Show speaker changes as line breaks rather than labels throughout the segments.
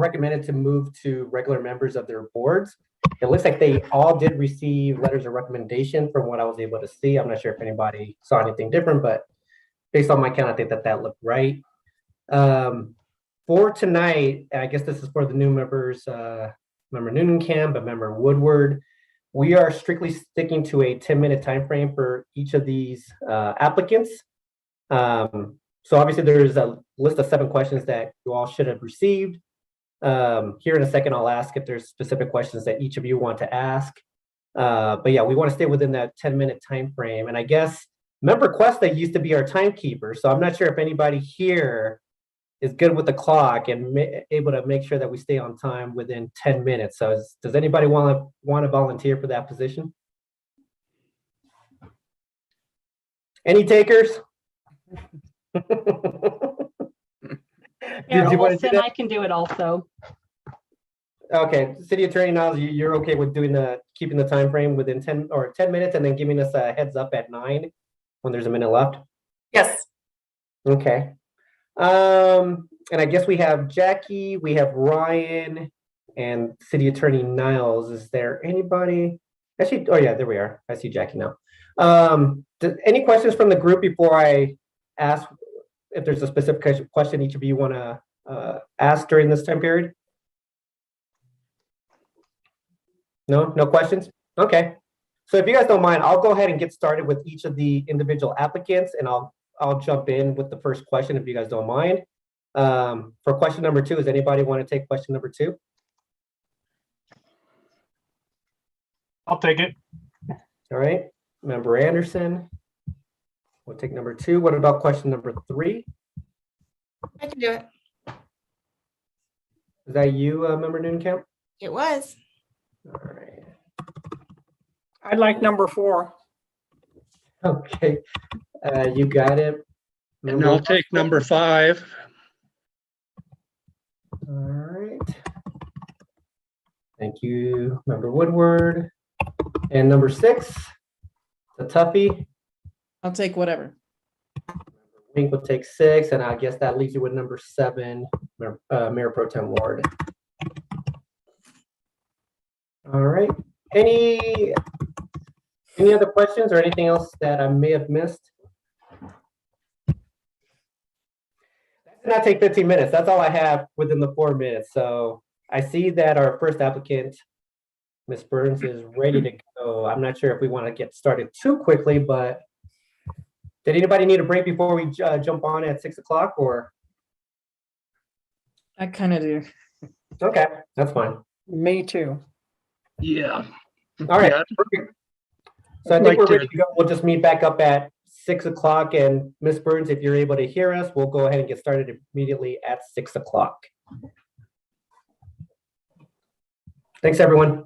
recommended to move to regular members of their boards. It looks like they all did receive letters of recommendation from what I was able to see. I'm not sure if anybody saw anything different, but based on my count, I think that looked right. For tonight, I guess this is for the new members, member Noonan but member Woodward. We are strictly sticking to a 10-minute time frame for each of these applicants. So obviously there's a list of 7 questions that you all should have received. Here in a second, I'll ask if there's specific questions that each of you want to ask. But yeah, we want to stay within that 10-minute time frame. And I guess member Cuesta used to be our timekeeper. So I'm not sure if anybody here is good with the clock and able to make sure that we stay on time within 10 minutes. So does anybody want to volunteer for that position? Any takers?
Yeah, Olson, I can do it also.
Okay, City Attorney Niles, you're okay with doing keeping the time frame within 10 minutes and then giving us a heads up at 9 when there's a minute left?
Yes.
Okay. And I guess we have Jackie, we have Ryan, and City Attorney Niles. Is there anybody? Actually, oh yeah, there we are. I see Jackie now. Any questions from the group before I ask if there's a specific question each of you want to ask during this time period? No questions? Okay. So if you guys don't mind, I'll go ahead and get started with each of the individual applicants, and I'll jump in with the first question if you guys don't mind. For question number 2, does anybody want to take question number 2?
I'll take it.
All right, Member Anderson. We'll take number 2. What about question number 3?
I can do it.
Is that you, Member Noonan?
It was.
All right.
I'd like number 4.
Okay, you got it.
And I'll take number 5.
All right. Thank you, Member Woodward. And number 6, the toughie.
I'll take whatever.
Wink will take 6, and I guess that leaves you with number 7, Mayor Pro Tem Ward. All right. Any other questions or anything else that I may have missed? That did not take 15 minutes. That's all I have within the 4 minutes. So I see that our first applicant, Ms. Burns, is ready to go. I'm not sure if we want to get started too quickly, but did anybody need a break before we jump on at 6 o'clock or?
I kind of do.
Okay, that's fine.
Me too.
Yeah.
All right,
Yeah.
perfect. So I think we're ready to go. We'll just meet back up at 6 o'clock. And Ms. Burns, if you're able to hear us, we'll go ahead and get started immediately at 6 o'clock. Thanks, everyone.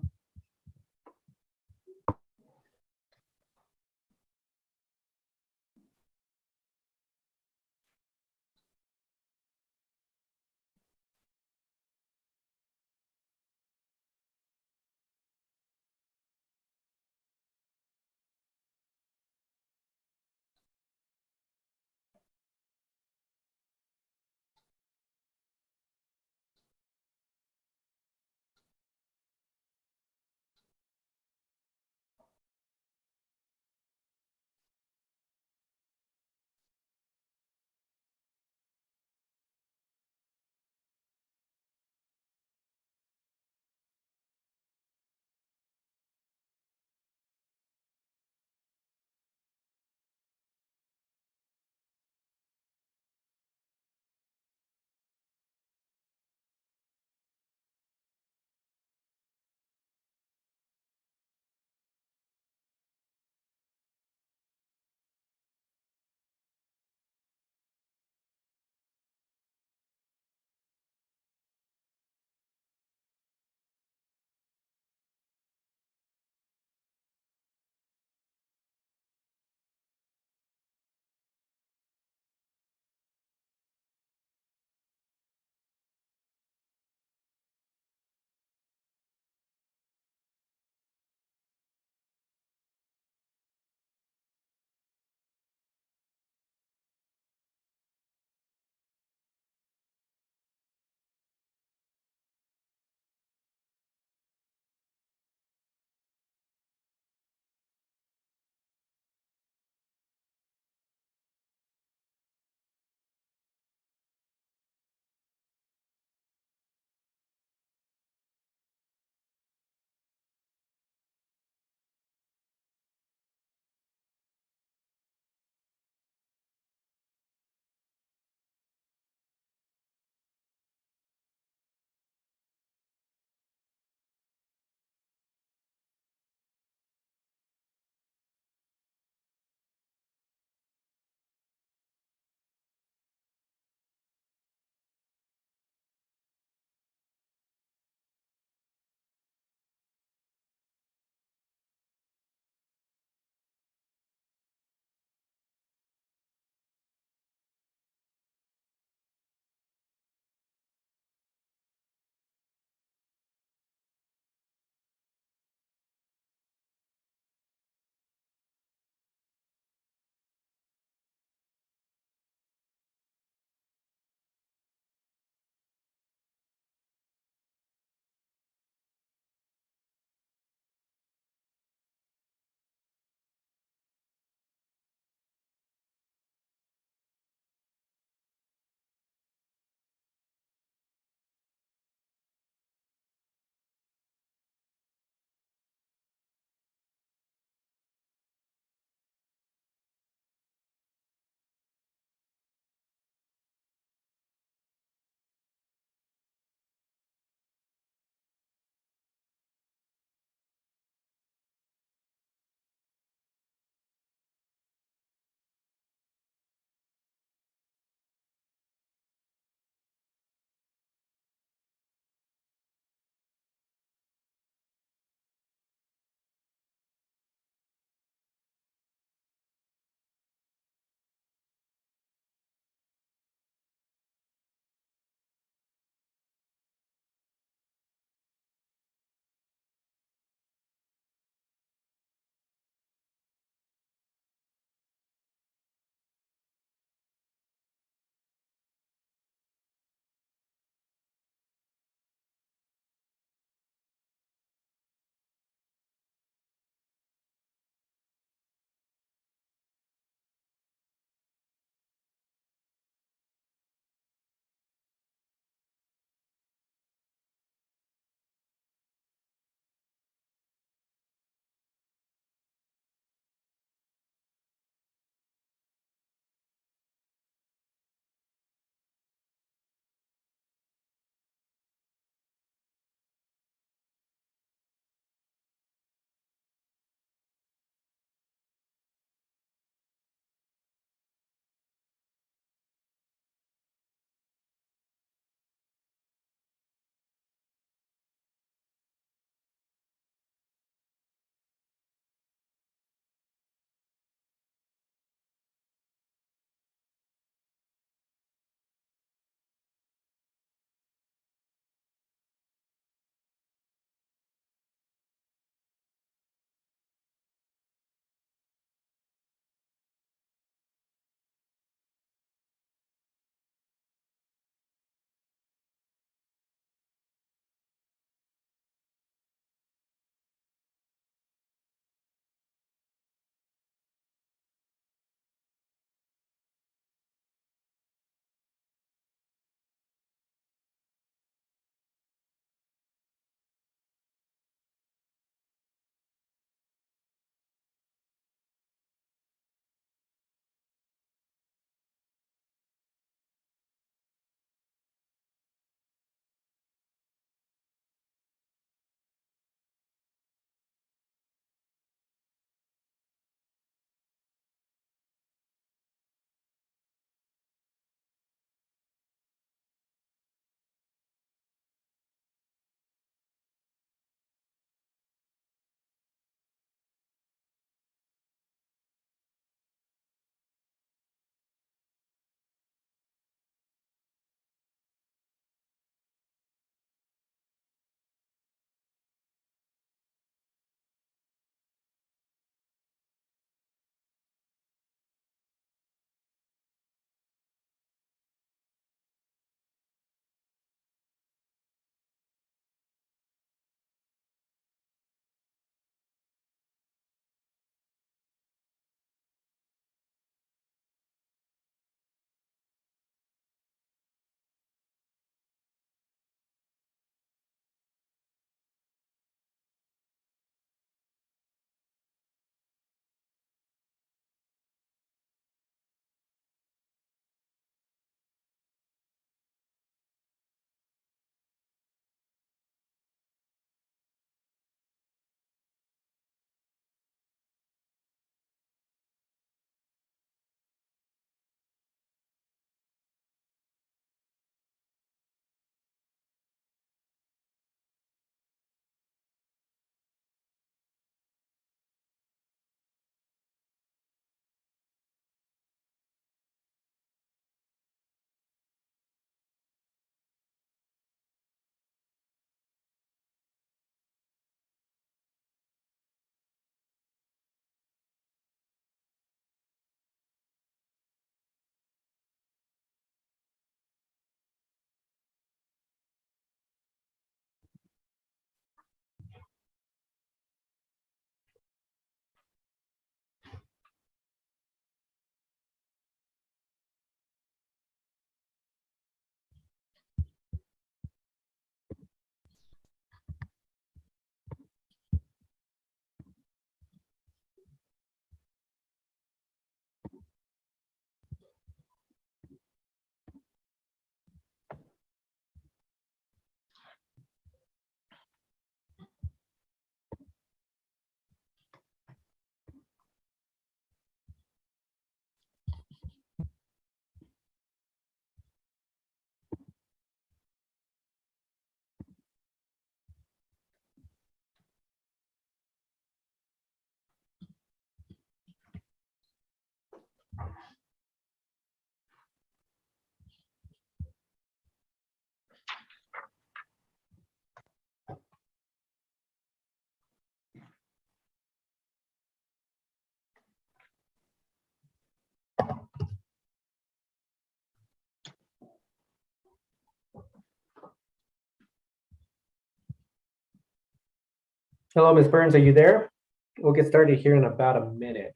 Hello, Ms. Burns, are you there? We'll get started here in about a minute.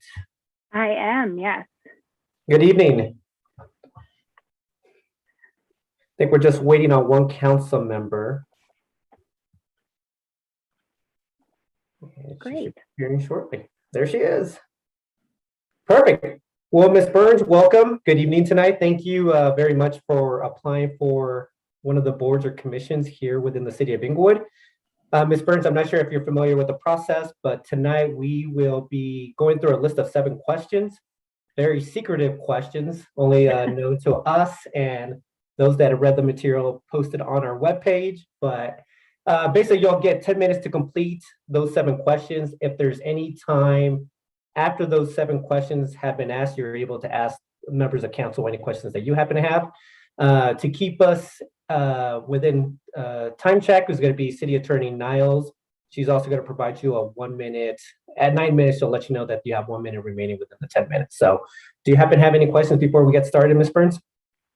I am, yes.
Good evening. I think we're just waiting on one council member. And she should
Great.
be appearing shortly. There she is. Perfect. Well, Ms. Burns, welcome. Good evening tonight. Thank you very much for applying for one of the boards or commissions here within the city of Inglewood. Ms. Burns, I'm not sure if you're familiar with the process, but tonight we will be going through a list of 7 questions, very secretive questions, only known to us and those that have read the material posted on our webpage. But basically, you'll get 10 minutes to complete those 7 questions. If there's any time after those 7 questions have been asked, you're able to ask members of council any questions that you happen to have. To keep us within time check is going to be City Attorney Niles. She's also going to provide you a 1 minute. At 9 minutes, she'll let you know that you have 1 minute remaining within the 10 minutes. So do you happen to have any questions before we get started, Ms. Burns?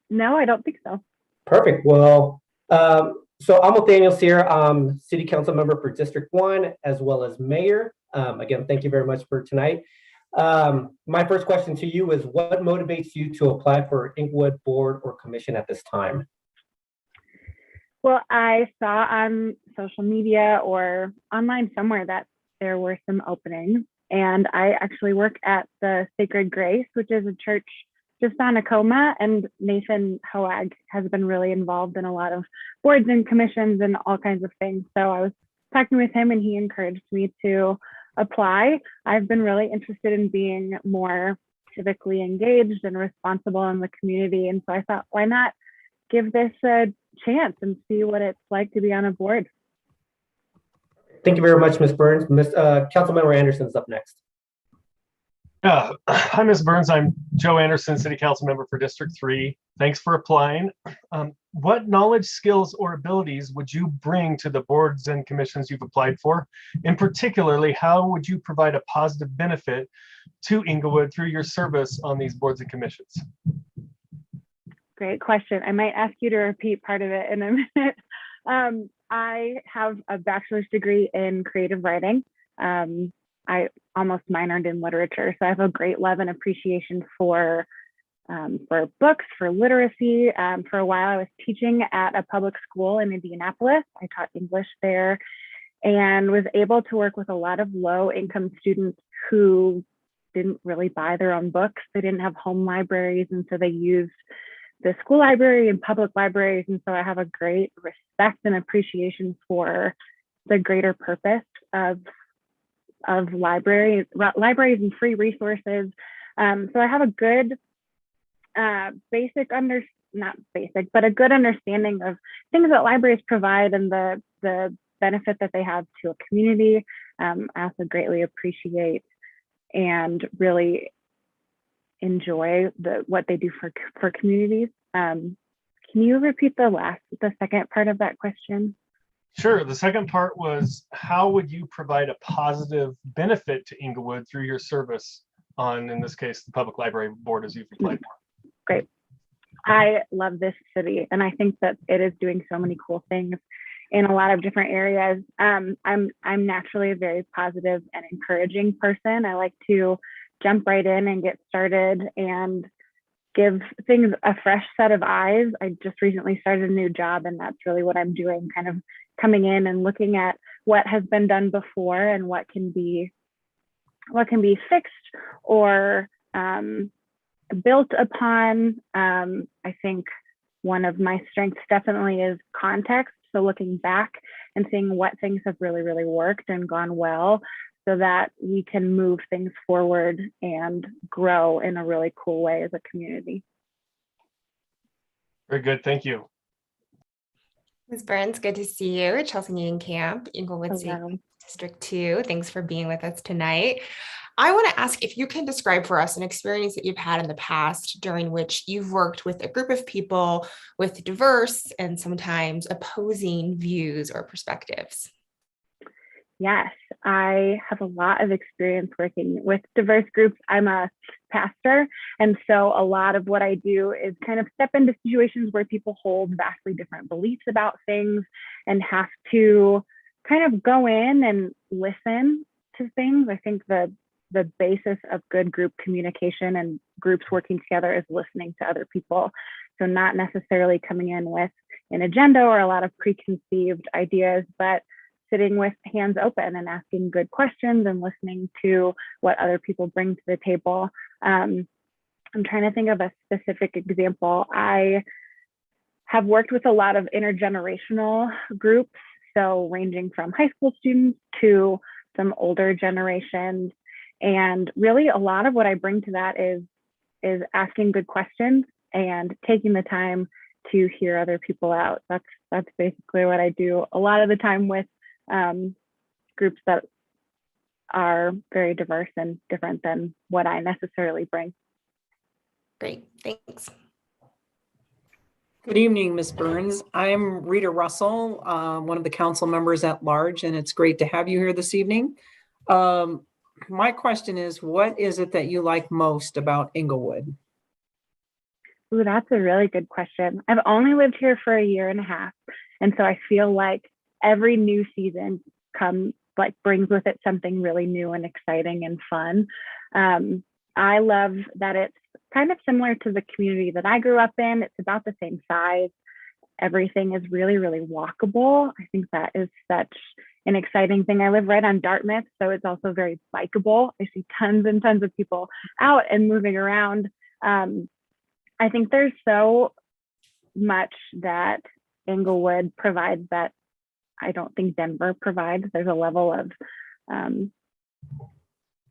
No, I don't think so.
Perfect. Well, so I'm Nathaniel Sear. I'm City Council member for District 1 as well as Mayor. Again, thank you very much for tonight. My first question to you is, what motivates you to apply for Inkwood board or commission at this time?
Well, I saw on social media or online somewhere that there were some openings, and I actually work at the Sacred Grace, which is a church just on Acoma, and Nathan Hoag has been really involved in a lot of boards and commissions and all kinds of things. So I was talking with him and he encouraged me to apply. I've been really interested in being more civically engaged and responsible in the community. And so I thought, why not give this a chance and see what it's like to be on a board?
Thank you very much, Ms. Burns. Councilmember Anderson is up next.
Hi, Ms. Burns. I'm Joe Anderson, City Council member for District 3. Thanks for applying. What knowledge, skills, or abilities would you bring to the boards and commissions you've applied for? And particularly, how would you provide a positive benefit to Inglewood through your service on these boards and commissions?
Great question. I might ask you to repeat part of it in a minute. I have a bachelor's degree in creative writing. I almost minored in literature, so I have a great love and appreciation for books, for literacy. For a while, I was teaching at a public school in Indianapolis. I taught English there and was able to work with a lot of low-income students who didn't really buy their own books. They didn't have home libraries, and so they used the school library and public libraries. And so I have a great respect and appreciation for the greater purpose of libraries and free resources. So I have a good a good understanding of things that libraries provide and the benefit that they have to a community. I also greatly appreciate and really enjoy what they do for communities. Can you repeat the second part of that question?
Sure. The second part was, how would you provide a positive benefit to Inglewood through your service on, in this case, the public library board as you've applied for?
Great. I love this city, and I think that it is doing so many cool things in a lot of different areas. I'm naturally a very positive and encouraging person. I like to jump right in and get started and give things a fresh set of eyes. I just recently started a new job, and that's really what I'm doing, kind of coming in and looking at what has been done before and what can be fixed or built upon. I think one of my strengths definitely is context. So looking back and seeing what things have really, really worked and gone well, so that we can move things forward and grow in a really cool way as a community.
Very good. Thank you.
Ms. Burns, good to see you. Chelsea Camp, Inglewood City
Hello.
District 2. Thanks for being with us tonight. I want to ask if you can describe for us an experience that you've had in the past during which you've worked with a group of people with diverse and sometimes opposing views or perspectives.
Yes, I have a lot of experience working with diverse groups. I'm a pastor, and so a lot of what I do is kind of step into situations where people hold vastly different beliefs about things and have to kind of go in and listen to things. I think the basis of good group communication and groups working together is listening to other people. So not necessarily coming in with an agenda or a lot of preconceived ideas, but sitting with hands open and asking good questions and listening to what other people bring to the table. I'm trying to think of a specific example. I have worked with a lot of intergenerational groups, so ranging from high school students to some older generations. And really a lot of what I bring to that is asking good questions and taking the time to hear other people out. That's basically what I do a lot of the time with groups that are very diverse and different than what I necessarily bring.
Great, thanks.
Good evening, Ms. Burns. I'm Rita Russell, one of the council members at large, and it's great to have you here this evening. My question is, what is it that you like most about Inglewood?
Ooh, that's a really good question. I've only lived here for a year and a half, and so I feel like every new season brings with it something really new and exciting and fun. I love that it's kind of similar to the community that I grew up in. It's about the same size. Everything is really, really walkable. I think that is such an exciting thing. I live right on Dartmouth, so it's also very bikeable. I see tons and tons of people out and moving around. I think there's so much that Inglewood provides that I don't think Denver provides. There's a level of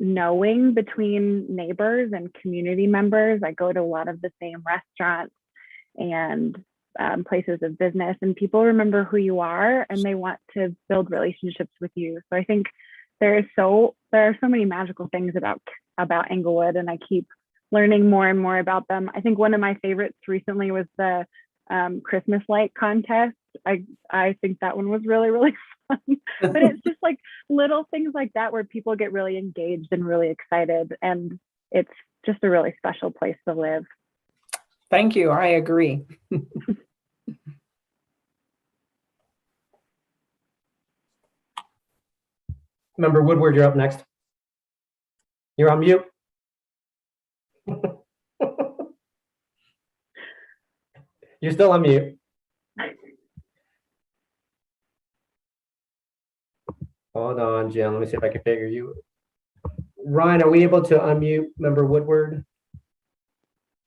knowing between neighbors and community members. I go to a lot of the same restaurants and places of business, and people remember who you are and they want to build relationships with you. So I think there are so many magical things about Inglewood, and I keep learning more and more about them. I think one of my favorites recently was the Christmas light contest. I think that one was really, really fun. But it's just like little things like that where people get really engaged and really excited, and it's just a really special place to live.
Thank you. I agree.
Member Woodward, you're up next. You're on mute. You're still on mute. Hold on, Jim. Let me see if I can figure you. Ryan, are we able to unmute Member Woodward?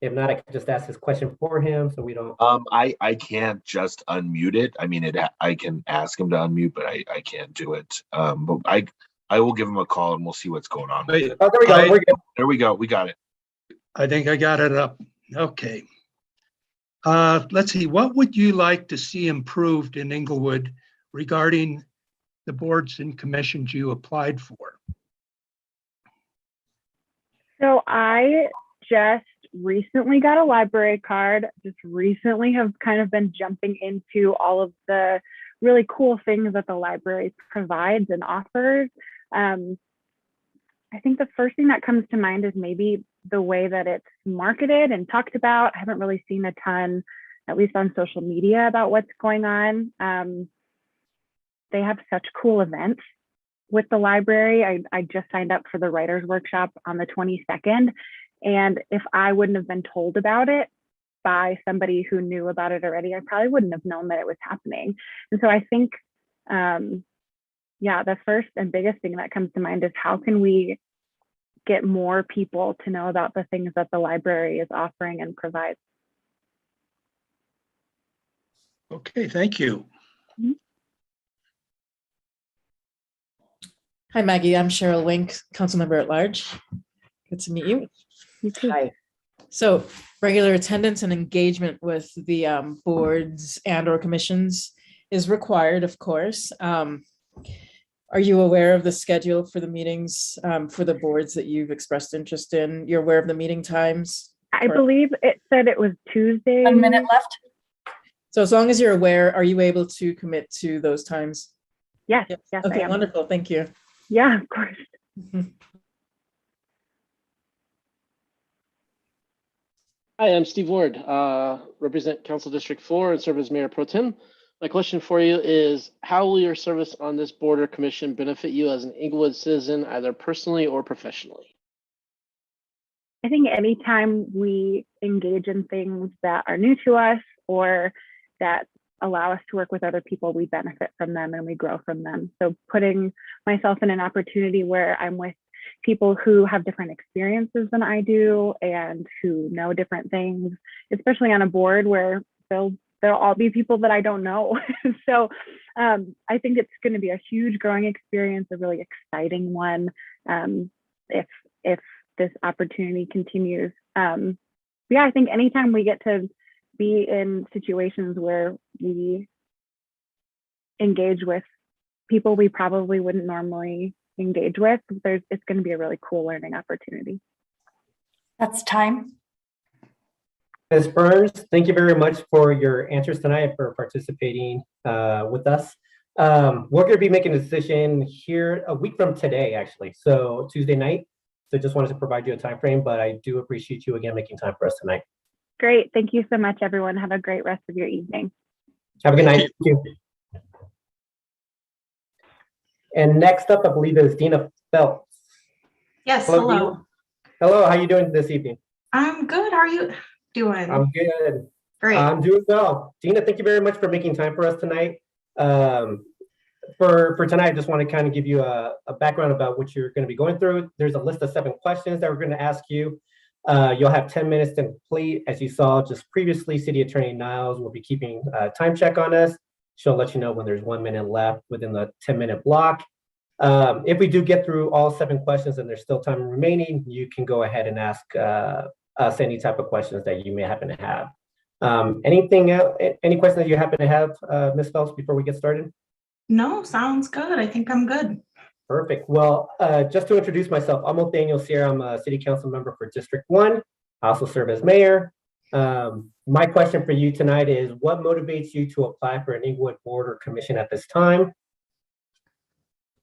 If not, I can just ask this question for him so we don't.
I can't just unmute it. I mean, I can ask him to unmute, but I can't do it. But I will give him a call and we'll see what's going on.
Wait,
Oh, there we go. We're good.
There we go. We got it.
I think I got it up. Okay. Let's see. What would you like to see improved in Inglewood regarding the boards and commissions you applied for?
So I just recently got a library card, just recently have kind of been jumping into all of the really cool things that the library provides and offers. I think the first thing that comes to mind is maybe the way that it's marketed and talked about. I haven't really seen a ton, at least on social media, about what's going on. They have such cool events with the library. I just signed up for the writer's workshop on the 22nd. And if I wouldn't have been told about it by somebody who knew about it already, I probably wouldn't have known that it was happening. And so I think, the first and biggest thing that comes to mind is how can we get more people to know about the things that the library is offering and provides.
Okay, thank you.
Hi, Maggie. I'm Cheryl Wink, council member at large. Good to meet you.
You too.
Hi. So regular attendance and engagement with the boards and or commissions is required, of course. Are you aware of the schedule for the meetings for the boards that you've expressed interest in? You're aware of the meeting times?
I believe it said it was Tuesday.
1 minute left.
So as long as you're aware, are you able to commit to those times?
Yes,
Yep.
yes, I
Okay,
am.
wonderful. Thank you.
Yeah, of course.
Hi, I'm Steve Ward, represent Council District 4 and serve as Mayor Pro Tem. My question for you is, how will your service on this board or commission benefit you as an Inglewood citizen, either personally or professionally?
I think anytime we engage in things that are new to us or that allow us to work with other people, we benefit from them and we grow from them. So putting myself in an opportunity where I'm with people who have different experiences than I do and who know different things, especially on a board where there'll all be people that I don't know. So I think it's going to be a huge growing experience, a really exciting one, if this opportunity continues. Yeah, I think anytime we get to be in situations where we engage with people we probably wouldn't normally engage with, it's going to be a really cool learning opportunity.
That's time.
Ms. Burns, thank you very much for your answers tonight, for participating with us. We're going to be making a decision here a week from today, actually, so Tuesday night. So just wanted to provide you a time frame, but I do appreciate you again making time for us tonight.
Great. Thank you so much, everyone. Have a great rest of your evening.
Have a good night. Thank you. And next up, I believe, is Dina Phelps.
Yes,
Hello,
hello.
Dina. Hello, how are you doing this evening?
I'm good. How are you doing?
I'm good.
Great.
I'm doing well. Dina, thank you very much for making time for us tonight. For tonight, I just want to kind of give you a background about what you're going to be going through. There's a list of 7 questions that we're going to ask you. You'll have 10 minutes to complete. As you saw just previously, City Attorney Niles will be keeping a time check on us. She'll let you know when there's 1 minute left within the 10-minute block. If we do get through all 7 questions and there's still time remaining, you can go ahead and ask us any type of questions that you may happen to have. Anything else, any questions that you happen to have, Ms. Phelps, before we get started?
No, sounds good. I think I'm good.
Perfect. Well, just to introduce myself, I'm Nathaniel Sierra. I'm a city council member for District 1. I also serve as mayor. My question for you tonight is, what motivates you to apply for an Inglewood board or commission at this time?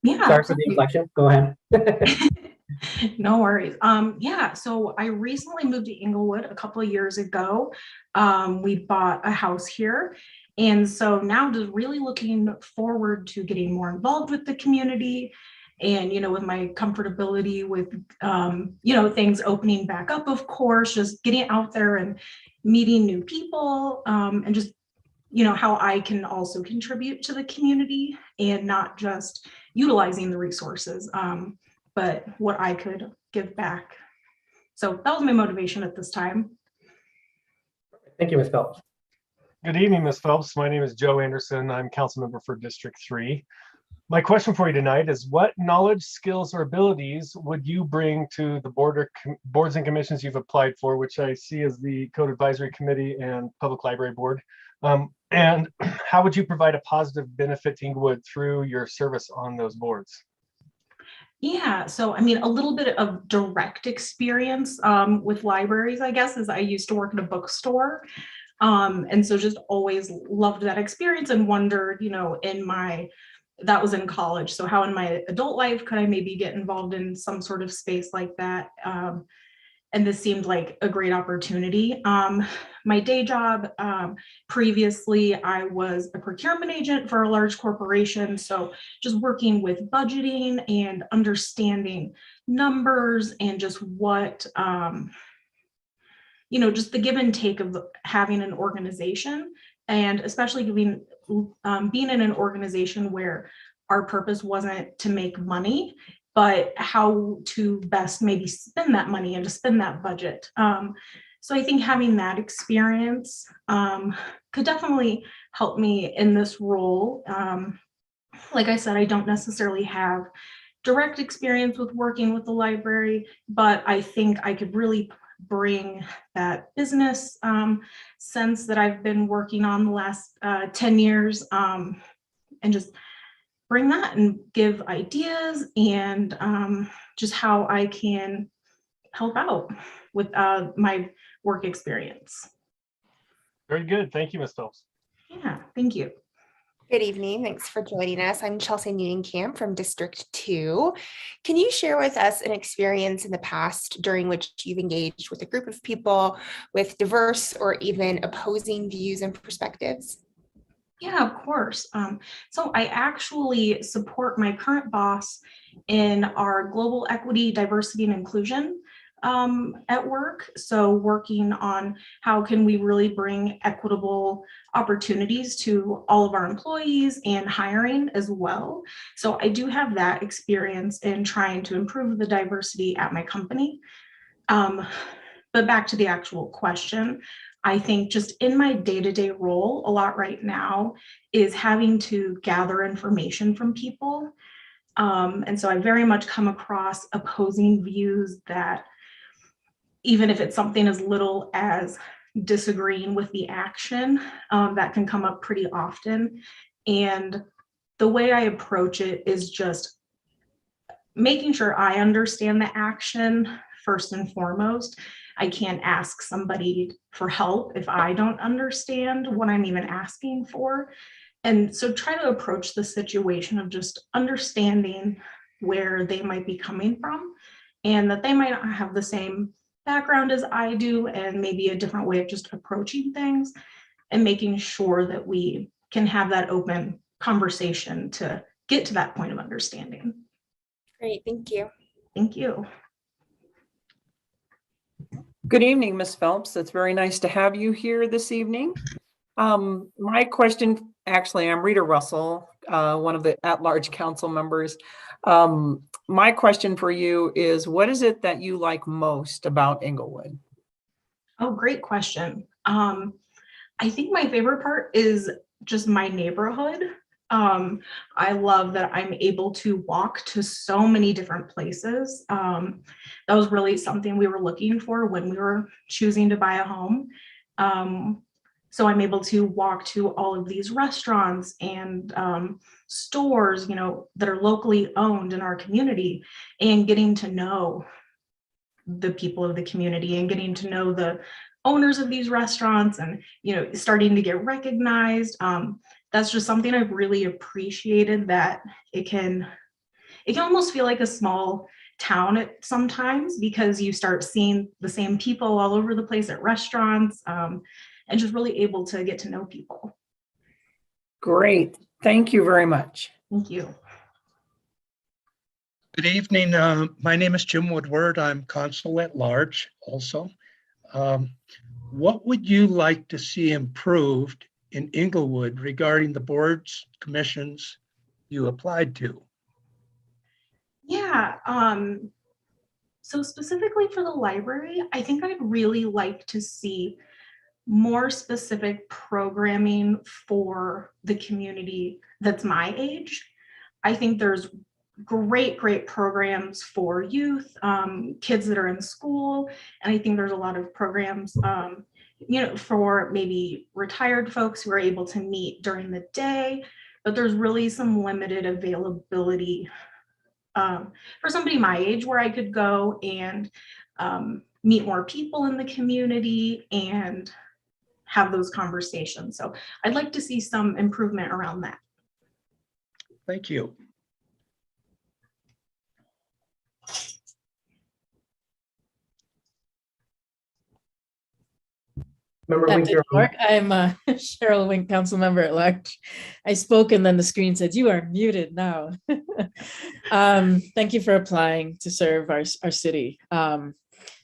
Yeah.
Sorry for the inflection. Go ahead.
No worries. Yeah, so I recently moved to Inglewood a couple of years ago. We bought a house here. And so now just really looking forward to getting more involved with the community and, with my comfortability with, things opening back up, of course, just getting out there and meeting new people and just, how I can also contribute to the community and not just utilizing the resources, but what I could give back. So that was my motivation at this time.
Thank you, Ms. Phelps.
Good evening, Ms. Phelps. My name is Joe Anderson. I'm council member for District 3. My question for you tonight is, what knowledge, skills, or abilities would you bring to the boards and commissions you've applied for, which I see as the Code Advisory Committee and Public Library Board? And how would you provide a positive benefit to Inglewood through your service on those boards?
Yeah, so a little bit of direct experience with libraries, I guess, is I used to work at a bookstore. And so just always loved that experience and wondered, that was in college. So how in my adult life could I maybe get involved in some sort of space like that? And this seemed like a great opportunity. My day job, previously, I was a procurement agent for a large corporation. So just working with budgeting and understanding numbers and just what, just the give and take of having an organization, and especially being in an organization where our purpose wasn't to make money, but how to best maybe spend that money and to spend that budget. So I think having that experience could definitely help me in this role. Like I said, I don't necessarily have direct experience with working with the library, but I think I could really bring that business sense that I've been working on the last 10 years and just bring that and give ideas and just how I can help out with my work experience.
Very good. Thank you, Ms. Phelps.
Yeah, thank you.
Good evening. Thanks for joining us. I'm Chelsea Newton-Camp from District 2. Can you share with us an experience in the past during which you've engaged with a group of people with diverse or even opposing views and perspectives?
Yeah, of course. So I actually support my current boss in our global equity, diversity, and inclusion at work. So working on how can we really bring equitable opportunities to all of our employees and hiring as well. So I do have that experience in trying to improve the diversity at my company. But back to the actual question, I think just in my day-to-day role, a lot right now is having to gather information from people. And so I very much come across opposing views that even if it's something as little as disagreeing with the action, that can come up pretty often. And the way I approach it is just making sure I understand the action first and foremost. I can't ask somebody for help if I don't understand what I'm even asking for. And so try to approach the situation of just understanding where they might be coming from and that they might not have the same background as I do and maybe a different way of just approaching things, and making sure that we can have that open conversation to get to that point of understanding.
Great, thank you.
Thank you.
Good evening, Ms. Phelps. It's very nice to have you here this evening. My question, actually, I'm Rita Russell, one of the at-large council members. My question for you is, what is it that you like most about Inglewood?
Oh, great question. I think my favorite part is just my neighborhood. I love that I'm able to walk to so many different places. That was really something we were looking for when we were choosing to buy a home. So I'm able to walk to all of these restaurants and stores, you know, that are locally owned in our community, and getting to know the people of the community and getting to know the owners of these restaurants and, you know, starting to get recognized. That's just something I've really appreciated, that it can almost feel like a small town at sometimes, because you start seeing the same people all over the place at restaurants, and just really able to get to know people.
Great. Thank you very much.
Thank you.
Good evening. My name is Jim Woodward. I'm consul at large also. What would you like to see improved in Inglewood regarding the boards, commissions you applied to?
Yeah. So specifically for the library, I think I'd really like to see more specific programming for the community that's my age. I think there's great programs for youth, kids that are in school, and I think there's a lot of programs, you know, for maybe retired folks who are able to meet during the day, but there's really some limited availability for somebody my age where I could go and meet more people in the community and have those conversations. So I'd like to see some improvement around that.
Thank you.
Member
That
Wink,
didn't
you're on.
work. I'm Cheryl Wink, council member at large. I spoke and then the screen said, you are muted now. Thank you for applying to serve our city.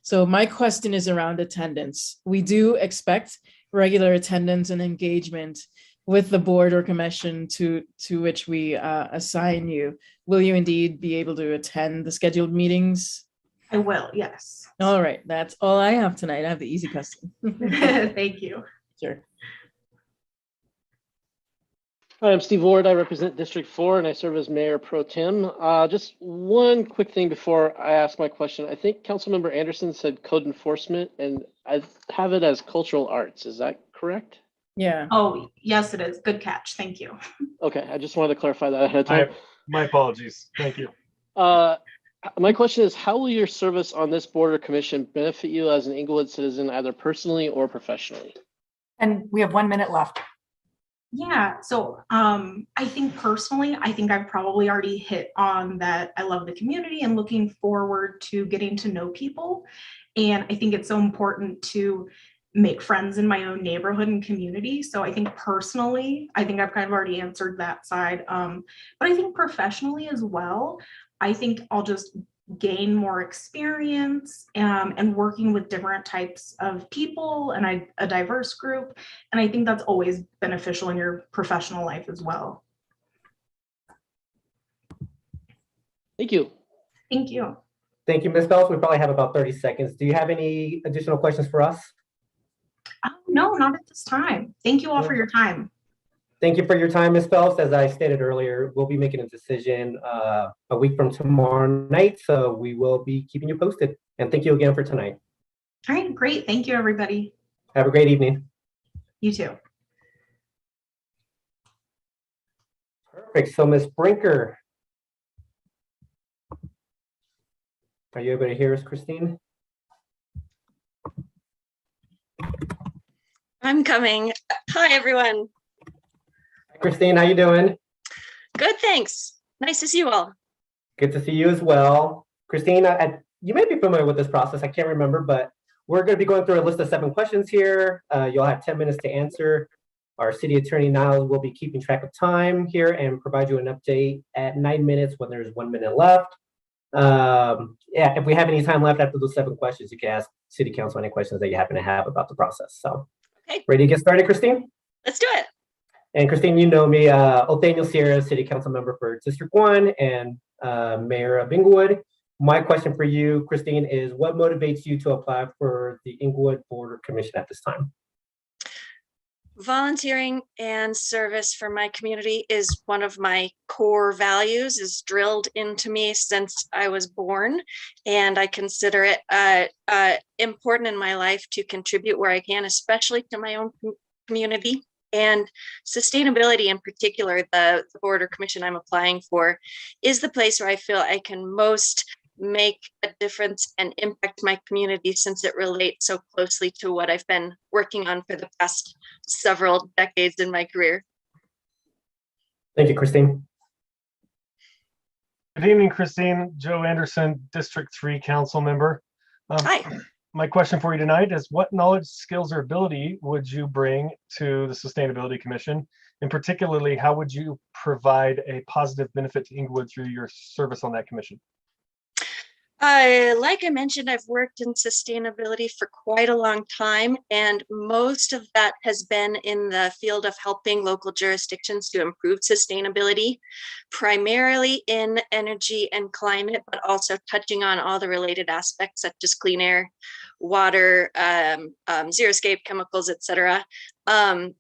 So my question is around attendance. We do expect regular attendance and engagement with the board or commission to which we assign you. Will you indeed be able to attend the scheduled meetings?
I will, yes.
All right, that's all I have tonight. I have the easy question.
Thank you.
Sure.
Hi, I'm Steve Ward. I represent District 4 and I serve as Mayor Pro Tem. Just one quick thing before I ask my question. I think Councilmember Anderson said code enforcement, and I have it as cultural arts. Is that correct?
Yeah.
Oh, yes, it is. Good catch. Thank you.
Okay, I just wanted to clarify that ahead of time.
My apologies. Thank you.
My question is, how will your service on this board or commission benefit you as an Inglewood citizen, either personally or professionally?
And we have 1 minute left.
Yeah, so I think personally, I think I've probably already hit on that. I love the community and looking forward to getting to know people. And I think it's so important to make friends in my own neighborhood and community. So I think personally, I think I've kind of already answered that side. But I think professionally as well, I think I'll just gain more experience and working with different types of people and a diverse group. And I think that's always beneficial in your professional life as well.
Thank you.
Thank you.
Thank you, Ms. Phelps. We probably have about 30 seconds. Do you have any additional questions for us?
No, not at this time. Thank you all for your time.
Thank you for your time, Ms. Phelps. As I stated earlier, we'll be making a decision a week from tomorrow night, so we will be keeping you posted. And thank you again for tonight.
All right, great. Thank you, everybody.
Have a great evening.
You too.
Perfect. So, Ms. Brinker, are you able to hear us, Christine?
I'm coming. Hi, everyone.
Hi, Christine, how you doing?
Good, thanks. Nice to see you all.
Good to see you as well. Christine, you may be familiar with this process. I can't remember, but we're going to be going through a list of 7 questions here. You'll have 10 minutes to answer. Our city attorney, Niles, will be keeping track of time here and provide you an update at 9 minutes when there's 1 minute left. Yeah, if we have any time left after those 7 questions, you can ask City Council any questions that you happen to have about the process. So,
okay.
Ready to get started, Christine?
Let's do it.
And Christine, you know me, Othaniel Sierra, City Council member for District 1 and Mayor of Inglewood. My question for you, Christine, is what motivates you to apply for the Inglewood Board Commission at this time?
Volunteering and service for my community is one of my core values, is drilled into me since I was born. And I consider it important in my life to contribute where I can, especially to my own community. And sustainability in particular, the board or commission I'm applying for, is the place where I feel I can most make a difference and impact my community, since it relates so closely to what I've been working on for the past several decades in my career.
Thank you, Christine.
Good evening, Christine. Joe Anderson, District 3 Council member.
Hi.
My question for you tonight is, what knowledge, skills, or ability would you bring to the Sustainability Commission? And particularly, how would you provide a positive benefit to Inglewood through your service on that commission?
Like I mentioned, I've worked in sustainability for quite a long time, and most of that has been in the field of helping local jurisdictions to improve sustainability, primarily in energy and climate, but also touching on all the related aspects such as clean air, water, zero-escape chemicals, etc.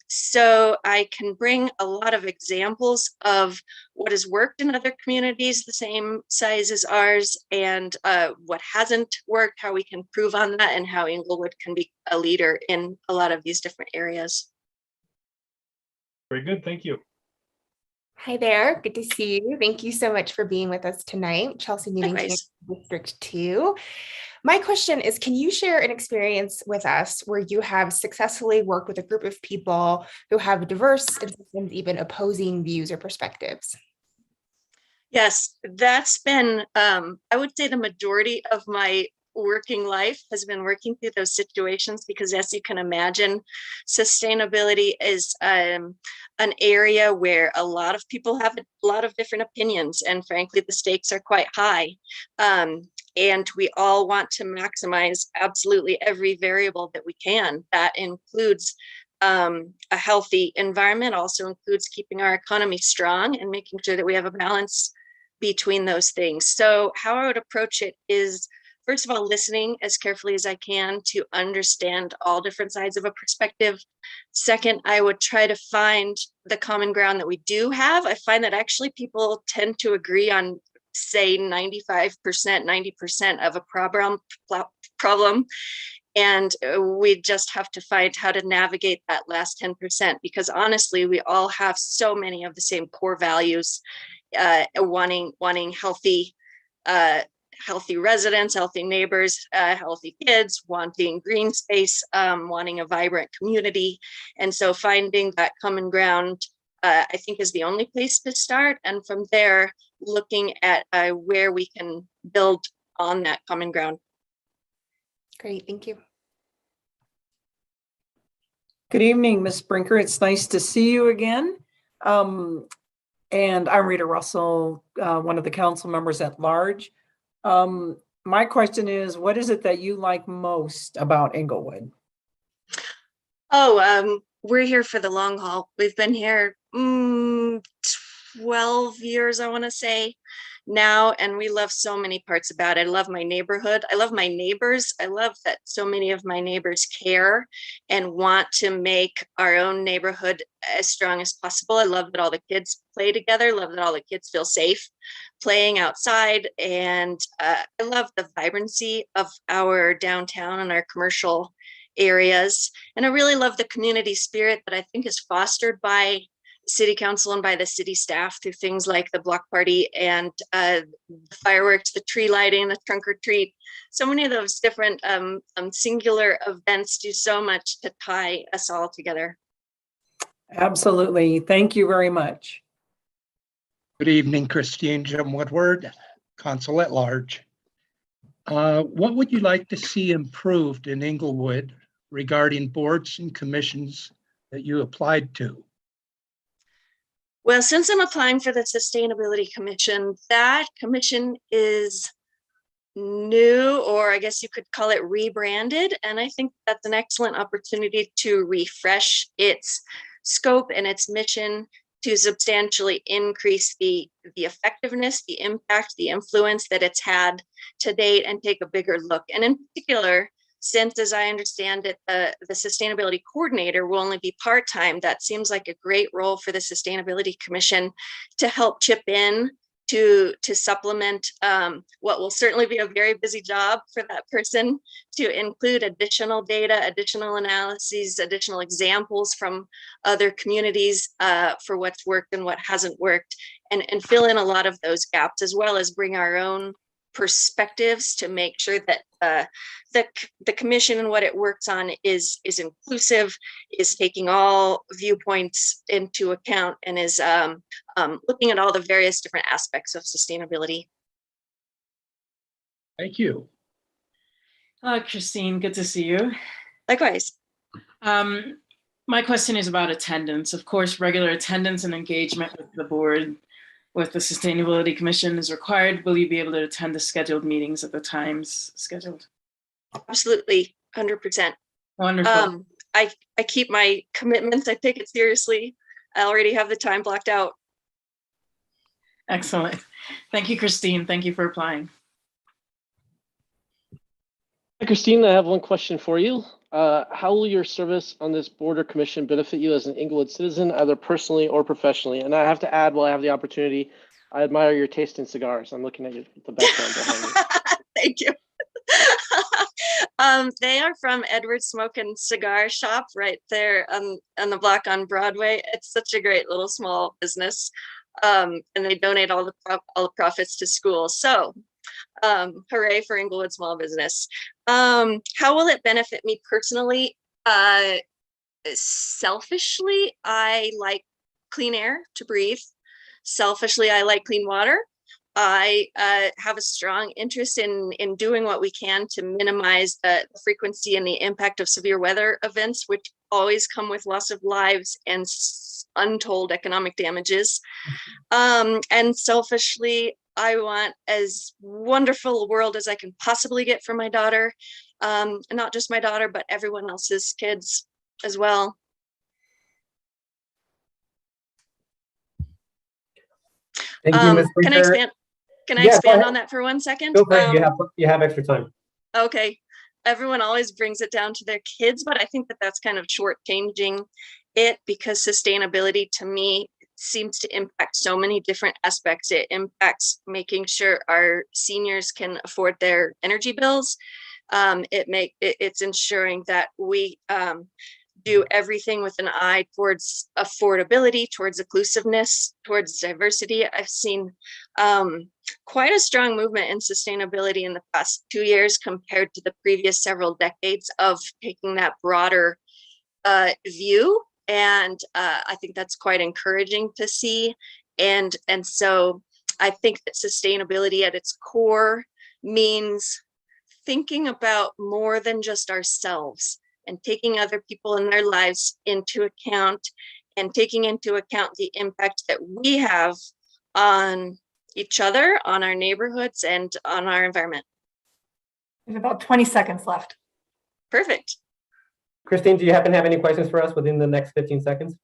So I can bring a lot of examples of what has worked in other communities the same size as ours, and what hasn't worked, how we can improve on that, and how Inglewood can be a leader in a lot of these different areas.
Very good, thank you.
Hi there, good to see you. Thank you so much for being with us tonight. Chelsea Newton, District 2. My question is, can you share an experience with us where you have successfully worked with a group of people who have diverse and sometimes even opposing views or perspectives?
Yes, that's been, I would say, the majority of my working life has been working through those situations, because as you can imagine, sustainability is an area where a lot of people have a lot of different opinions, and frankly, the stakes are quite high. And we all want to maximize absolutely every variable that we can. That includes a healthy environment, also includes keeping our economy strong and making sure that we have a balance between those things. So how I would approach it is, first of all, listening as carefully as I can to understand all different sides of a perspective. Second, I would try to find the common ground that we do have. I find that actually people tend to agree on, say, 95%, 90% of a problem. And we just have to find how to navigate that last 10%, because honestly, we all have so many of the same core values, wanting healthy residents, healthy neighbors, healthy kids, wanting green space, wanting a vibrant community. And so finding that common ground, I think, is the only place to start. And from there, looking at where we can build on that common ground.
Great, thank you.
Good evening, Ms. Brinker. It's nice to see you again. And I'm Rita Russell, one of the council members at large. My question is, what is it that you like most about Inglewood?
Oh, we're here for the long haul. We've been here 12 years, I want to say now, and we love so many parts about it. I love my neighborhood. I love my neighbors. I love that so many of my neighbors care and want to make our own neighborhood as strong as possible. I love that all the kids play together. Love that all the kids feel safe playing outside. And I love the vibrancy of our downtown and our commercial areas. And I really love the community spirit that I think is fostered by city council and by the city staff through things like the block party and the fireworks, the tree lighting, the trunk or treat. So many of those different singular events do so much to tie us all together.
Absolutely. Thank you very much.
Good evening, Christine. Jim Woodward, Council at Large. What would you like to see improved in Inglewood regarding boards and commissions that you applied to?
Well, since I'm applying for the Sustainability Commission, that commission is new, or I guess you could call it rebranded. And I think that's an excellent opportunity to refresh its scope and its mission to substantially increase the effectiveness, the impact, the influence that it's had to date, and take a bigger look. And in particular, since, as I understand it, the sustainability coordinator will only be part-time, that seems like a great role for the Sustainability Commission to help chip in to supplement what will certainly be a very busy job for that person, to include additional data, additional analyses, additional examples from other communities for what's worked and what hasn't worked, and fill in a lot of those gaps, as well as bring our own perspectives to make sure that the commission and what it works on is inclusive, is taking all viewpoints into account, and is looking at all the various different aspects of sustainability.
Thank you.
Christine, good to see you.
Likewise.
My question is about attendance. Of course, regular attendance and engagement with the board, with the Sustainability Commission is required. Will you be able to attend the scheduled meetings at the times scheduled?
Absolutely, 100%.
Wonderful.
I keep my commitments. I take it seriously. I already have the time blocked out.
Excellent. Thank you, Christine. Thank you for applying.
Hi, Christine, I have one question for you. How will your service on this board or commission benefit you as an Inglewood citizen, either personally or professionally? And I have to add, while I have the opportunity, I admire your taste in cigars. I'm looking at the background behind you.
Thank you. They are from Edward's Smoke and Cigar Shop right there on the block on Broadway. It's such a great little small business, and they donate all the profits to schools. So hooray for Inglewood small business. How will it benefit me personally? Selfishly, I like clean air to breathe. Selfishly, I like clean water. I have a strong interest in doing what we can to minimize the frequency and the impact of severe weather events, which always come with loss of lives and untold economic damages. And selfishly, I want as wonderful a world as I can possibly get for my daughter, and not just my daughter, but everyone else's kids as well.
Thank you, Ms.
Can I expand? Can I expand on that for 1 second?
Go for it. You have extra time.
Okay. Everyone always brings it down to their kids, but I think that that's kind of shortchanging it, because sustainability to me seems to impact so many different aspects. It impacts making sure our seniors can afford their energy bills. It's ensuring that we do everything with an eye towards affordability, towards inclusiveness, towards diversity. I've seen quite a strong movement in sustainability in the past 2 years compared to the previous several decades of taking that broader view. And I think that's quite encouraging to see. And so I think that sustainability at its core means thinking about more than just ourselves and taking other people in their lives into account and taking into account the impact that we have on each other, on our neighborhoods, and on our environment.
There's about 20 seconds left.
Perfect.
Christine, do you happen to have any questions for us within the next 15 seconds?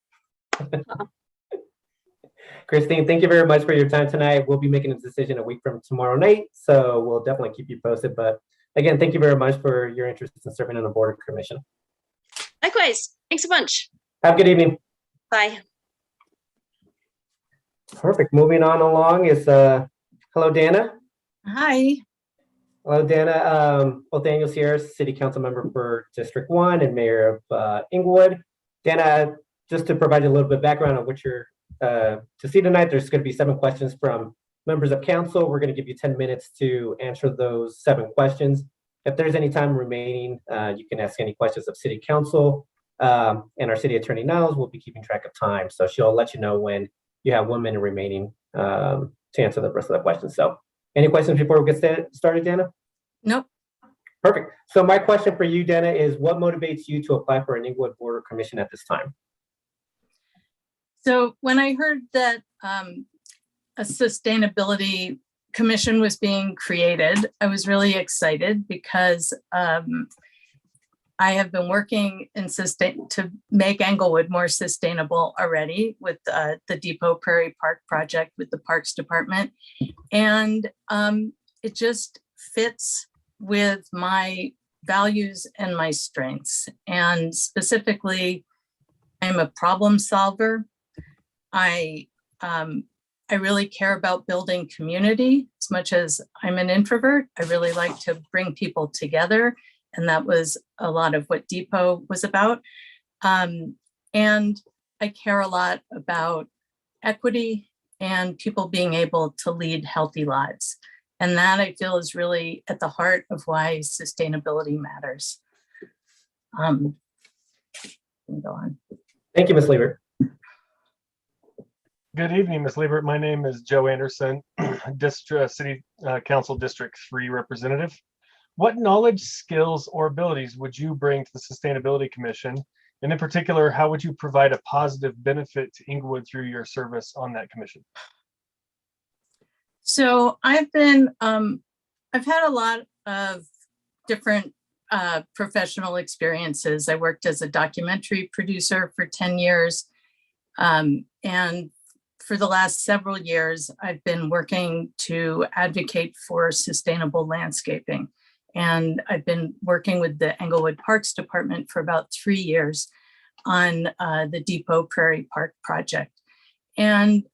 Christine, thank you very much for your time tonight. We'll be making a decision a week from tomorrow night, so we'll definitely keep you posted. But again, thank you very much for your interest in serving on the board of commission.
Likewise. Thanks a bunch.
Have a good evening.
Bye.
Perfect. Moving on along is hello, Dana.
Hi.
Hello, Dana. Well, Daniel's here, City Council member for District 1 and Mayor of Inglewood. Dana, just to provide you a little bit of background on what you're to see tonight, there's going to be 7 questions from members of council. We're going to give you 10 minutes to answer those 7 questions. If there's any time remaining, you can ask any questions of City Council, and our City Attorney Niles will be keeping track of time. So she'll let you know when you have 1 minute remaining to answer the rest of the questions. So any questions before we get started, Dana?
Nope.
Perfect. So my question for you, Dana, is what motivates you to apply for an Inwood Board of Commission at this time?
So when I heard that a sustainability commission was being created, I was really excited because I have been working to make Inglewood more sustainable already with the Depot Prairie Park project with the Parks Department. And it just fits with my values and my strengths. And specifically, I'm a problem solver. I really care about building community as much as I'm an introvert. I really like to bring people together. And that was a lot of what Depot was about. And I care a lot about equity and people being able to lead healthy lives. And that I feel is really at the heart of why sustainability matters. Go on.
Thank you, Ms. Liebert.
Good evening, Ms. Liebert. My name is Joe Anderson, City Council District 3 representative. What knowledge, skills, or abilities would you bring to the Sustainability Commission? And in particular, how would you provide a positive benefit to Inglewood through your service on that commission?
So I've had a lot of different professional experiences. I worked as a documentary producer for 10 years. And for the last several years, I've been working to advocate for sustainable landscaping. And I've been working with the Inglewood Parks Department for about 3 years on the Depot Prairie Park project. And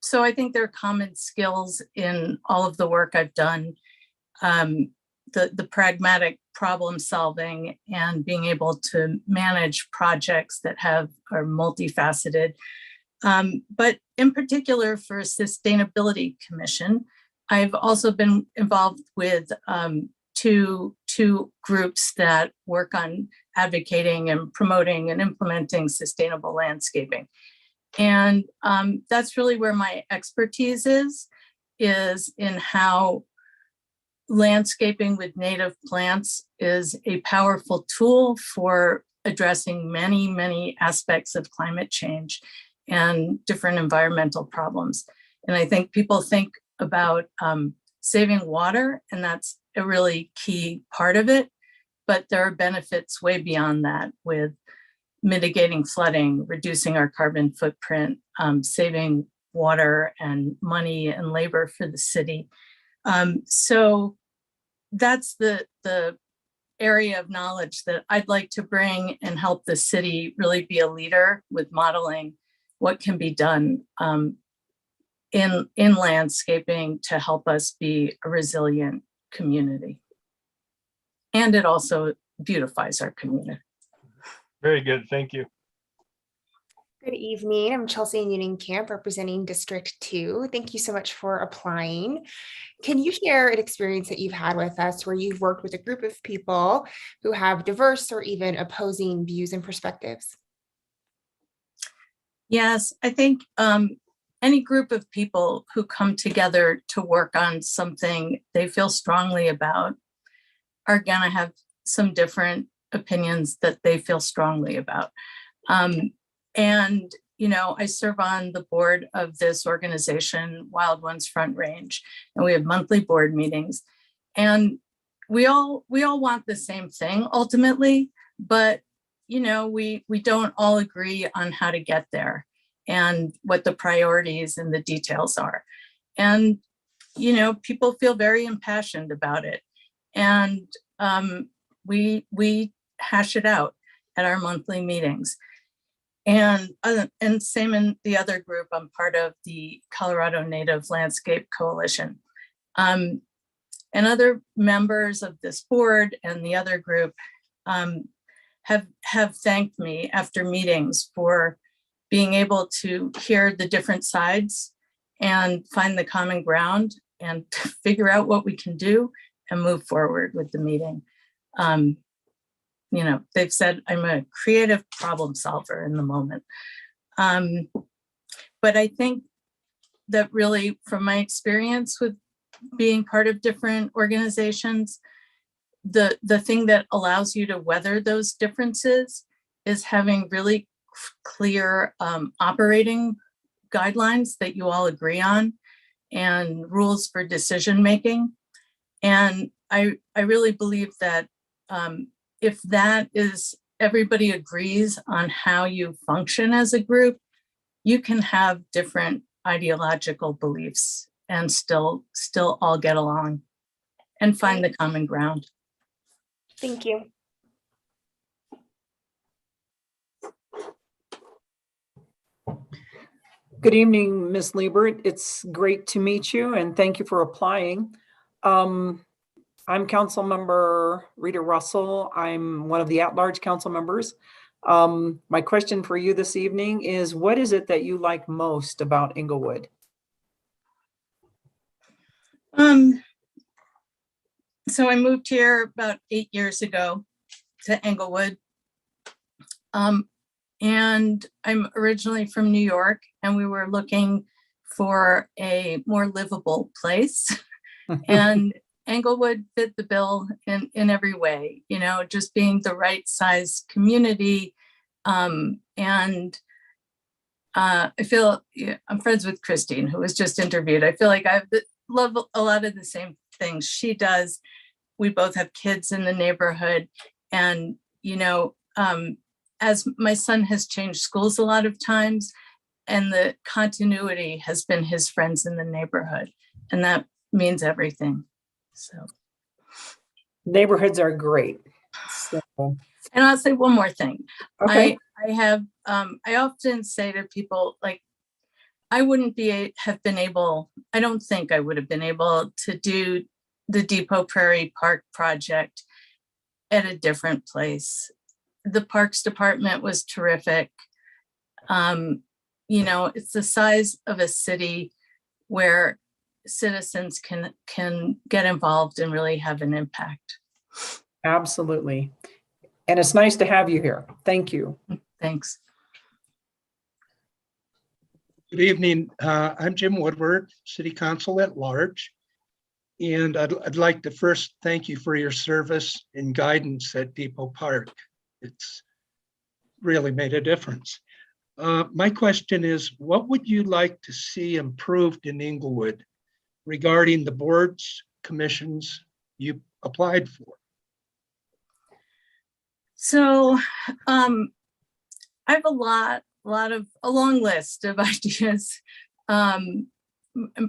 so I think there are common skills in all of the work I've done, the pragmatic problem solving and being able to manage projects that are multifaceted. But in particular for a sustainability commission, I've also been involved with two groups that work on advocating and promoting and implementing sustainable landscaping. And that's really where my expertise is in how landscaping with native plants is a powerful tool for addressing many, many aspects of climate change and different environmental problems. And I think people think about saving water, and that's a really key part of it, but there are benefits way beyond that with mitigating flooding, reducing our carbon footprint, saving water and money and labor for the city. So that's the area of knowledge that I'd like to bring and help the city really be a leader with modeling what can be done in landscaping to help us be a resilient community. And it also beautifies our community.
Very good. Thank you.
Good evening. I'm Chelsea Camp representing District 2. Thank you so much for applying. Can you share an experience that you've had with us where you've worked with a group of people who have diverse or even opposing views and perspectives?
Yes, I think any group of people who come together to work on something they feel strongly about are going to have some different opinions that they feel strongly about. And, you know, I serve on the board of this organization, Wild Ones Front Range, and we have monthly board meetings. And we all want the same thing ultimately, but, you know, we don't all agree on how to get there and what the priorities and the details are. And, you know, people feel very impassioned about it. And we hash it out at our monthly meetings. And same in the other group, I'm part of the Colorado Native Landscape Coalition. And other members of this board and the other group have thanked me after meetings for being able to hear the different sides and find the common ground and figure out what we can do and move forward with the meeting. You know, they've said I'm a creative problem solver in the moment. But I think that really, from my experience with being part of different organizations, the thing that allows you to weather those differences is having really clear operating guidelines that you all agree on and rules for decision making. And I really believe that if that is, everybody agrees on how you function as a group, you can have different ideological beliefs and still all get along and find the common ground.
Thank you.
Good evening, Ms. Liebert. It's great to meet you and thank you for applying. I'm Council Member Rita Russell. I'm one of the at-large council members. My question for you this evening is, what is it that you like most about Inglewood?
So I moved here about 8 years ago to Inglewood. And I'm originally from New York, and we were looking for a more livable place. And Inglewood fit the bill in every way, you know, just being the right size community. And I feel, I'm friends with Christine, who was just interviewed. I feel like I love a lot of the same things she does. We both have kids in the neighborhood. And, you know, as my son has changed schools a lot of times, and the continuity has been his friends in the neighborhood. And that means everything. So
Neighborhoods are great. So,
and I'll say one more thing.
okay.
I often say to people, like, I don't think I would have been able to do the Depot Prairie Park project at a different place. The Parks Department was terrific. You know, it's the size of a city where citizens can get involved and really have an impact.
Absolutely. And it's nice to have you here. Thank you.
Thanks.
Good evening. I'm Jim Woodward, City Council at Large. And I'd like to first thank you for your service and guidance at Depot Park. It's really made a difference. My question is, what would you like to see improved in Inglewood regarding the boards, commissions you applied for?
So I have a long list of ideas and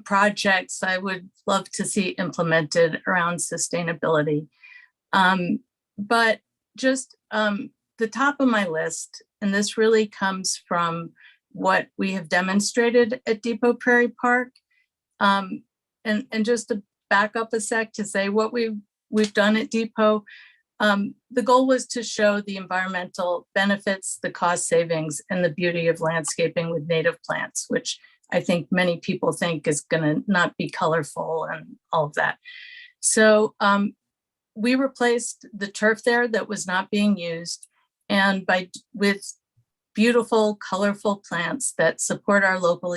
projects I would love to see implemented around sustainability. But just the top of my list, and this really comes from what we have demonstrated at Depot Prairie Park. And just to back up a sec to say what we've done at Depot, the goal was to show the environmental benefits, the cost savings, and the beauty of landscaping with native plants, which I think many people think is going to not be colorful and all of that. So we replaced the turf there that was not being used, and with beautiful, colorful plants that support our local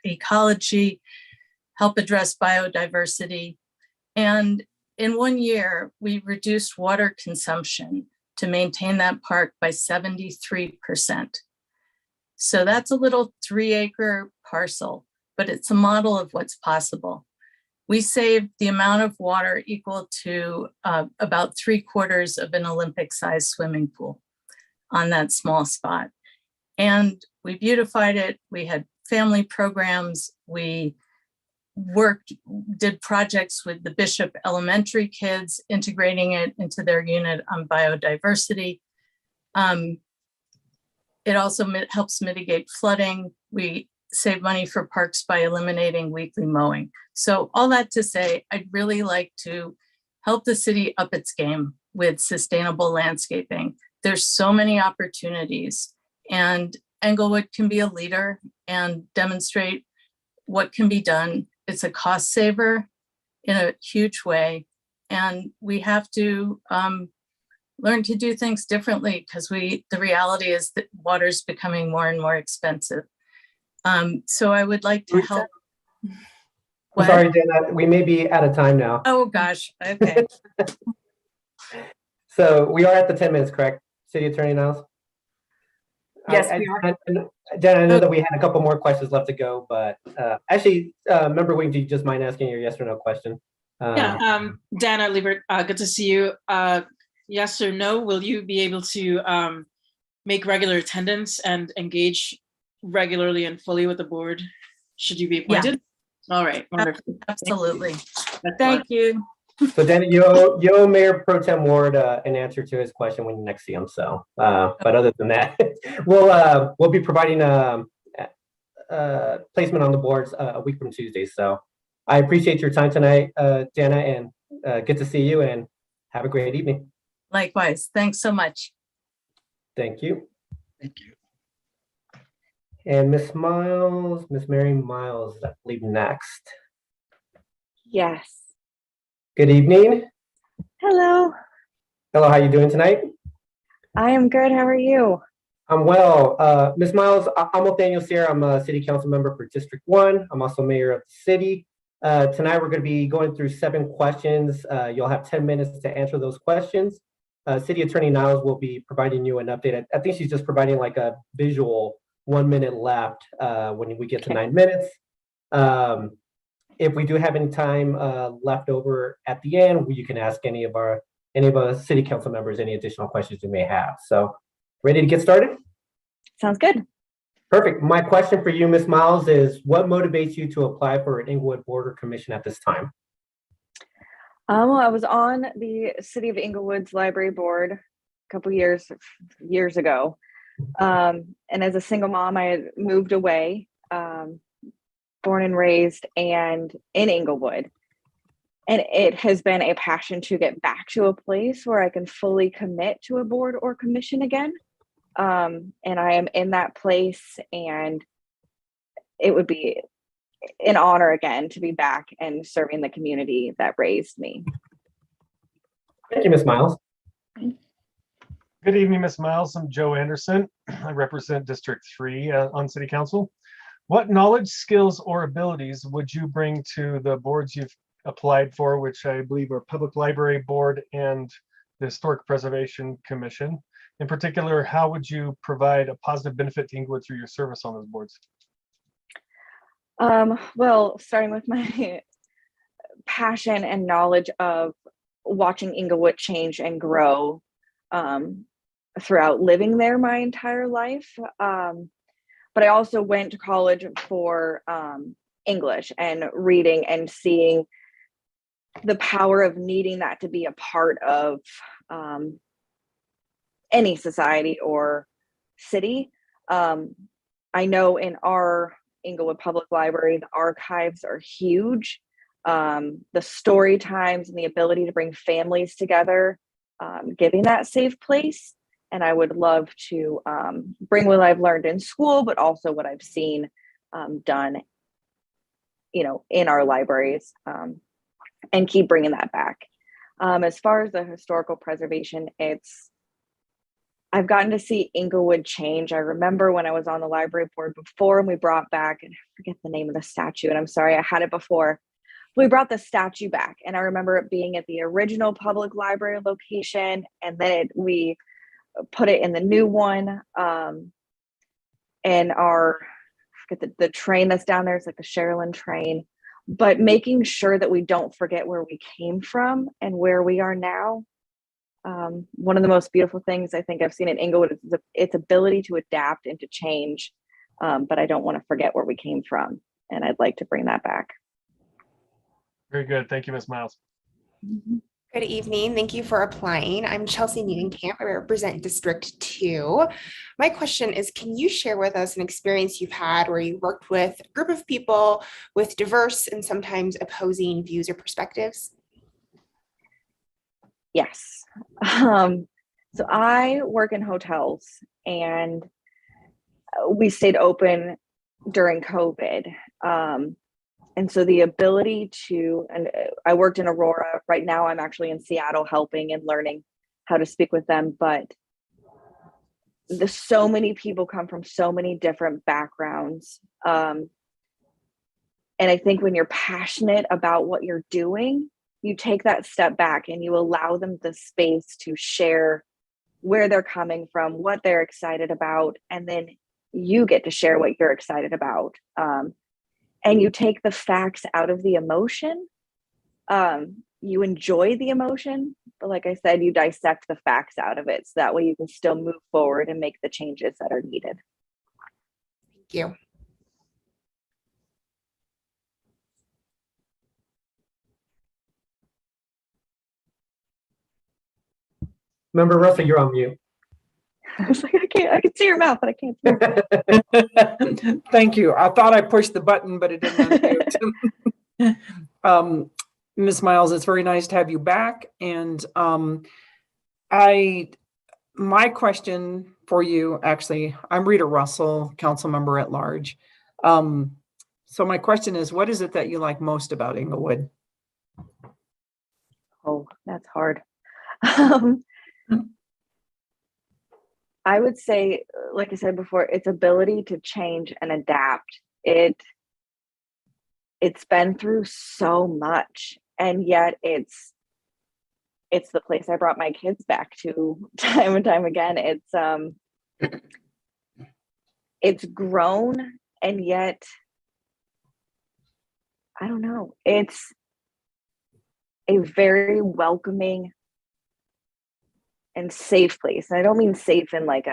ecology, help address biodiversity. And in 1 year, we reduced water consumption to maintain that park by 73%. So that's a little 3-acre parcel, but it's a model of what's possible. We saved the amount of water equal to about 3/4 of an Olympic-sized swimming pool on that small spot. And we beautified it. We had family programs. We did projects with the Bishop Elementary kids, integrating it into their unit on biodiversity. It also helps mitigate flooding. We save money for parks by eliminating weekly mowing. So all that to say, I'd really like to help the city up its game with sustainable landscaping. There's so many opportunities, and Inglewood can be a leader and demonstrate what can be done. It's a cost saver in a huge way. And we have to learn to do things differently, because the reality is that water's becoming more and more expensive. So I would like to help.
I'm sorry, Dana, we may be out of time now.
Oh, gosh, okay.
So we are at the 10 minutes, correct? City Attorney Niles?
Yes, we are.
Dana, I know that we had a couple more questions left to go, but actually, Member Wing, do you just mind asking your yes or no question?
Dana Liebert, good to see you. Yes or no, will you be able to make regular attendance and engage regularly and fully with the board should you be appointed? All right, wonderful.
Absolutely. Thank you.
So Dana, you owe Mayor Pro Tem Ward an answer to his question when you next see him. So, but other than that, we'll be providing placement on the boards a week from Tuesday. So I appreciate your time tonight, Dana, and good to see you, and have a great evening.
Likewise. Thanks so much.
Thank you.
Thank you.
And Miss Mary Miles, I believe next.
Yes.
Good evening.
Hello.
Hello, how you doing tonight?
I am good. How are you?
I'm well. Ms. Miles, I'm Nathaniel Sierra. I'm a city council member for District 1. I'm also mayor of the city. Tonight, we're going to be going through 7 questions. You'll have 10 minutes to answer those questions. City Attorney Niles will be providing you an update. I think she's just providing like a visual 1 minute left when we get to 9 minutes. If we do have any time left over at the end, you can ask any of our city council members any additional questions you may have. So, ready to get started?
Sounds good.
Perfect. My question for you, Ms. Miles, is what motivates you to apply for an Inglewood Board Commission at this time?
Well, I was on the City of Inglewood's library board a couple years ago. And as a single mom, I had moved away, born and raised and in Inglewood. And it has been a passion to get back to a place where I can fully commit to a board or commission again. And I am in that place, and it would be an honor again to be back and serving the community that raised me.
Thank you, Ms. Miles.
Good evening, Ms. Miles. I'm Joe Anderson. I represent District 3 on City Council. What knowledge, skills, or abilities would you bring to the boards you've applied for, which I believe are Public Library Board and the Historic Preservation Commission? In particular, how would you provide a positive benefit to Inglewood through your service on those boards?
Well, starting with my passion and knowledge of watching Inglewood change and grow throughout living there my entire life. But I also went to college for English and reading and seeing the power of needing that to be a part of any society or city. I know in our Inglewood Public Library, the archives are huge. The story times and the ability to bring families together, giving that safe place. And I would love to bring what I've learned in school, but also what I've seen done, in our libraries, and keep bringing that back. As far as the historical preservation, I've gotten to see Inglewood change. I remember when I was on the library board before, and we brought back, and I forget the name of the statue, and I'm sorry, I had it before. We brought the statue back, and I remember it being at the original public library location, and then we
put it in the new one. And the train that's down there is like the Sherilyn train, but making sure that we don't forget where we came from and where we are now. One of the most beautiful things I think I've seen in Inglewood is its ability to adapt and to change. But I don't want to forget where we came from, and I'd like to bring that back.
Very good. Thank you, Ms. Miles.
Good evening. Thank you for applying. I'm Chelsea Camp. I represent District 2. My question is, can you share with us an experience you've had where you worked with a group of people with diverse and sometimes opposing views or perspectives?
Yes. So I work in hotels, and we stayed open during COVID. And so the ability and I worked in Aurora. Right now I'm actually in Seattle helping and learning how to speak with them. But so many people come from so many different backgrounds. And I think when you're passionate about what you're doing, you take that step back and you allow them the space to share where they're coming from, what they're excited about, and then you get to share what you're excited about. And you take the facts out of the emotion. You enjoy the emotion, but like I said, you dissect the facts out of it, so that way you can still move forward and make the changes that are needed.
Thank you.
Member Russell, you're on mute.
I was like, I can see your mouth, but I can't see.
Thank you. I thought I pushed the button, but it didn't unmute. Ms. Miles, it's very nice to have you back. And my question for you, actually, I'm Rita Russell, council member at large. So my question is, what is it that you like most about Inglewood?
Oh, that's hard. I would say, like I said before, its ability to change and adapt. It's been through so much, and yet it's the place I brought my kids back to time and time again. It's grown, and yet I don't know. It's a very welcoming and safe place. And I don't mean safe in like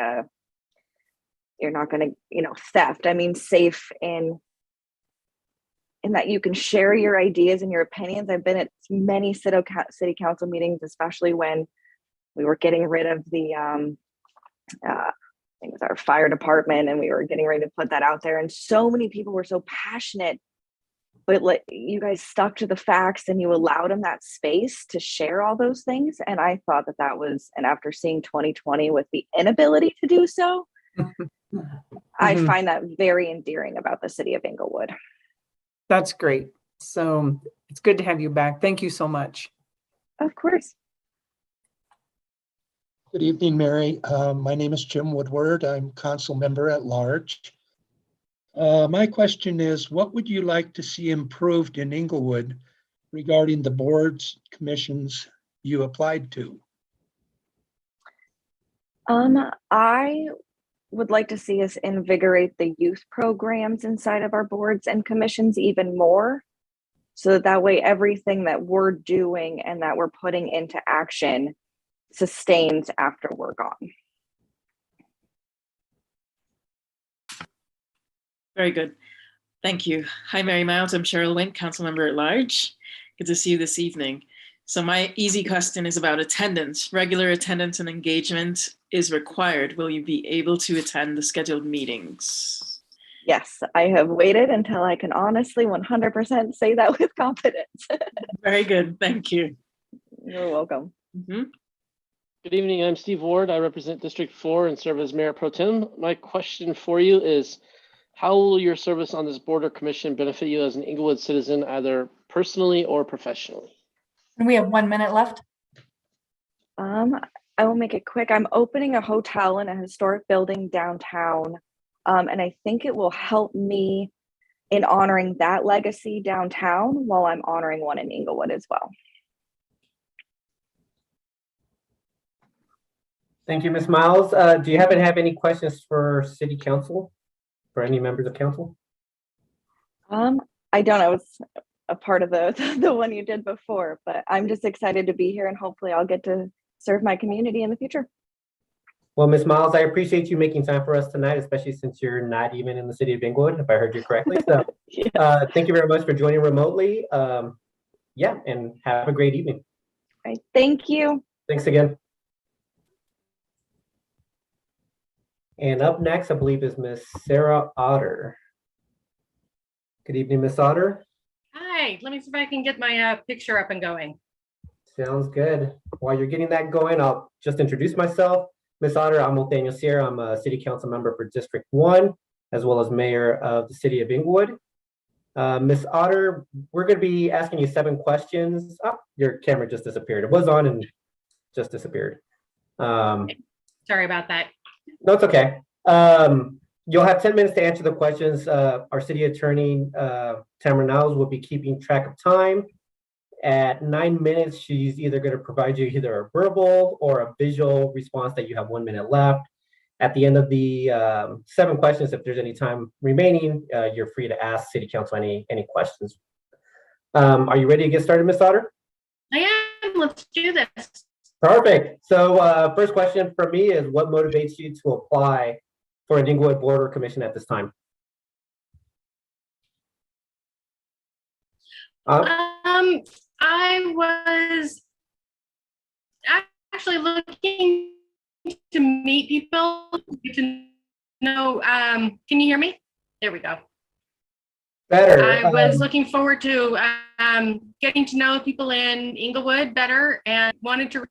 you're not going to, theft. I mean safe in that you can share your ideas and your opinions. I've been at many city council meetings, especially when we were getting rid of the, I think it was our fire department, and we were getting ready to put that out there. And so many people were so passionate, but you guys stuck to the facts and you allowed them that space to share all those things. And I thought that was, and after seeing 2020 with the inability to do so, I find that very endearing about the city of Inglewood.
That's great. So it's good to have you back. Thank you so much.
Of course.
Good evening, Mary. My name is Jim Woodward. I'm council member at large. My question is, what would you like to see improved in Inglewood regarding the boards, commissions you applied to?
I would like to see us invigorate the youth programs inside of our boards and commissions even more, so that way everything that we're doing and that we're putting into action sustains after we're gone.
Very good. Thank you. Hi, Mary Miles. I'm Cheryl Wink, council member at large. Good to see you this evening. So my easy question is about attendance. Regular attendance and engagement is required. Will you be able to attend the scheduled meetings?
Yes, I have waited until I can honestly 100% say that with confidence.
Very good. Thank you.
You're welcome.
Good evening. I'm Steve Ward. I represent District 4 and serve as Mayor Pro Tem. My question for you is, how will your service on this board or commission benefit you as an Inglewood citizen, either personally or professionally?
And we have 1 minute left.
I will make it quick. I'm opening a hotel in a historic building downtown, and I think it will help me in honoring that legacy downtown while I'm honoring one in Inglewood as well.
Thank you, Ms. Miles. Do you happen to have any questions for City Council, for any members of council?
I don't. I was a part of the one you did before, but I'm just excited to be here and hopefully I'll get to serve my community in the future.
Well, Ms. Miles, I appreciate you making time for us tonight, especially since you're not even in the city of Inglewood, if I heard you correctly. So thank you very much for joining remotely. Yeah, and have a great evening.
All right, thank you.
Thanks again. And up next, I believe, is Miss Sarah Otter. Good evening, Miss Otter.
Hi, let me see if I can get my picture up and going.
Sounds good. While you're getting that going, I'll just introduce myself. Miss Otter, I'm Nathaniel Sierra. I'm a city council member for District 1, as well as mayor of the city of Inglewood. Miss Otter, we're going to be asking you 7 questions. Oh, your camera just disappeared. It was on and just disappeared.
Sorry about that.
No, it's okay. You'll have 10 minutes to answer the questions. Our city attorney, Tamara Niles, will be keeping track of time. At 9 minutes, she's either going to provide you either a verbal or a visual response that you have 1 minute left. At the end of the 7 questions, if there's any time remaining, you're free to ask City Council any questions. Are you ready to get started, Ms. Otter?
I am. Let's do this.
Perfect. So first question for me is, what motivates you to apply for an Inglewood Board or Commission at this time?
I was actually looking to meet people, to know, can you hear me? There we go.
Better.
I was looking forward to getting to know people in Inglewood better and wanted to,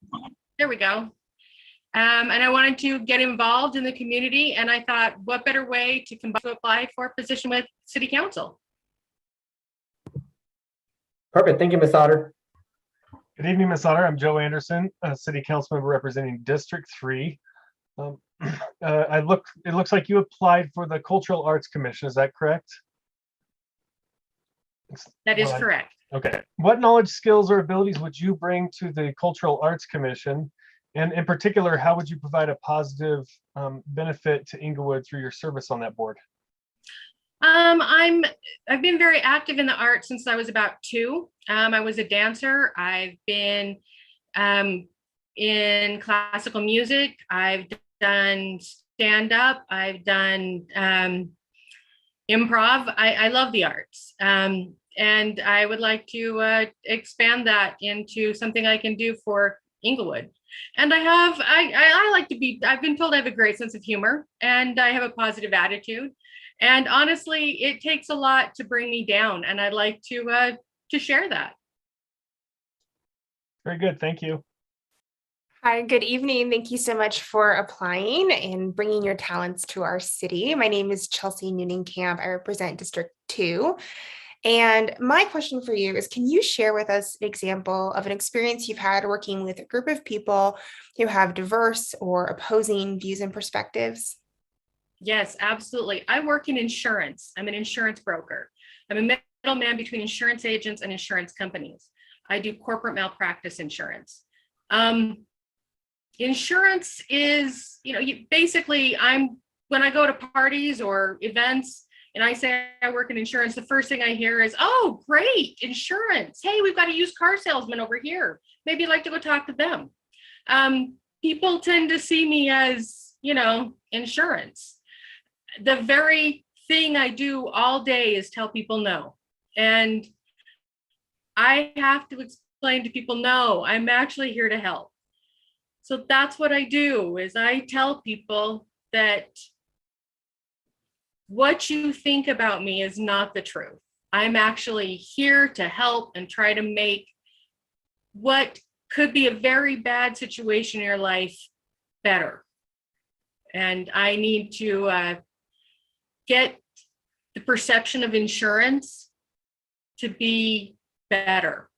there we go. And I wanted to get involved in the community, and I thought, what better way to apply for a position with City Council?
Perfect. Thank you, Ms. Otter.
Good evening, Ms. Otter. I'm Joe Anderson, a city council member representing District 3. It looks like you applied for the Cultural Arts Commission. Is that correct?
That is correct.
Okay. What knowledge, skills, or abilities would you bring to the Cultural Arts Commission? And in particular, how would you provide a positive benefit to Inglewood through your service on that board?
I've been very active in the arts since I was about 2. I was a dancer. I've been in classical music. I've done stand-up. I've done improv. I love the arts. And I would like to expand that into something I can do for Inglewood. And I like to be, I've been told I have a great sense of humor and I have a positive attitude. And honestly, it takes a lot to bring me down, and I'd like to share that.
Very good. Thank you.
Hi, good evening. Thank you so much for applying and bringing your talents to our city. My name is Chelsea Noonan-Camp. I represent District 2. And my question for you is, can you share with us an example of an experience you've had working with a group of people who have diverse or opposing views and perspectives?
Yes, absolutely. I work in insurance. I'm an insurance broker. I'm a middleman between insurance agents and insurance companies. I do corporate malpractice insurance. Insurance is, basically, when I go to parties or events and I say I work in insurance, the first thing I hear is, oh, great, insurance. Hey, we've got a used car salesman over here. Maybe you'd like to go talk to them. People tend to see me as, insurance. The very thing I do all day is tell people no. And I have to explain to people, no, I'm actually here to help. So that's what I do, is I tell people that what you think about me is not the truth. I'm actually here to help and try to make what could be a very bad situation in your life better. And I need to get the perception of insurance to be better.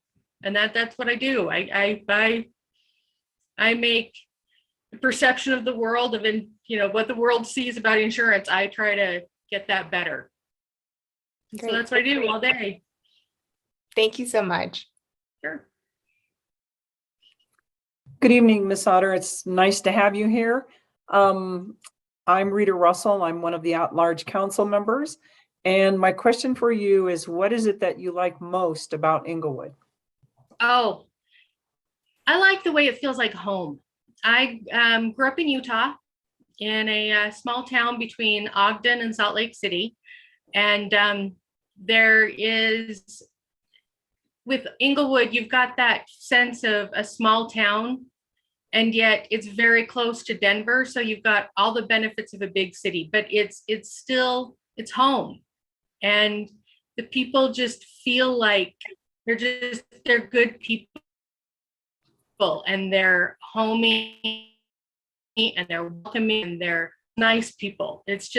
And that's what I do. I make the perception of the world of, what the world sees about insurance. I try to get that better. Great. So that's what I do all day.
Thank you so much.
Sure.
Good evening, Ms. Otter. It's nice to have you here. I'm Rita Russell. I'm one of the at-large council members. And my question for you is, what is it that you like most about Inglewood?
Oh, I like the way it feels like home. I grew up in Utah in a small town between Ogden and Salt Lake City. And there is, with Inglewood, you've got that sense of a small town, and yet it's very close to Denver. So you've got all the benefits of a big city, but it's still, it's home. And the people just feel like they're good people, and they're homey, and they're welcoming, and they're nice people. It's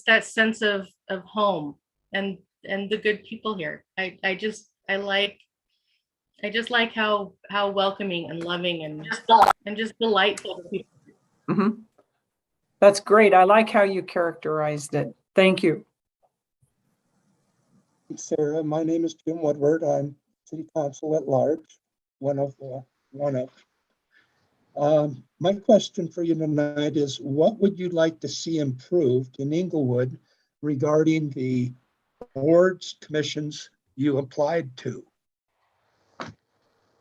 that sense of home and the good people here. I just like how welcoming and loving and just delightful the people.
Mm-hmm. That's great. I like how you characterized it. Thank you.
Sarah, my name is Jim Woodward. I'm City Council at Large, one of. My question for you tonight is, what would you like to see improved in Inglewood regarding the boards, commissions you applied to?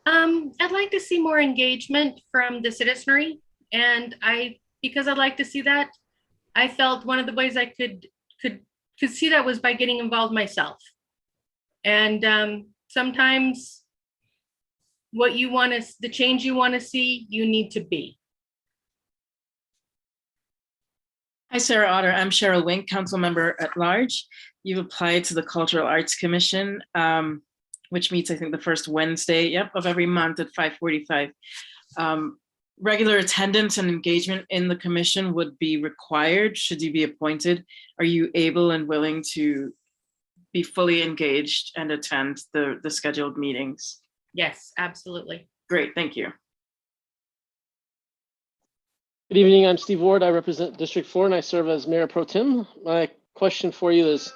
I'd like to see more engagement from the citizenry, and because I'd like to see that, I felt one of the ways I could see that was by getting involved myself. And sometimes the change you want to see, you need to be.
Hi, Sarah Otter. I'm Cheryl Wink, council member at large. You've applied to the Cultural Arts Commission, which meets, I think, the first Wednesday, of every month at 5:45. Regular attendance and engagement in the commission would be required should you be appointed. Are you able and willing to be fully engaged and attend the scheduled meetings?
Yes, absolutely.
Great, thank you.
Good evening, I'm Steve Ward. I represent District 4 and I serve as Mayor Pro Tem. My question for you is,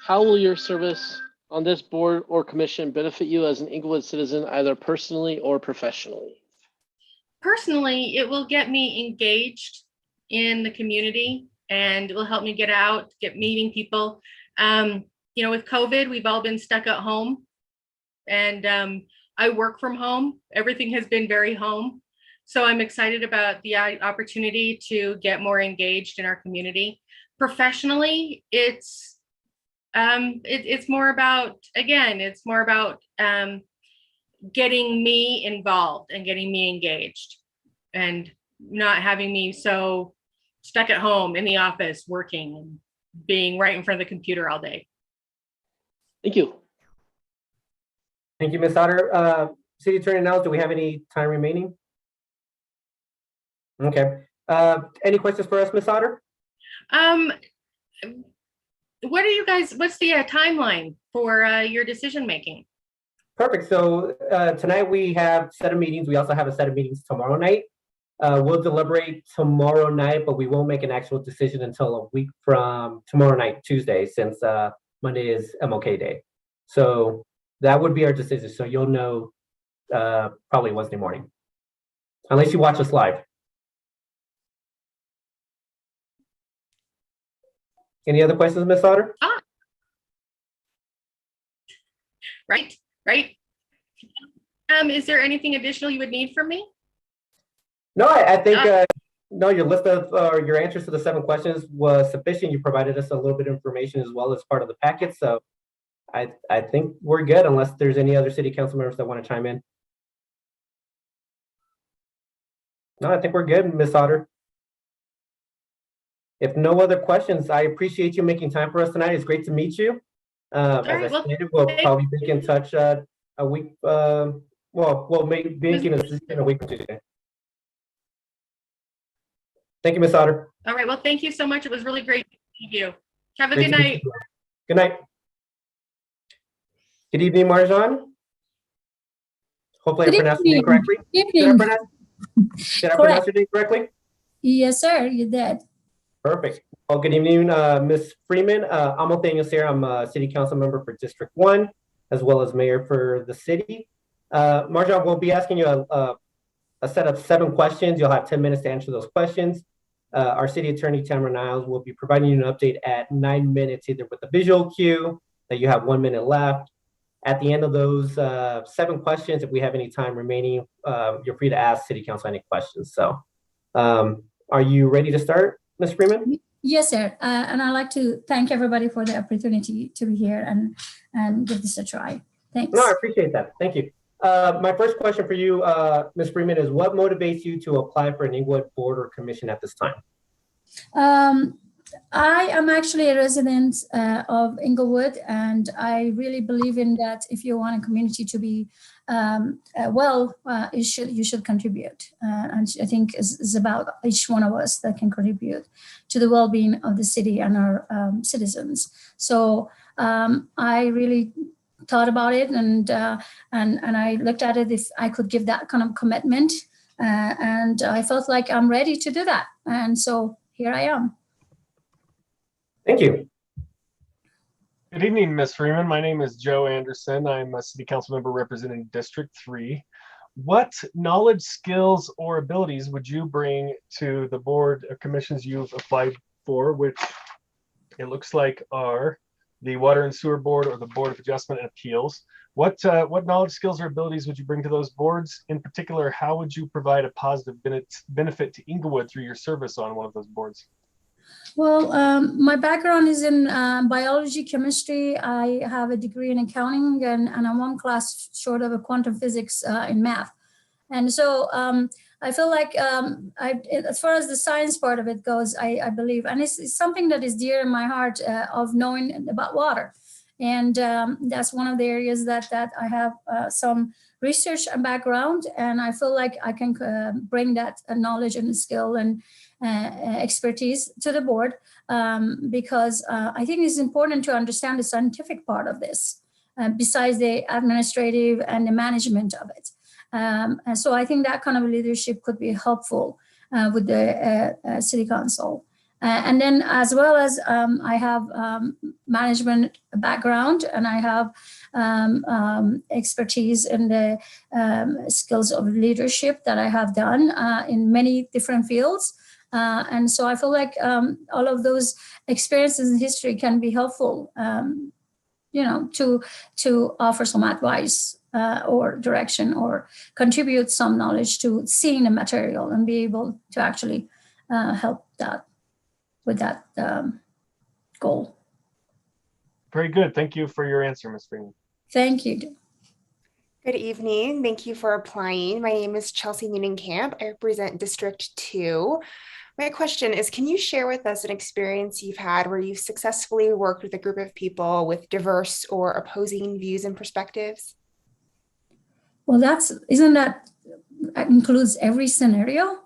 how will your service on this board or commission benefit you as an Inglewood citizen, either personally or professionally?
Personally, it will get me engaged in the community, and it will help me get out, get meeting people. With COVID, we've all been stuck at home, and I work from home. Everything has been very home. So I'm excited about the opportunity to get more engaged in our community. Professionally, it's more about, again, it's more about getting me involved and getting me engaged, and not having me so stuck at home in the office working and being right in front of the computer all day.
Thank you.
Thank you, Ms. Otter. City Attorney Nels, do we have any time remaining? Okay. Any questions for us, Ms. Otter?
What's the timeline for your decision making?
Perfect. So tonight we have a set of meetings. We also have a set of meetings tomorrow night. We'll deliberate tomorrow night, but we won't make an actual decision until a week from tomorrow night, Tuesday, since Monday is MLK Day. So that would be our decision. So you'll know probably Wednesday morning, unless you watch us live. Any other questions, Ms. Otter?
Right. Is there anything additional you would need from me?
No, I think no. Your list of your answers to the 7 questions was sufficient. You provided us a little bit of information as well as part of the packet. So I think we're good, unless there's any other city council members that want to chime in. No, I think we're good, Ms. Otter. If no other questions, I appreciate you making time for us tonight. It's great to meet you. As I stated, we'll probably be in touch a week. We'll be making a decision a week or 2 today. Thank you, Ms. Otter.
All right. Well, thank you so much. It was really great to meet you. Have a good night.
Good night. Good evening, Marjan. Hopefully I pronounced your name correctly. Did I pronounce your name correctly?
Yes, sir, you did.
Perfect. Well, good evening, Ms. Freeman. I'm Nathaniel Sayre. I'm a city council member for District 1, as well as mayor for the city. Marjan, we'll be asking you a set of 7 questions. You'll have 10 minutes to answer those questions. Our city attorney, Tamara Niles, will be providing you an update at 9 minutes, either with a visual cue that you have 1 minute left. At the end of those 7 questions, if we have any time remaining, you're free to ask City Council any questions. So are you ready to start, Ms. Freeman?
Yes, sir. And I'd like to thank everybody for the opportunity to be here and give this a try. Thanks.
No, I appreciate that. Thank you. My first question for you, Ms. Freeman, is what motivates you to apply for an Inglewood board or commission at this time?
I am actually a resident of Inglewood, and I really believe in that if you want a community to be you should contribute. And I think it's about each one of us that can contribute to the well-being of the city and our citizens. So I really thought about it, and I looked at it if I could give that kind of commitment, and I felt like I'm ready to do that. And so here I am.
Thank you.
Good evening, Ms. Freeman. My name is Joe Anderson. I'm a city council member representing District 3. What knowledge, skills, or abilities would you bring to the board of commissions you've applied for, which it looks like are the Water and Sewer Board or the Board of Adjustment and Appeals? What knowledge, skills, or abilities would you bring to those boards? In particular, how would you provide a positive benefit to Inglewood through your service on one of those boards?
Well, my background is in biology, chemistry. I have a degree in accounting, and I'm one class short of a quantum physics in math. And so I feel like as far as the science part of it goes, I believe, and it's something that is dear in my heart of knowing about water. And that's one of the areas that I have some research and background, and I feel like I can bring that knowledge and skill and expertise to the board, because I think it's important to understand the scientific part of this, besides the administrative and the management of it. And so I think that kind of leadership could be helpful with the city council. And then as well as I have management background, and I have expertise in the skills of leadership that I have done in many different fields. And so I feel like all of those experiences in history can be helpful, to offer some advice or direction, or contribute some knowledge to seeing the material and be able to actually help that with that goal.
Very good. Thank you for your answer, Ms. Freeman.
Thank you.
Good evening. Thank you for applying. My name is Chelsea Camp. I represent District 2. My question is, can you share with us an experience you've had where you've successfully worked with a group of people with diverse or opposing views and perspectives?
Well, that includes every scenario?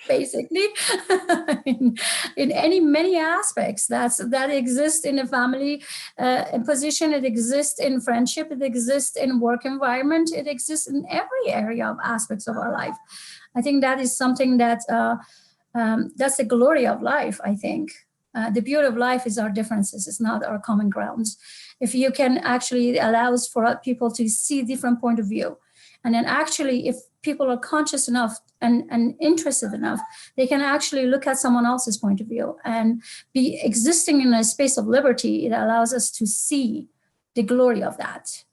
Basically, in many aspects that exists in a family position, it exists in friendship, it exists in work environment, it exists in every area of aspects of our life. I think that is something that that's the glory of life. I think the beauty of life is our differences. It's not our common grounds. If you can actually allows for people to see different point of view, and then actually if people are conscious enough and interested enough, they can actually look at someone else's point of view and be existing in a space of liberty. It allows us to see the glory of that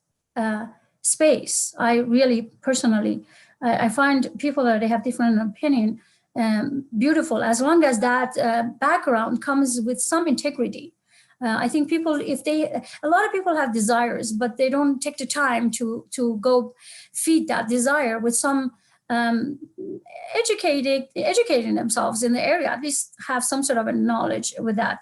space. I really personally, I find people that they have different opinion beautiful, as long as that background comes with some integrity. I think people, a lot of people have desires, but they don't take the time to go feed that desire with some educating themselves in the area, at least have some sort of a knowledge with that.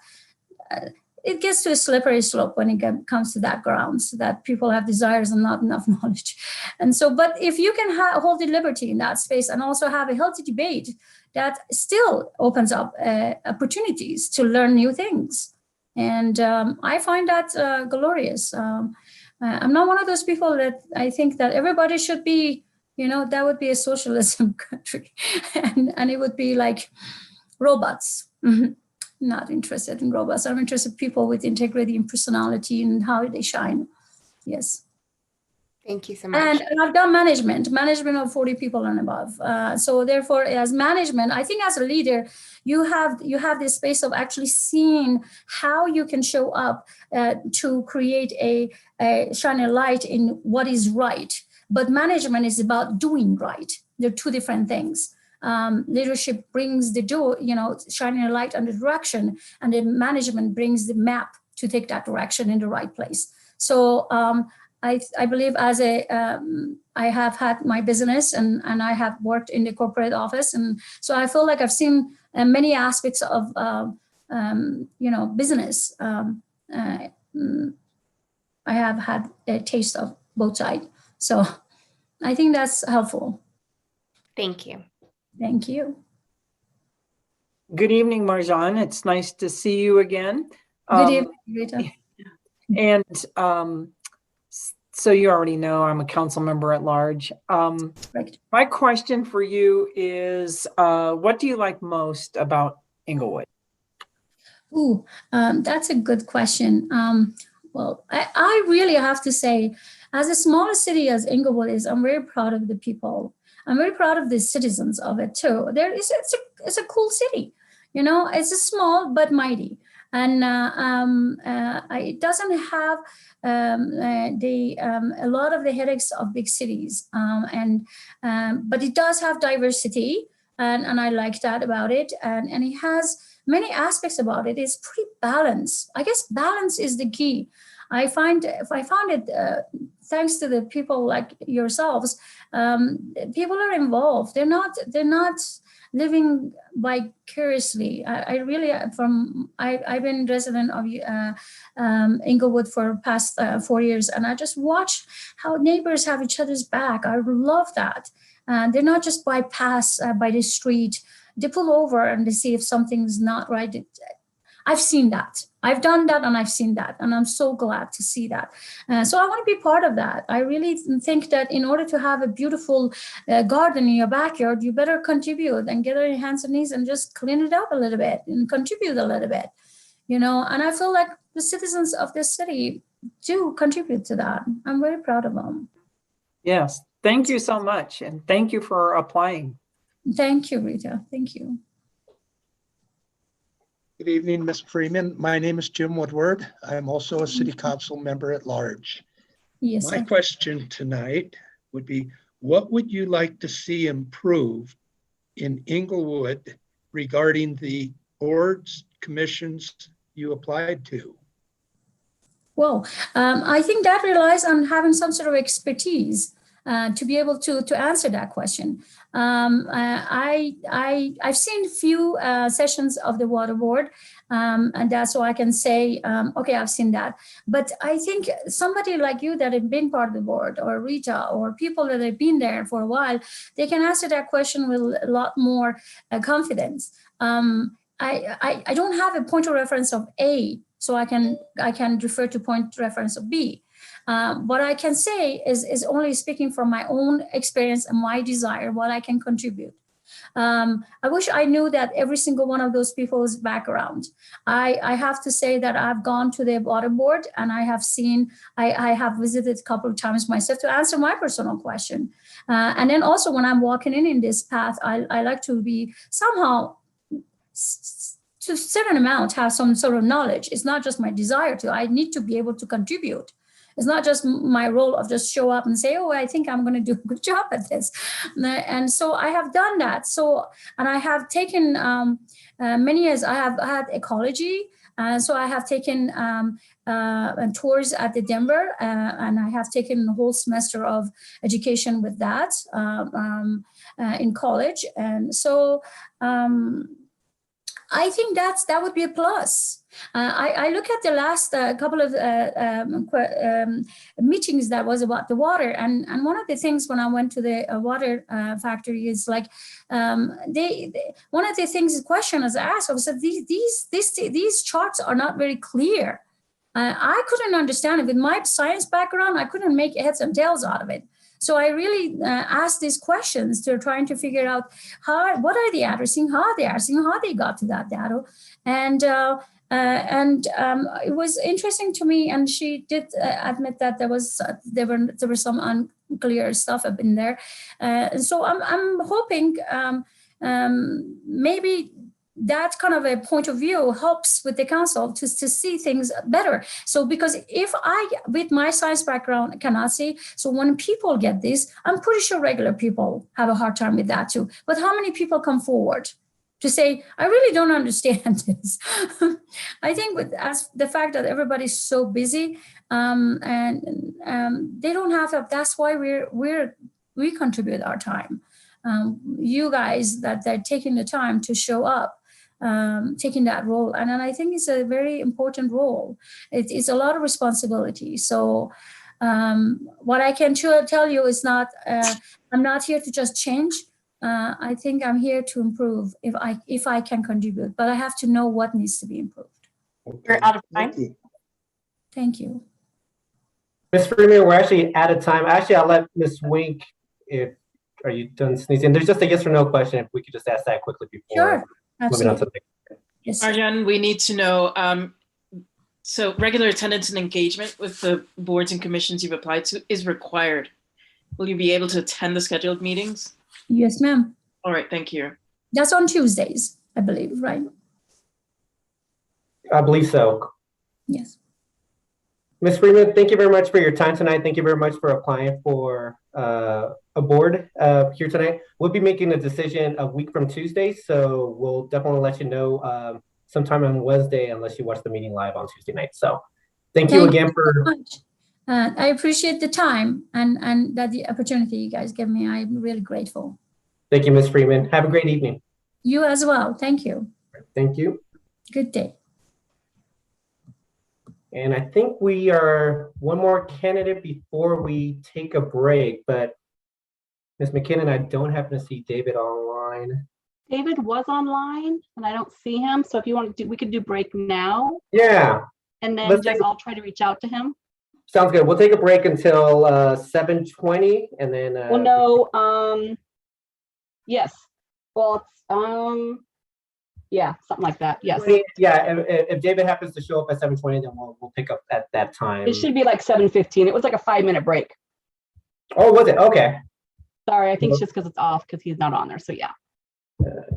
It gets to a slippery slope when it comes to that ground, so that people have desires and not enough knowledge. And so, but if you can hold the liberty in that space and also have a healthy debate, that still opens up opportunities to learn new things. And I find that glorious. I'm not one of those people that I think that everybody should be, that would be a socialism country. and it would be like robots. Mm-hmm. Not interested in robots. I'm interested in people with integrity and personality and how they shine. Yes.
Thank you so much.
And I've done management of 40 people and above. So therefore, as management, I think as a leader, you have this space of actually seeing how you can show up to create a shine a light in what is right. But management is about doing right. They're two different things. Leadership brings the shining a light on the direction, and the management brings the map to take that direction in the right place. So I believe as I have had my business and I have worked in the corporate office, and so I feel like I've seen many aspects of business. I have had a taste of both sides, so I think that's helpful.
Thank you.
Thank you.
Good evening, Marjan. It's nice to see you again.
Good evening, Rita.
And so you already know I'm a council member at large.
Right.
My question for you is, what do you like most about Inglewood?
Ooh, that's a good question. Well, I really have to say, as a smaller city as Inglewood is, I'm very proud of the people. I'm very proud of the citizens of it too. It's a cool city, it's a small but mighty, and it doesn't have a lot of the headaches of big cities, but it does have diversity, and I like that about it, and it has many aspects about it. It's pretty balanced. I guess balance is the key. I found it thanks to the people like yourselves. People are involved. They're not living vicariously. I've been resident of Inglewood for past 4 years, and I just watch how neighbors have each other's back. I love that. They're not just bypass by the street. They pull over and they see if something's not right. I've seen that. I've done that, and I've seen that, and I'm so glad to see that. So I want to be part of that. I really think that in order to have a beautiful garden in your backyard, you better contribute and get on your hands and knees and just clean it up a little bit and contribute a little bit, And I feel like the citizens of this city do contribute to that. I'm very proud of them.
Yes, thank you so much, and thank you for applying.
Thank you, Rita. Thank you.
Good evening, Ms. Freeman. My name is Jim Woodward. I'm also a city council member at large.
Yes,
My
sir.
question tonight would be, what would you like to see improved in Inglewood regarding the boards, commissions you applied to?
Well, I think that relies on having some sort of expertise to be able to answer that question. I've seen few sessions of the water board, and that's so I can say, okay, I've seen that. But I think somebody like you that have been part of the board, or Rita, or people that have been there for a while, they can answer that question with a lot more confidence. I don't have a point of reference of A, so I can refer to point reference of B. What I can say is only speaking from my own experience and my desire, what I can contribute. I wish I knew that every single one of those people's background. I have to say that I've gone to the water board, and I have seen, I have visited a couple of times myself to answer my personal question. And then also when I'm walking in this path, I like to be somehow, to a certain amount, have some sort of knowledge. It's not just my desire to, I need to be able to contribute. It's not just my role of just show up and say, oh, I think I'm going to do a good job at this. And so I have done that. So, and I have taken many years, I have had ecology. So I have taken tours at the Denver, and I have taken a whole semester of education with that in college. And so I think that would be a plus. I look at the last couple of meetings that was about the water, and one of the things when I went to the water factory is like one of the things the question was asked was that these charts are not very clear. I couldn't understand it with my science background. I couldn't make heads and tails out of it. So I really asked these questions to trying to figure out what are they addressing, how are they addressing, how they got to that data. And And it was interesting to me, and she did admit that there were some unclear stuff up in there. And so I'm hoping maybe that kind of a point of view helps with the council to see things better. So because if I, with my science background, cannot see, so when people get this, I'm pretty sure regular people have a hard time with that too. But how many people come forward to say, I really don't understand this? I think as the fact that everybody's so busy and they don't have to, that's why we contribute our time. You guys that they're taking the time to show up, taking that role. And I think it's a very important role. It's a lot of responsibility. So what I can tell you is I'm not here to just change. I think I'm here to improve if I can contribute, but I have to know what needs to be improved.
You're out of time.
Thank you.
Ms. Freeman, we're actually out of time. Actually, I'll let Ms. Wink, are you done sneezing? There's just a yes or no question. If we could just ask that quickly before.
Sure,
moving on to
absolutely.
the
Yes.
Arjan, we need to know, so regular attendance and engagement with the boards and commissions you've applied to is required. Will you be able to attend the scheduled meetings?
Yes, ma'am.
All right, thank you.
That's on Tuesdays, I believe, right?
I believe so.
Yes.
Ms. Freeman, thank you very much for your time tonight. Thank you very much for applying for a board here tonight. We'll be making a decision a week from Tuesday, so we'll definitely let you know sometime on Wednesday unless you watch the meeting live on Tuesday night. So thank you again for.
So much. I appreciate the time and that the opportunity you guys give me. I'm really grateful.
Thank you, Ms. Freeman. Have a great evening.
You as well. Thank you.
Thank you.
Good day.
And I think we are one more candidate before we take a break, but Ms. McKinnon, I don't happen to see David online.
David was online and I don't see him. So if you want to do, we could do break now.
Yeah.
And then I'll try to reach out to him.
Sounds good. We'll take a break until 7:20 and then.
Well, no, yes. Well, it's, yeah, something like that. Yes.
Yeah, if David happens to show up at 7:20, then we'll pick up at that time.
It should be like 7:15. It was like a 5-minute break.
Oh, was it? Okay.
Sorry, I think it's just because it's off because he's not on there. So yeah.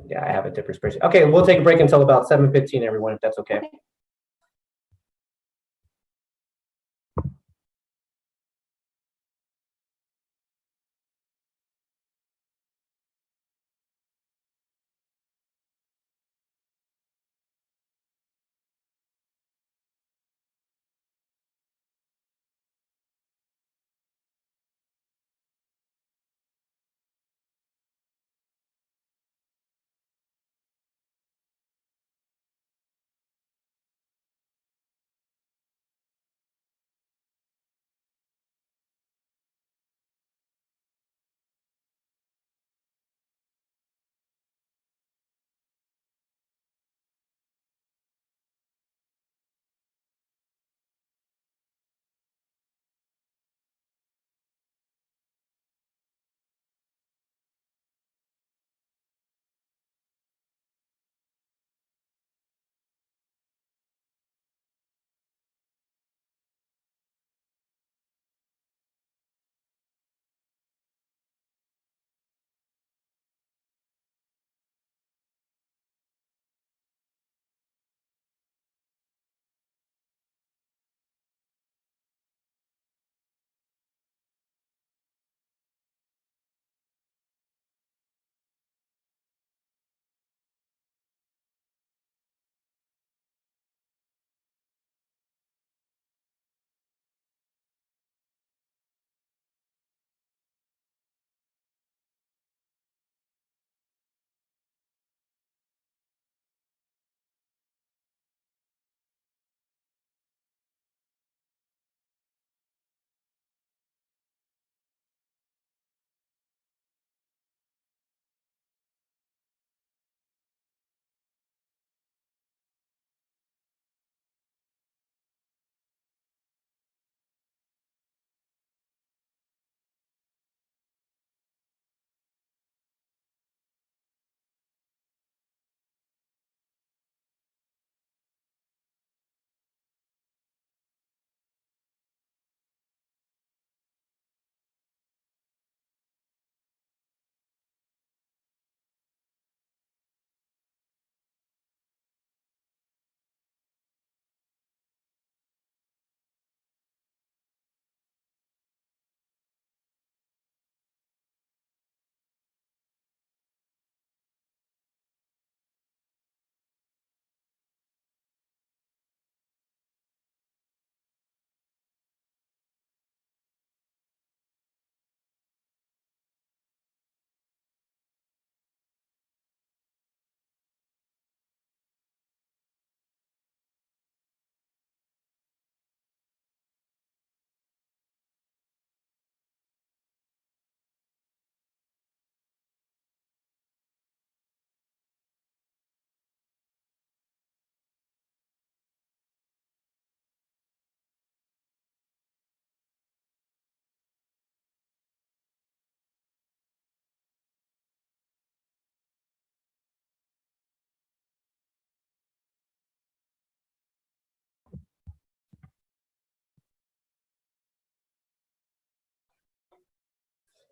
Yeah, I have a different spreadsheet. Okay, we'll take a break until about 7:15, everyone, if that's okay.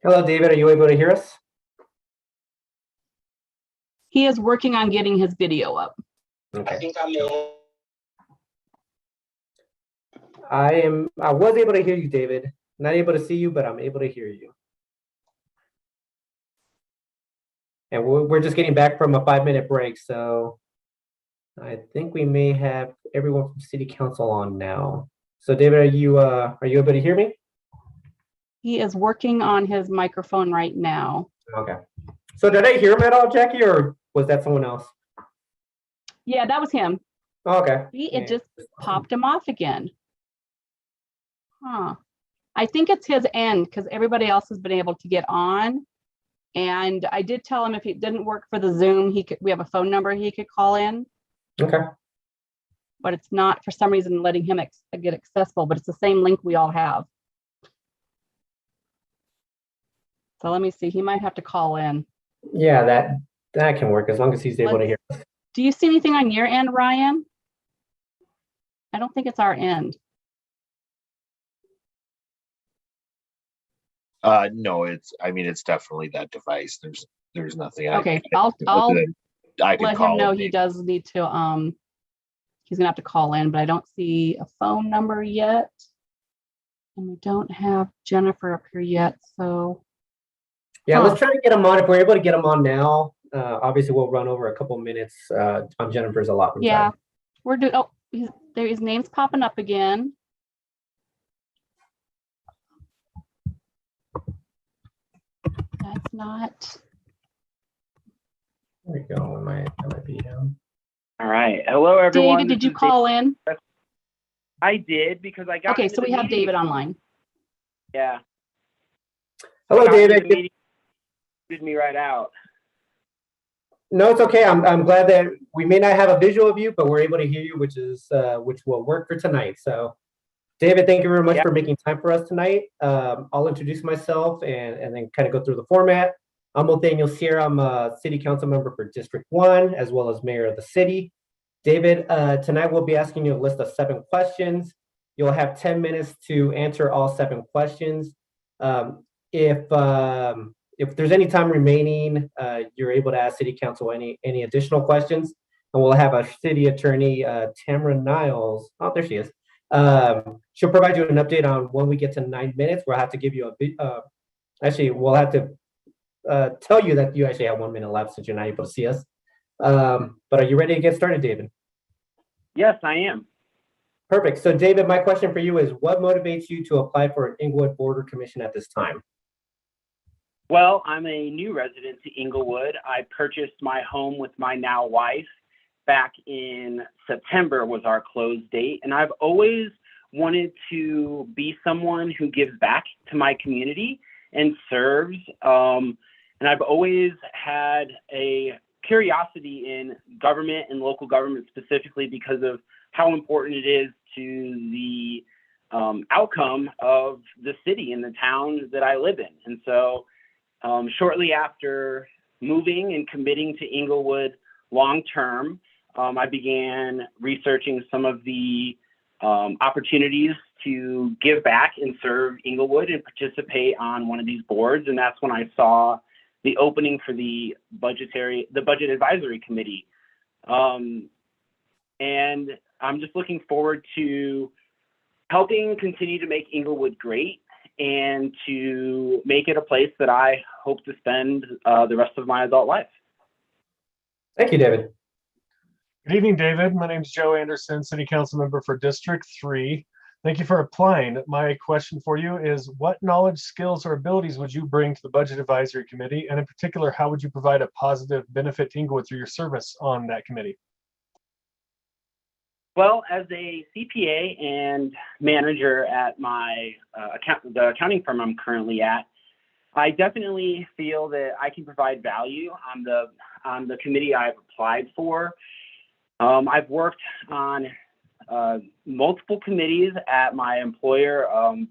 Hello, David. Are you able to hear us?
He is working on getting his video up.
Okay. I was able to hear you, David. Not able to see you, but I'm able to hear you. And we're just getting back from a 5-minute break, so I think we may have everyone from City Council on now. So, David, are you able to hear me?
He is working on his microphone right now.
Okay. So, did I hear him at all, Jackie, or was that someone else?
Yeah, that was him.
Okay.
See, it just popped him off again. Huh. I think it's his end because everybody else has been able to get on. And I did tell him if it didn't work for the Zoom, we have a phone number he could call in.
Okay.
But it's not for some reason letting him get accessible, but it's the same link we all have. So let me see, he might have to call in.
Yeah, that can work as long as he's able to hear.
Do you see anything on your end, Ryan? I don't think it's our end.
No, it's definitely that device. There's nothing.
Okay, I'll
I can
let him know he does need to, he's gonna have to call in, but I don't see a phone number yet. And we don't have Jennifer up here yet, so.
Yeah, let's try to get him on. If we're able to get him on now, obviously we'll run over a couple minutes on Jennifer's allotment.
Yeah, we're doing, oh, his name's popping up again. That's not.
There we go. That might be him.
All right. Hello, everyone.
David, did you call in?
I did because I got.
Okay, so we have David online.
Yeah.
Hello, David.
Booted me right out.
No, it's okay. I'm glad that we may not have a visual of you, but we're able to hear you, which will work for tonight. So, David, thank you very much for making time for us tonight. I'll introduce myself and then kind of go through the format. I'm Nathaniel Sierra. I'm a City Council member for District 1, as well as Mayor of the City. David, tonight we'll be asking you a list of 7 questions. You'll have 10 minutes to answer all 7 questions. If there's any time remaining, you're able to ask City Council any additional questions, and we'll have our City Attorney, Tamara Niles. Oh, there she is. She'll provide you an update on when we get to 9 minutes. We'll have to give you we'll have to tell you that you actually have 1 minute left since you're not able to see us. But are you ready to get started, David?
Yes, I am.
Perfect. So, David, my question for you is, what motivates you to apply for an Inglewood Border Commission at this time?
Well, I'm a new resident to Inglewood. I purchased my home with my now wife back in September was our close date. And I've always wanted to be someone who gives back to my community and serves. And I've always had a curiosity in government and local government specifically because of how important it is to the outcome of the city and the town that I live in. And so shortly after moving and committing to Inglewood long-term, I began researching some of the opportunities to give back and serve Inglewood and participate on one of these boards. And that's when I saw the opening for the Budget Advisory Committee. And I'm just looking forward to helping continue to make Inglewood great and to make it a place that I hope to spend the rest of my adult life.
Thank you, David.
Good evening, David. My name is Joe Anderson, City Council member for District 3. Thank you for applying. My question for you is, what knowledge, skills, or abilities would you bring to the Budget Advisory Committee? And in particular, how would you provide a positive benefit to Inglewood through your service on that committee?
Well, as a CPA and manager at my the accounting firm I'm currently at, I definitely feel that I can provide value on the committee I've applied for. I've worked on multiple committees at my employer.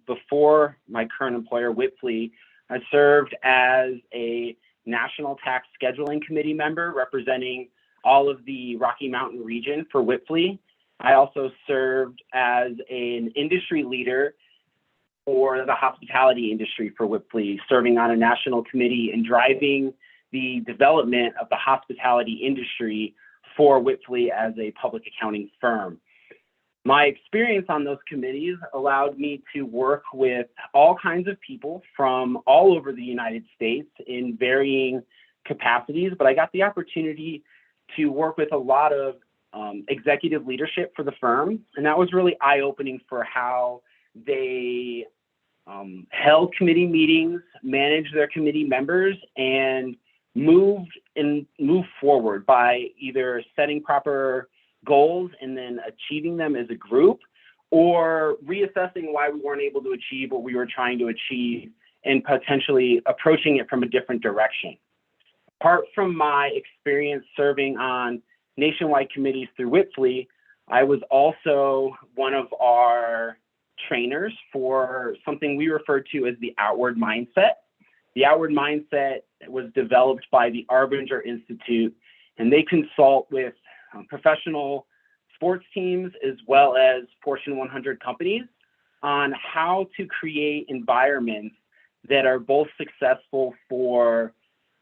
Before my current employer, Whitfleet, I served as a National Tax Scheduling Committee member representing all of the Rocky Mountain region for Whitfleet. I also served as an industry leader for the hospitality industry for Whipley, serving on a national committee and driving the development of the hospitality industry for Whipley as a public accounting firm. My experience on those committees allowed me to work with all kinds of people from all over the United States in varying capacities, but I got the opportunity to work with a lot of executive leadership for the firm, and that was really eye-opening for how they held committee meetings, managed their committee members, and moved forward by either setting proper goals and then achieving them as a group, or reassessing why we weren't able to achieve what we were trying to achieve and potentially approaching it from a different direction. Apart from my experience serving on nationwide committees through Whipley, I was also one of our trainers for something we refer to as the outward mindset. The outward mindset was developed by the Arbinger Institute, and they consult with professional sports teams as well as Fortune 100 companies on how to create environments that are both successful for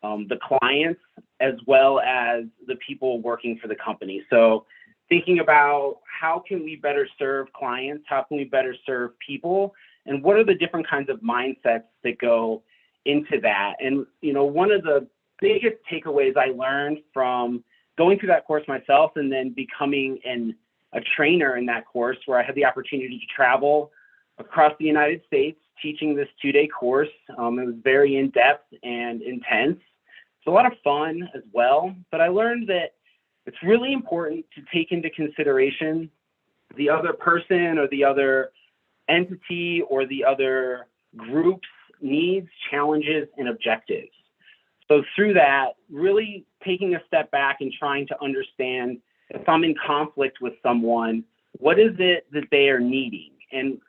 the clients as well as the people working for the company. So thinking about how can we better serve clients, how can we better serve people, and what are the different kinds of mindsets that go into that. And one of the biggest takeaways I learned from going through that course myself and then becoming a trainer in that course, where I had the opportunity to travel across the United States teaching this 2-day course. It was very in-depth and intense. It's a lot of fun as well, but I learned that it's really important to take into consideration the other person or the other entity or the other group's needs, challenges, and objectives. So through that, really taking a step back and trying to understand, if I'm in conflict with someone, what is it that they are needing? And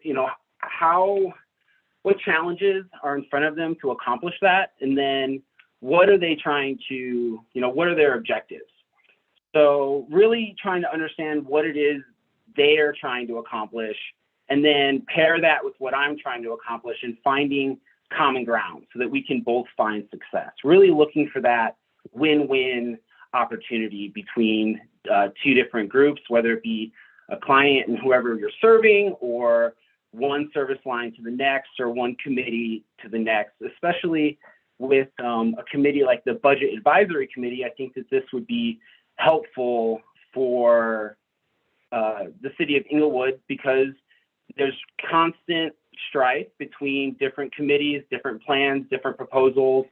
what challenges are in front of them to accomplish that? And then what are they trying to, what are their objectives? So really trying to understand what it is they're trying to accomplish, and then pair that with what I'm trying to accomplish and finding common ground so that we can both find success. Really looking for that win-win opportunity between two different groups, whether it be a client and whoever you're serving, or one service line to the next, or one committee to the next. Especially with a committee like the Budget Advisory Committee, I think that this would be helpful for the city of Inglewood, because there's constant strife between different committees, different plans, different proposals,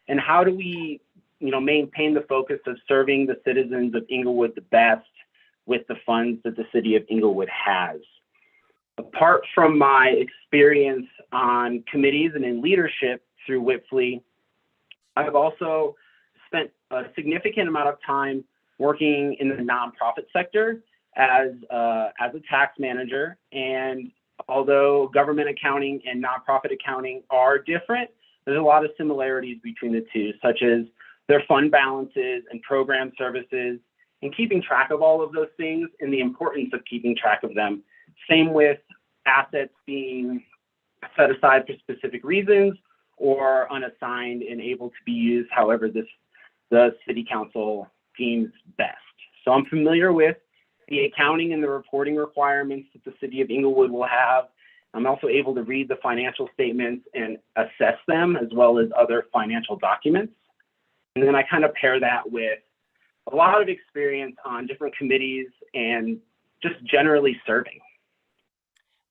and how do we maintain the focus of serving the citizens of Inglewood the best with the funds that the city of Inglewood has. Apart from my experience on committees and in leadership through Whipley, I've also spent a significant amount of time working in the nonprofit sector as a tax manager. And although government accounting and nonprofit accounting are different, there's a lot of similarities between the two, such as their fund balances and program services, and keeping track of all of those things and the importance of keeping track of them. Same with assets being set aside for specific reasons or unassigned and able to be used however the city council deems best. So I'm familiar with the accounting and the reporting requirements that the city of Inglewood will have. I'm also able to read the financial statements and assess them, as well as other financial documents. And then I kind of pair that with a lot of experience on different committees and just generally serving.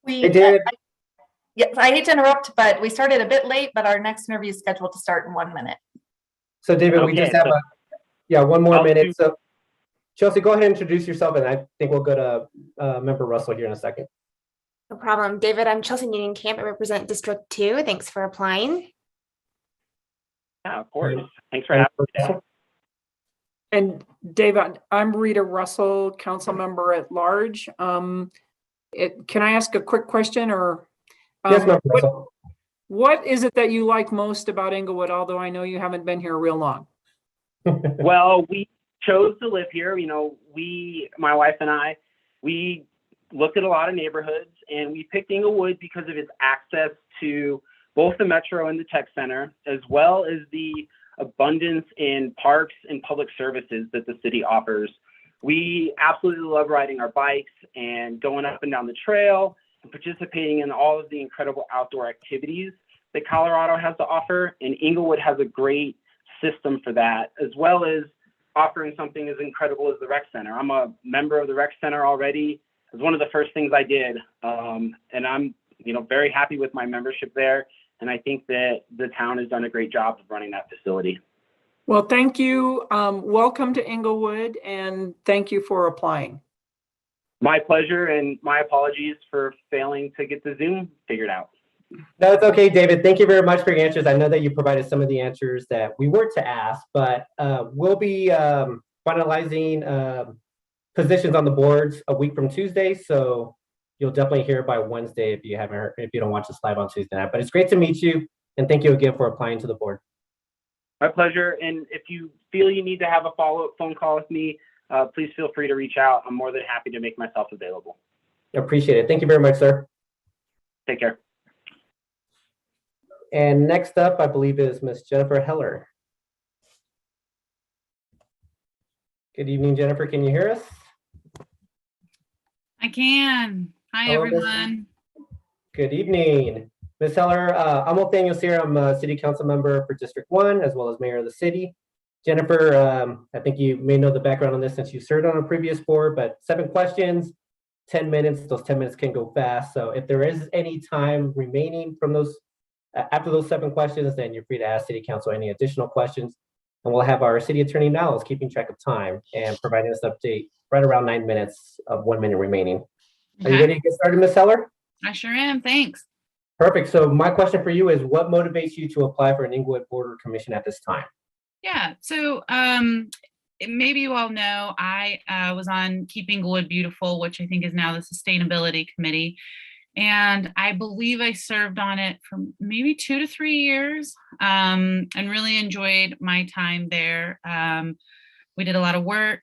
Hey, David.
Yes, I hate to interrupt, but we started a bit late, but our next interview is scheduled to start in 1 minute.
So David, we just have one more minute. So Chelsea, go ahead and introduce yourself, and I think we'll go to Member Russell here in a second.
No problem. David, I'm Chelsea Camp. I represent District 2. Thanks for applying.
Yeah, of course. Thanks for having me.
And David, I'm Rita Russell, council member at large. Can I ask a quick question, or
yes, Member Russell.
What is it that you like most about Inglewood, although I know you haven't been here real long?
Well, we chose to live here. My wife and I, we looked at a lot of neighborhoods, and we picked Inglewood because of its access to both the metro and the tech center, as well as the abundance in parks and public services that the city offers. We absolutely love riding our bikes and going up and down the trail and participating in all of the incredible outdoor activities that Colorado has to offer. And Inglewood has a great system for that, as well as offering something as incredible as the rec center. I'm a member of the rec center already. It was one of the first things I did. And I'm, very happy with my membership there. And I think that the town has done a great job of running that facility.
Well, thank you. Welcome to Inglewood, and thank you for applying.
My pleasure, and my apologies for failing to get the Zoom figured out.
No, it's okay, David. Thank you very much for your answers. I know that you provided some of the answers that we were to ask, but we'll be finalizing positions on the boards a week from Tuesday. So you'll definitely hear by Wednesday if you haven't heard, if you don't watch this live on Tuesday night. But it's great to meet you, and thank you again for applying to the board.
My pleasure. And if you feel you need to have a follow-up phone call with me, please feel free to reach out. I'm more than happy to make myself available.
Appreciate it. Thank you very much, sir.
Take care.
And next up, I believe, is Miss Jennifer Heller. Good evening, Jennifer. Can you hear us?
I can. Hi,
Hello,
everyone.
Good evening. Ms. Heller, I'm Nathaniel Sear. I'm a city council member for District 1, as well as mayor of the city. Jennifer, I think you may know the background on this since you served on a previous board, but 7 questions, 10 minutes. Those 10 minutes can go fast. So if there is any time remaining from those, after those 7 questions, then you're free to ask city council any additional questions. And we'll have our city attorney Niles keeping track of time and providing us an update right around 9 minutes of 1 minute remaining. Are you ready to get started, Ms. Heller?
I sure am. Thanks.
Perfect. So my question for you is, what motivates you to apply for an Inglewood Board or Commission at this time?
Yeah. So maybe you all know I was on Keep Inglewood Beautiful, which I think is now the Sustainability Committee. And I believe I served on it for maybe 2 to 3 years and really enjoyed my time there. We did a lot of work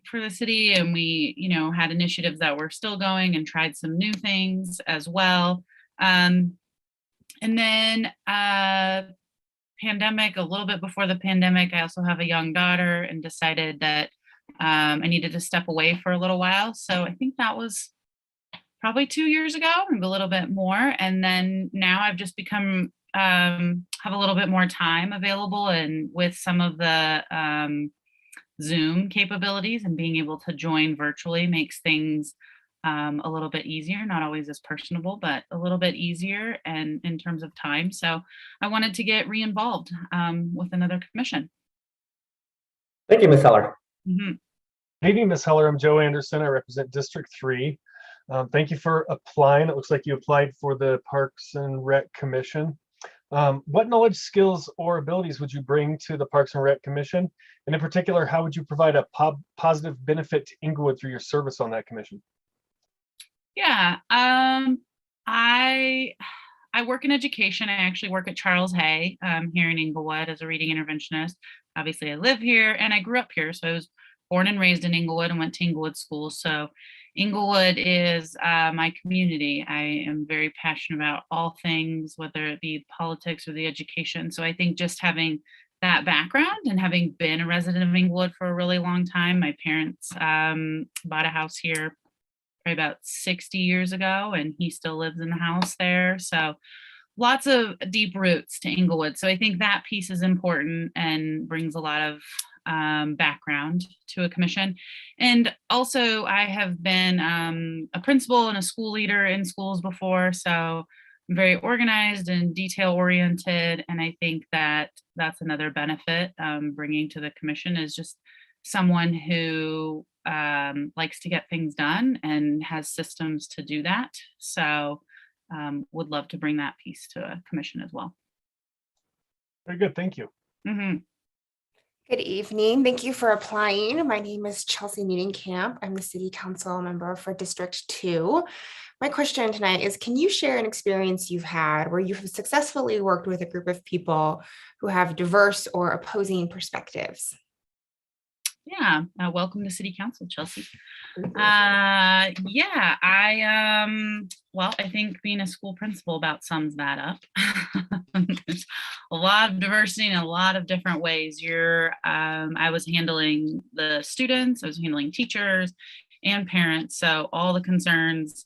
for the city, and we, had initiatives that were still going and tried some new things as well. And then pandemic, a little bit before the pandemic, I also have a young daughter and decided that I needed to step away for a little while. So I think that was probably 2 years ago, maybe a little bit more. And then now I've just become, have a little bit more time available, and with some of the Zoom capabilities and being able to join virtually makes things a little bit easier, not always as personable, but a little bit easier and in terms of time. So I wanted to get re-involved with another commission.
Thank you, Ms. Heller.
Mm-hmm.
Good evening, Ms. Heller. I'm Joe Anderson. I represent District 3. Thank you for applying. It looks like you applied for the Parks and Rec Commission. What knowledge, skills, or abilities would you bring to the Parks and Rec Commission? And in particular, how would you provide a positive benefit to Inglewood through your service on that commission?
Yeah, I work in education. I actually work at Charles Hay here in Inglewood as a reading interventionist. Obviously, I live here and I grew up here. So I was born and raised in Inglewood and went to Inglewood School. So Inglewood is my community. I am very passionate about all things, whether it be politics or the education. So I think just having that background and having been a resident of Inglewood for a really long time, my parents bought a house here probably about 60 years ago, and he still lives in the house there. So lots of deep roots to Inglewood. So I think that piece is important and brings a lot of background to a commission. And also I have been a principal and a school leader in schools before. So I'm very organized and detail oriented. And I think that that's another benefit bringing to the commission is just someone who likes to get things done and has systems to do that. So would love to bring that piece to a commission as well.
Very good. Thank you.
Mm-hmm.
Good evening. Thank you for applying. My name is Chelsea Needing-Camp. I'm the City Council member for District 2. My question tonight is, can you share an experience you've had where you have successfully worked with a group of people who have diverse or opposing perspectives?
Yeah, welcome to City Council, Chelsea. Yeah, well, I think being a school principal about sums that up. There's a lot of diversity in a lot of different ways. I was handling the students, I was handling teachers and parents, so all the concerns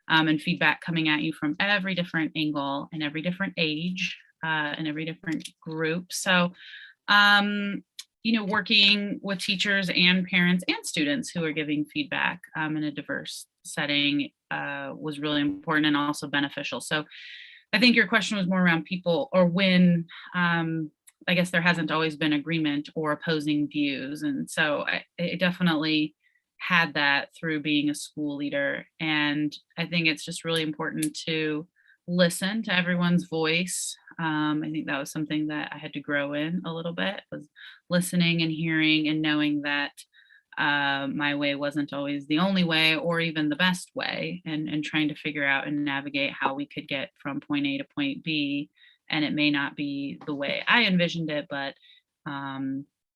and feedback coming at you from every different angle and every different age and every different group. So, working with teachers and parents and students who are giving feedback in a diverse setting was really important and also beneficial. So I think your question was more around people or when, I guess there hasn't always been agreement or opposing views. And so I definitely had that through being a school leader. And I think it's just really important to listen to everyone's voice. I think that was something that I had to grow in a little bit, was listening and hearing and knowing that my way wasn't always the only way or even the best way, and trying to figure out and navigate how we could get from point A to point B. And it may not be the way I envisioned it, but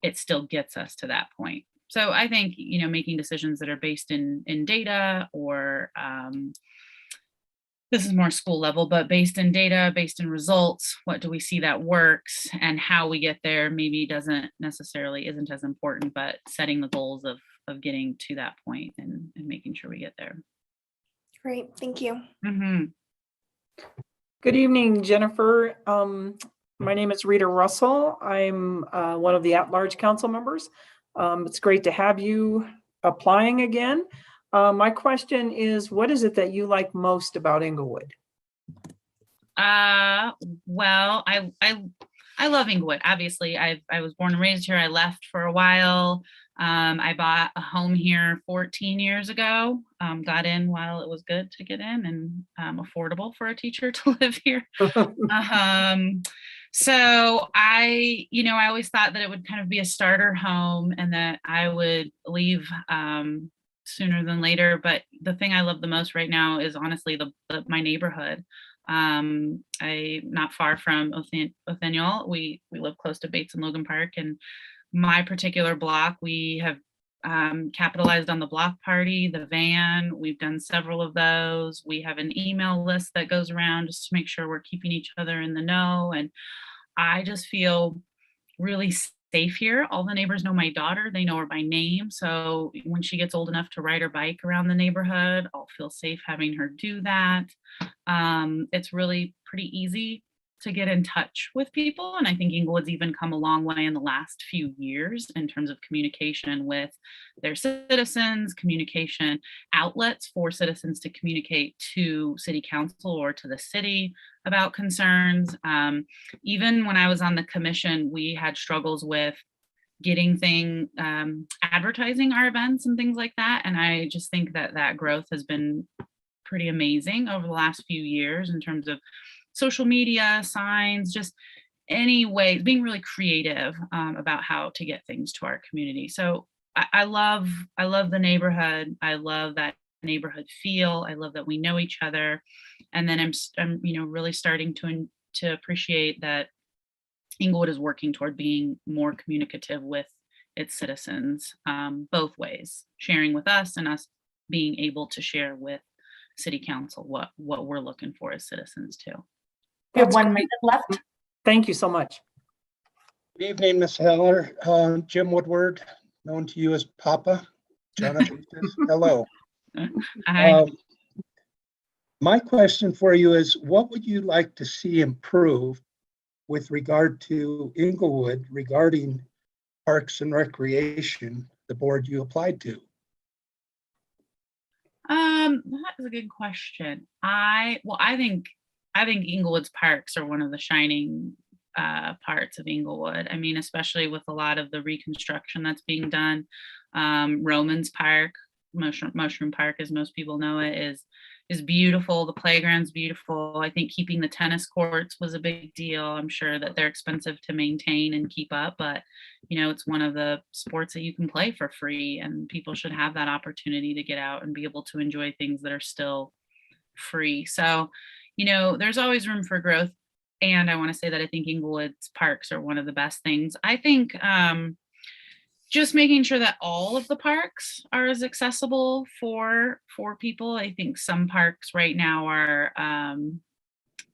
it still gets us to that point. So I think, making decisions that are based in data or this is more school level, but based in data, based in results, what do we see that works, and how we get there maybe isn't as important, but setting the goals of getting to that point and making sure we get there.
Great, thank you.
Mm-hmm.
Good evening, Jennifer. My name is Rita Russell. I'm one of the at-large council members. It's great to have you applying again. My question is, what is it that you like most about Inglewood?
Well, I love Inglewood. Obviously, I was born and raised here. I left for a while. I bought a home here 14 years ago. Got in while it was good to get in and affordable for a teacher to live here. So I always thought that it would kind of be a starter home and that I would leave sooner than later. But the thing I love the most right now is honestly my neighborhood. I'm not far from Othaniel. We live close to Bates and Logan Park, and my particular block, we have capitalized on the block party, the van. We've done several of those. We have an email list that goes around just to make sure we're keeping each other in the know. And I just feel really safe here. All the neighbors know my daughter. They know her by name. So when she gets old enough to ride her bike around the neighborhood, I'll feel safe having her do that. It's really pretty easy to get in touch with people. And I think Inglewood's even come a long way in the last few years in terms of communication with their citizens, communication outlets for citizens to communicate to city council or to the city about concerns. Even when I was on the commission, we had struggles with getting advertising our events and things like that. And I just think that growth has been pretty amazing over the last few years in terms of social media, signs, just any way, being really creative about how to get things to our community. So I love the neighborhood. I love that neighborhood feel. I love that we know each other. And then I'm really starting to appreciate that Inglewood is working toward being more communicative with its citizens, both ways, sharing with us and us being able to share with city council what we're looking for as citizens too.
We have 1 minute left.
Thank you so much.
Good evening, Ms. Heller. Jim Woodward, known to you as Papa. Jonathan says hello.
Hi.
My question for you is, what would you like to see improved with regard to Inglewood regarding Parks and Recreation, the board you applied to?
That is a good question. I think Inglewood's parks are one of the shining parts of Inglewood. I mean, especially with a lot of the reconstruction that's being done. Romans Park, Mushroom Park, as most people know it, is beautiful. The playground's beautiful. I think keeping the tennis courts was a big deal. I'm sure that they're expensive to maintain and keep up, but it's one of the sports that you can play for free, and people should have that opportunity to get out and be able to enjoy things that are still free. So, there's always room for growth. And I want to say that I think Inglewood's parks are one of the best things. I think just making sure that all of the parks are as accessible for people. I think some parks right now are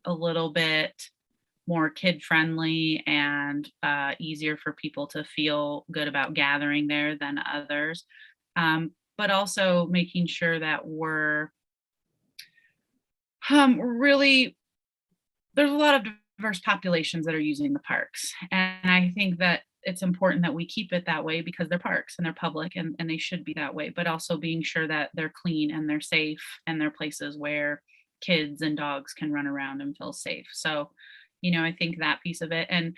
a little bit more kid friendly and easier for people to feel good about gathering there than others. But also making sure that we're really, there's a lot of diverse populations that are using the parks. And I think that it's important that we keep it that way because they're parks and they're public and they should be that way, but also being sure that they're clean and they're safe and they're places where kids and dogs can run around and feel safe. So, I think that piece of it. And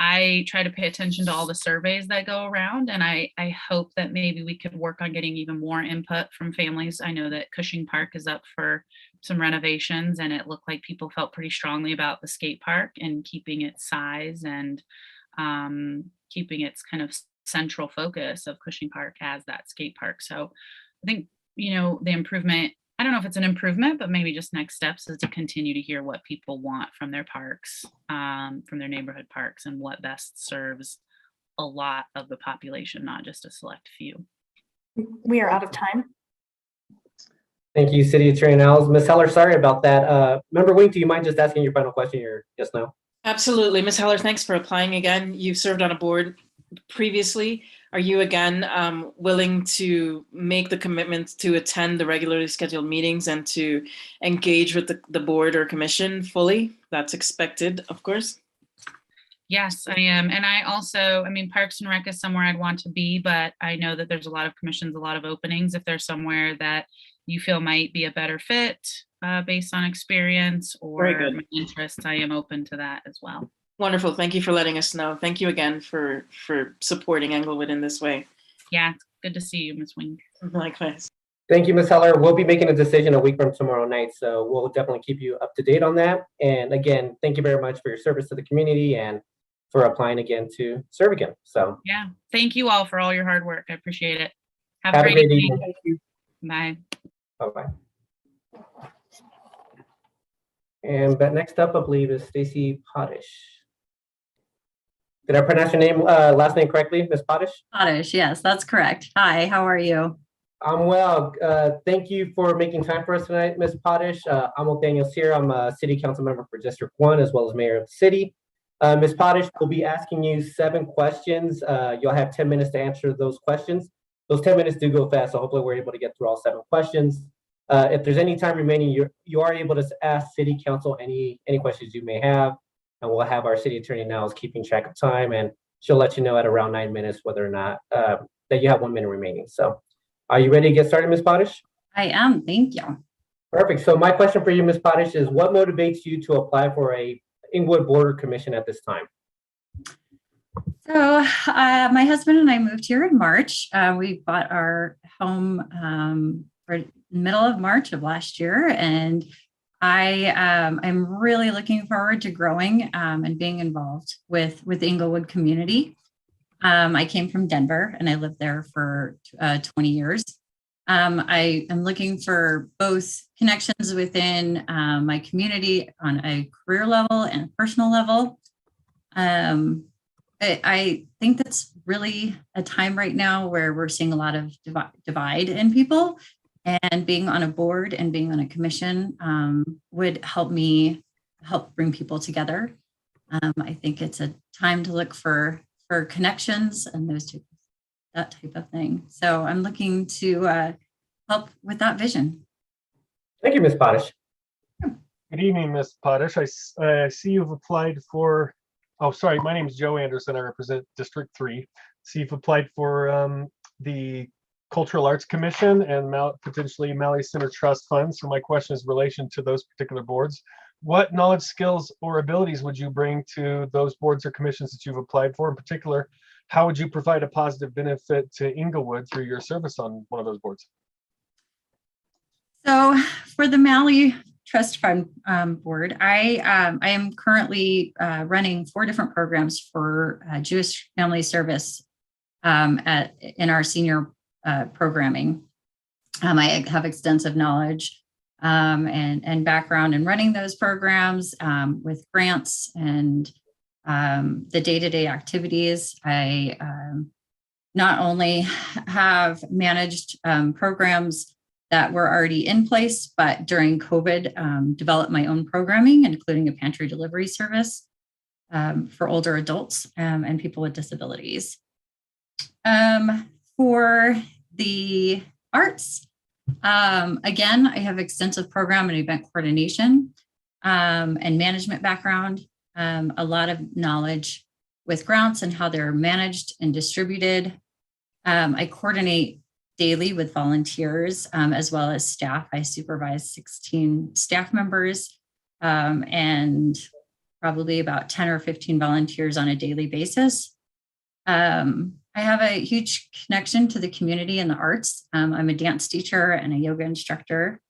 I try to pay attention to all the surveys that go around, and I hope that maybe we could work on getting even more input from families. I know that Cushing Park is up for some renovations, and it looked like people felt pretty strongly about the skate park and keeping its size and keeping its kind of central focus of Cushing Park as that skate park. So I think, the improvement, I don't know if it's an improvement, but maybe just next steps is to continue to hear what people want from their parks, from their neighborhood parks, and what best serves a lot of the population, not just a select few.
We are out of time.
Thank you, City Attorney Niles. Ms. Heller, sorry about that. Member Wink, do you mind just asking your final question here just now?
Absolutely. Ms. Heller, thanks for applying again. You've served on a board previously. Are you again willing to make the commitment to attend the regularly scheduled meetings and to engage with the board or commission fully? That's expected, of course.
Yes, I am. And I also, Parks and Rec is somewhere I'd want to be, but I know that there's a lot of commissions, a lot of openings. If there's somewhere that you feel might be a better fit based on experience or interests, I am open to that as well.
Wonderful. Thank you for letting us know. Thank you again for supporting Inglewood in this way.
Yeah, it's good to see you, Ms. Wing.
Likewise.
Thank you, Ms. Heller. We'll be making a decision a week from tomorrow night, so we'll definitely keep you up to date on that. And again, thank you very much for your service to the community and for applying again to serve again. So
yeah, thank you all for all your hard work. I appreciate it. Have
a
a great evening.
Thank you.
Bye.
Bye-bye. But next up, I believe, is Stacy Potish. Did I pronounce your name, last name correctly, Ms. Potish?
Potish, yes, that's correct. Hi, how are you?
I'm well. Thank you for making time for us tonight, Ms. Potish. I'm Daniels here. I'm a city council member for District 1 as well as mayor of the city. Ms. Potish, we'll be asking you 7 questions. You'll have 10 minutes to answer those questions. Those 10 minutes do go fast, so hopefully we're able to get through all 7 questions. If there's any time remaining, you are able to ask city council any questions you may have, and we'll have our city attorney now is keeping track of time, and she'll let you know at around 9 minutes whether or not that you have 1 minute remaining. So are you ready to get started, Ms. Potish?
I am, thank you.
Perfect. So my question for you, Ms. Potish, is what motivates you to apply for a Inwood Border Commission at this time?
So my husband and I moved here in March. We bought our home for middle of March of last year, and I'm really looking forward to growing and being involved with Inglewood community. I came from Denver and I lived there for 20 years. I am looking for both connections within my community on a career level and personal level. I think that's really a time right now where we're seeing a lot of divide in people, and being on a board and being on a commission would help bring people together. I think it's a time to look for connections and that type of thing. So I'm looking to help with that vision.
Thank you, Ms. Potish.
Good evening, Ms. Potish. I see you've applied for, oh, sorry, my name is Joe Anderson. I represent District 3. See, you've applied for the Cultural Arts Commission and potentially Malley Center Trust Funds. So my question is in relation to those particular boards. What knowledge, skills, or abilities would you bring to those boards or commissions that you've applied for? In particular, how would you provide a positive benefit to Inglewood through your service on one of those boards?
So for the Malley Trust Fund board, I am currently running 4 different programs for Jewish Family Service in our senior programming. I have extensive knowledge and background in running those programs with grants and the day-to-day activities. I not only have managed programs that were already in place, but during COVID, developed my own programming, including a pantry delivery service for older adults and people with disabilities. For the arts, again, I have extensive program and event coordination and management background, a lot of knowledge with grants and how they're managed and distributed. I coordinate daily with volunteers as well as staff. I supervise 16 staff members and probably about 10 or 15 volunteers on a daily basis. I have a huge connection to the community and the arts. I'm a dance teacher and a yoga instructor.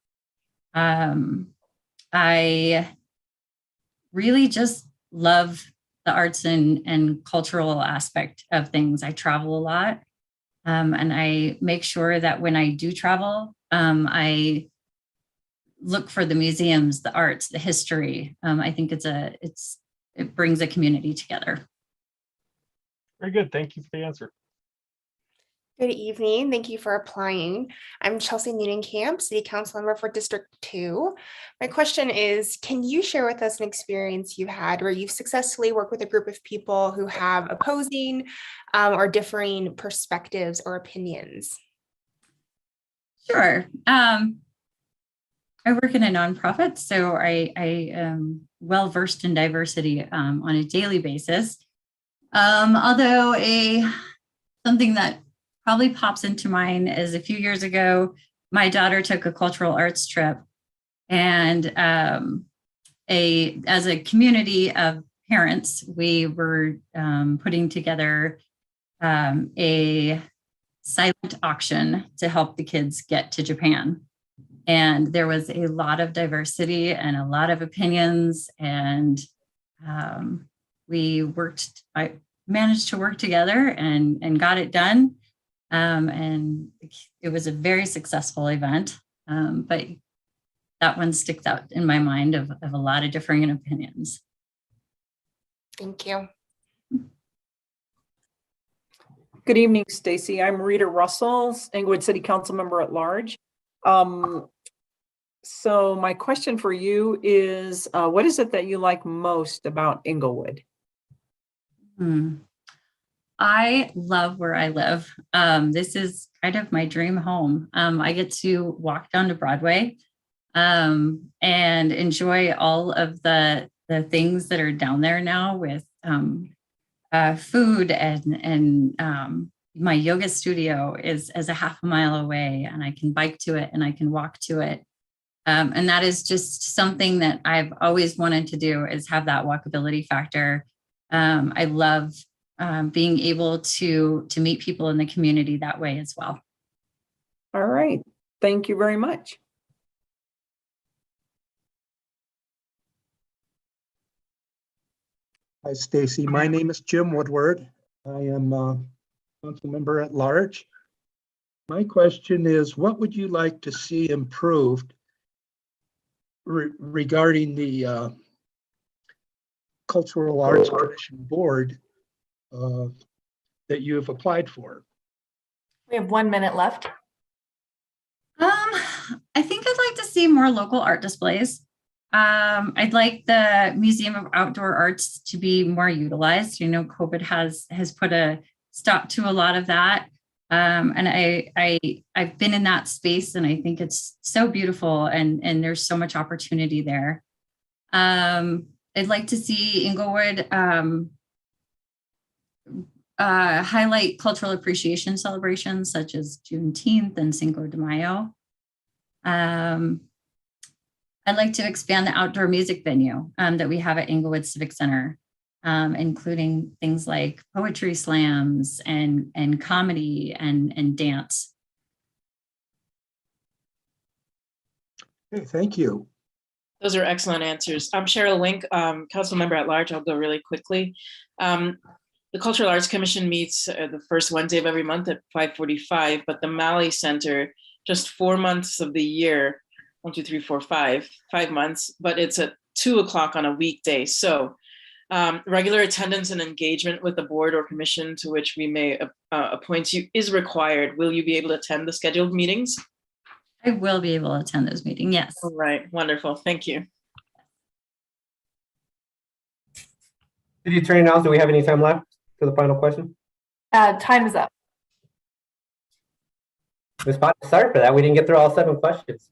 I really just love the arts and cultural aspect of things. I travel a lot. And I make sure that when I do travel, I look for the museums, the arts, the history. I think it brings a community together.
Very good. Thank you for the answer.
Good evening. Thank you for applying. I'm Chelsea Needham-Camp, City Council member for District 2. My question is, can you share with us an experience you had where you've successfully worked with a group of people who have opposing or differing perspectives or opinions?
Sure. I work in a nonprofit, so I am well versed in diversity on a daily basis. Although something that probably pops into mind is a few years ago, my daughter took a cultural arts trip, and as a community of parents, we were putting together a silent auction to help the kids get to Japan. And there was a lot of diversity and a lot of opinions, and I managed to work together and got it done. And it was a very successful event, but that one sticks out in my mind of a lot of differing opinions.
Thank you.
Good evening, Stacy. I'm Rita Russell, Inglewood City Council member at large. So my question for you is, what is it that you like most about Inglewood?
I love where I live. This is kind of my dream home. I get to walk down to Broadway and enjoy all of the things that are down there now with food and my yoga studio is a half a mile away, and I can bike to it and I can walk to it. And that is just something that I've always wanted to do, is have that walkability factor. I love being able to meet people in the community that way as well.
All right. Thank you very much.
Hi, Stacy. My name is Jim Woodward. I am a council member at large. My question is, what would you like to see improved regarding the Cultural Arts Commission Board that you have applied for?
We have 1 minute left.
I think I'd like to see more local art displays. I'd like the Museum of Outdoor Arts to be more utilized. You know, COVID has put a stop to a lot of that. And I've been in that space, and I think it's so beautiful, and there's so much opportunity there. I'd like to see Inglewood highlight cultural appreciation celebrations such as Juneteenth and Cinco de Mayo. I'd like to expand the outdoor music venue that we have at Inglewood Civic Center, including things like poetry slams and comedy and dance.
Okay, thank you.
Those are excellent answers. I'm Cheryl Wink, council member at large. I'll go really quickly. The Cultural Arts Commission meets the first Wednesday of every month at 5:45, but the Malley Center, just 4 months of the year, 1, 2, 3, 4, 5 months, but it's at 2 o'clock on a weekday. So Regular attendance and engagement with the board or commission to which we may appoint you is required. Will you be able to attend the scheduled meetings?
I will be able to attend those meetings, yes.
All right, wonderful, thank you.
City Attorney Niles, do we have any time left for the final question?
Time is up.
Ms. Potts, sorry for that. We didn't get through all 7 questions.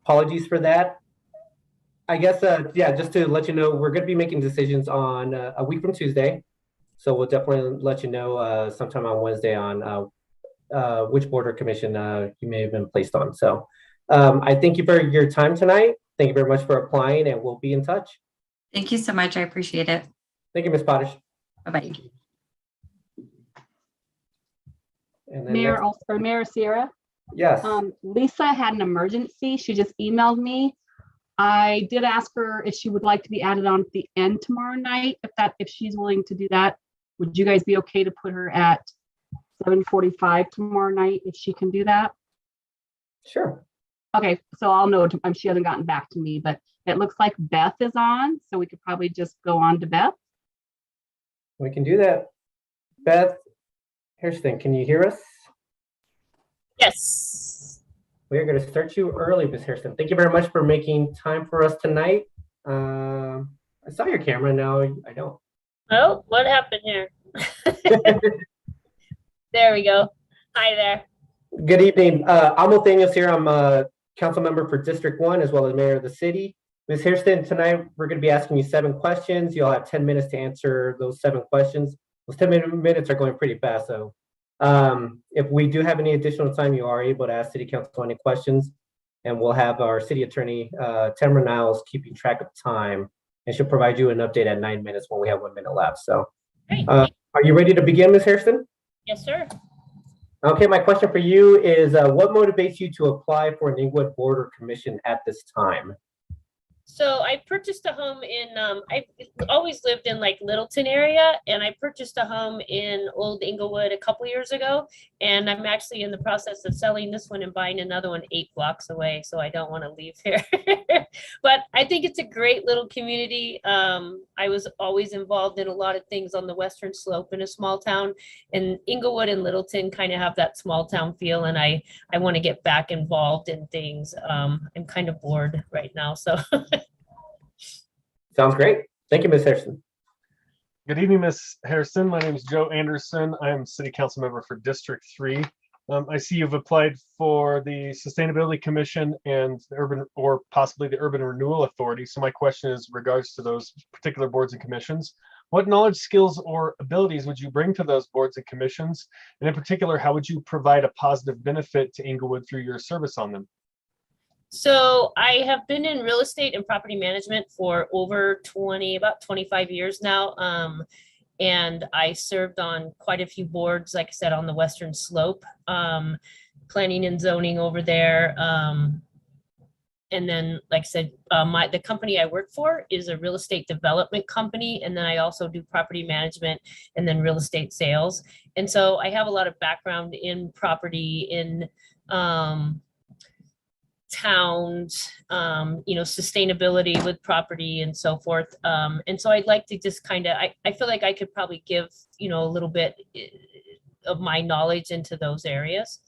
Apologies for that. I guess, yeah, just to let you know, we're going to be making decisions on a week from Tuesday. So we'll definitely let you know sometime on Wednesday on which board or commission you may have been placed on. So I thank you for your time tonight. Thank you very much for applying, and we'll be in touch.
Thank you so much. I appreciate it.
Thank you, Ms. Potash.
Bye-bye.
And then
Mayor,
next,
or Mayor Sierra?
yes.
Lisa had an emergency. She just emailed me. I did ask her if she would like to be added on at the end tomorrow night. If she's willing to do that, would you guys be okay to put her at 7:45 tomorrow night if she can do that?
Sure.
Okay, so I'll know. She hasn't gotten back to me, but it looks like Beth is on, so we could probably just go on to Beth.
We can do that. Beth Hairston, can you hear us?
Yes.
We are going to start you early, Ms. Hairston. Thank you very much for making time for us tonight. I saw your camera, now I don't.
Oh, what happened here? There we go. Hi there.
Good evening. I'm Nathaniel here. I'm a council member for District 1 as well as mayor of the city. Ms. Hairston, tonight we're going to be asking you 7 questions. You'll have 10 minutes to answer those 7 questions. Those 10 minutes are going pretty fast, so if we do have any additional time, you are able to ask City Council any questions, and we'll have our City Attorney, Tamara Niles, keeping track of time, and she'll provide you an update at 9 minutes when we have 1 minute left. So, are you ready to begin, Ms. Hairston?
Yes, sir.
Okay, my question for you is, what motivates you to apply for an Inglewood Board or Commission at this time?
So I purchased a home in, I've always lived in like Littleton area, and I purchased a home in Old Inglewood a couple years ago. And I'm actually in the process of selling this one and buying another one 8 blocks away. So I don't want to leave here. But I think it's a great little community. I was always involved in a lot of things on the Western Slope in a small town, and Inglewood and Littleton kind of have that small town feel. And I want to get back involved in things. I'm kind of bored right now, so.
Sounds great. Thank you, Ms. Hairston.
Good evening, Ms. Harrison. My name is Joe Anderson. I am City Council Member for District 3. I see you've applied for the Sustainability Commission and the Urban, or possibly the Urban Renewal Authority. So my question is regards to those particular boards and commissions. What knowledge, skills, or abilities would you bring to those boards and commissions? And in particular, how would you provide a positive benefit to Inglewood through your service on them?
So I have been in real estate and property management for over about 25 years now. And I served on quite a few boards, like I said, on the Western Slope, planning and zoning over there. And then, like I said, the company I work for is a real estate development company. And then I also do property management and then real estate sales. And so I have a lot of background in property, in towns, sustainability with property and so forth. And so I'd like to just kind of, I feel like I could probably give, a little bit of my knowledge into those areas.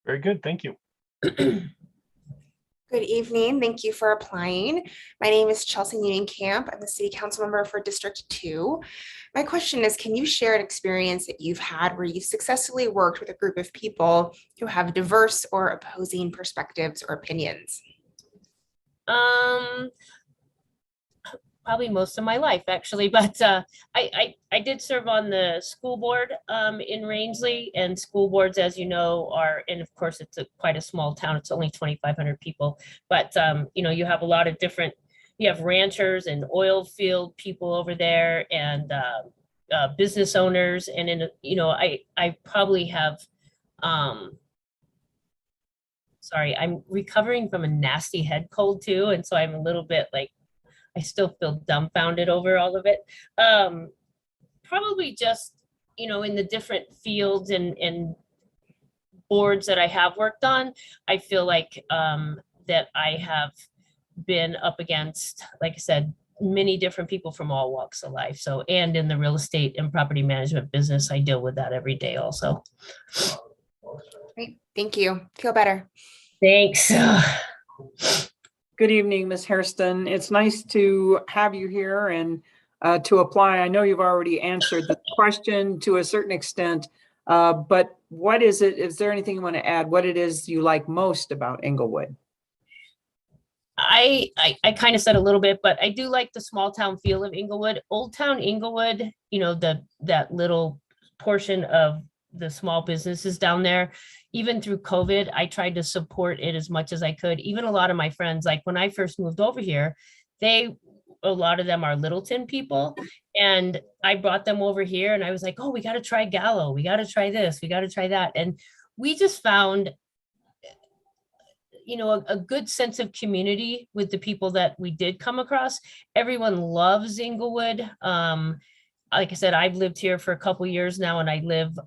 Very good. Thank you.
Good evening. Thank you for applying. My name is Chelsea Newton-Camp. I'm the City Council Member for District 2. My question is, can you share an experience that you've had where you've successfully worked with a group of people who have diverse or opposing perspectives or opinions?
Probably most of my life, actually, but I did serve on the school board in Rangeley, and school boards, as you know, and of course it's quite a small town. It's only 2,500 people, but you have a lot of different. You have ranchers and oil field people over there, and business owners, and I probably have. Sorry, I'm recovering from a nasty head cold too, and so I'm a little bit like. I still feel dumbfounded over all of it. Probably just, in the different fields and boards that I have worked on, I feel like that I have been up against, like I said, many different people from all walks of life. So, and in the real estate and property management business, I deal with that every day also.
Great. Thank you. Feel better.
Thanks.
Good evening, Ms. Hairston. It's nice to have you here and to apply. I know you've already answered the question to a certain extent, but what is it? Is there anything you want to add? What it is you like most about Inglewood?
I kind of said a little bit, but I do like the small town feel of Inglewood. Old Town Inglewood, you know, that little portion of the small businesses down there. Even through COVID, I tried to support it as much as I could. Even a lot of my friends, like when I first moved over here, a lot of them are Littleton people. And I brought them over here and I was like, oh, we got to try Gallo. We got to try this. We got to try that. And we just found, you know, a good sense of community with the people that we did come across. Everyone loves Inglewood. Like I said, I've lived here for a couple years now, and I live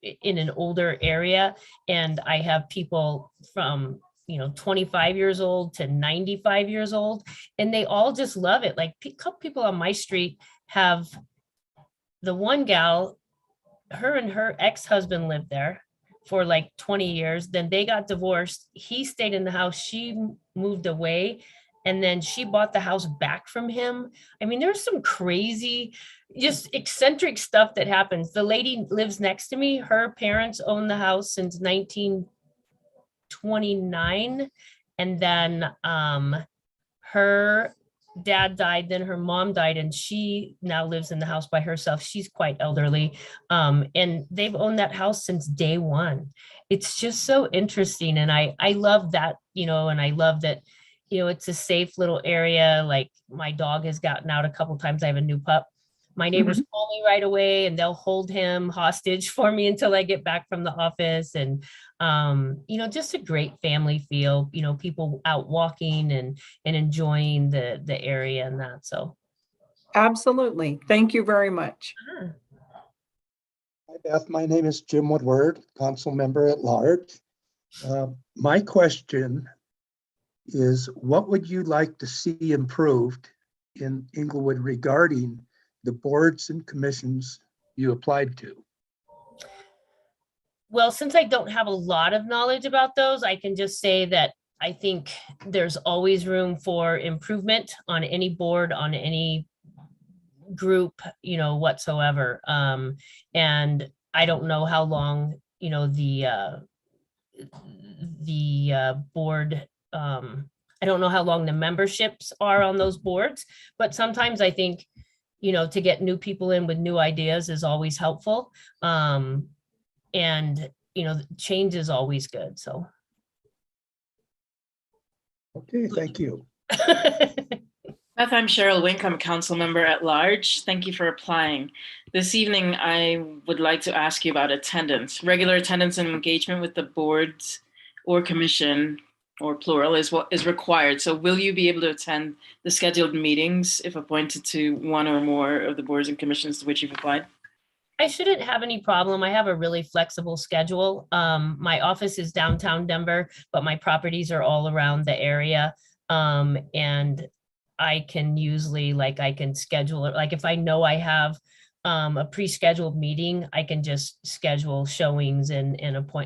in an older area, and I have people from, you know, 25 years old to 95 years old, and they all just love it. Like a couple people on my street have, the one gal, her and her ex-husband lived there for like 20 years. Then they got divorced. He stayed in the house. She moved away. And then she bought the house back from him. I mean, there's some crazy, just eccentric stuff that happens. The lady lives next to me. Her parents owned the house since 1929. And then her dad died, then her mom died, and she now lives in the house by herself. She's quite elderly. And they've owned that house since day one. It's just so interesting. And I love that, you know, and I love that, you know, it's a safe little area. Like my dog has gotten out a couple times. I have a new pup. My neighbors call me right away and they'll hold him hostage for me until I get back from the office. And, you know, just a great family feel, you know, people out walking and enjoying the area and that. So.
Absolutely. Thank you very much.
Sure.
Hi, Beth. My name is Jim Woodward, council member at large. My question is, what would you like to see improved in Inglewood regarding the boards and commissions you applied to?
Well, since I don't have a lot of knowledge about those, I can just say that I think there's always room for improvement on any board, on any group, you know, whatsoever. And I don't know how long, you know, the board, I don't know how long the memberships are on those boards, but sometimes I think, you know, to get new people in with new ideas is always helpful. And, you know, change is always good, so.
Okay, thank you.
Beth, I'm Cheryl Winkham, council member at large. Thank you for applying. This evening, I would like to ask you about attendance. Regular attendance and engagement with the boards or commission, or plural, is what is required. So will you be able to attend the scheduled meetings if appointed to one or more of the boards and commissions to which you've applied?
I shouldn't have any problem. I have a really flexible schedule. My office is downtown Denver, but my properties are all around the area. And I can usually, like, I can schedule it. Like if I know I have a pre-scheduled meeting, I can just schedule showings and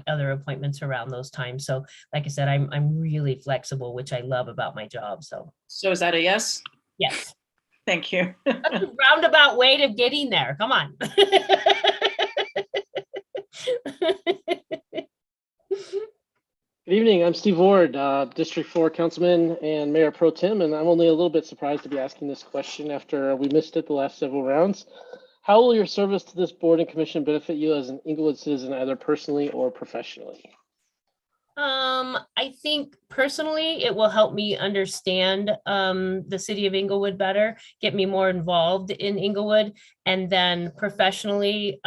other appointments around those times. So like I said, I'm really flexible, which I love about my job. So
is that a yes?
Yes.
Thank you.
That's a roundabout way of getting there. Come on.
Good evening, I'm Steve Ward, District 4 Councilman and Mayor Pro Tem, and I'm only a little bit surprised to be asking this question after we missed it the last several rounds. How will your service to this board and commission benefit you as an Inglewood citizen, either personally or professionally?
I think personally, it will help me understand the city of Inglewood better, get me more involved in Inglewood, and then professionally,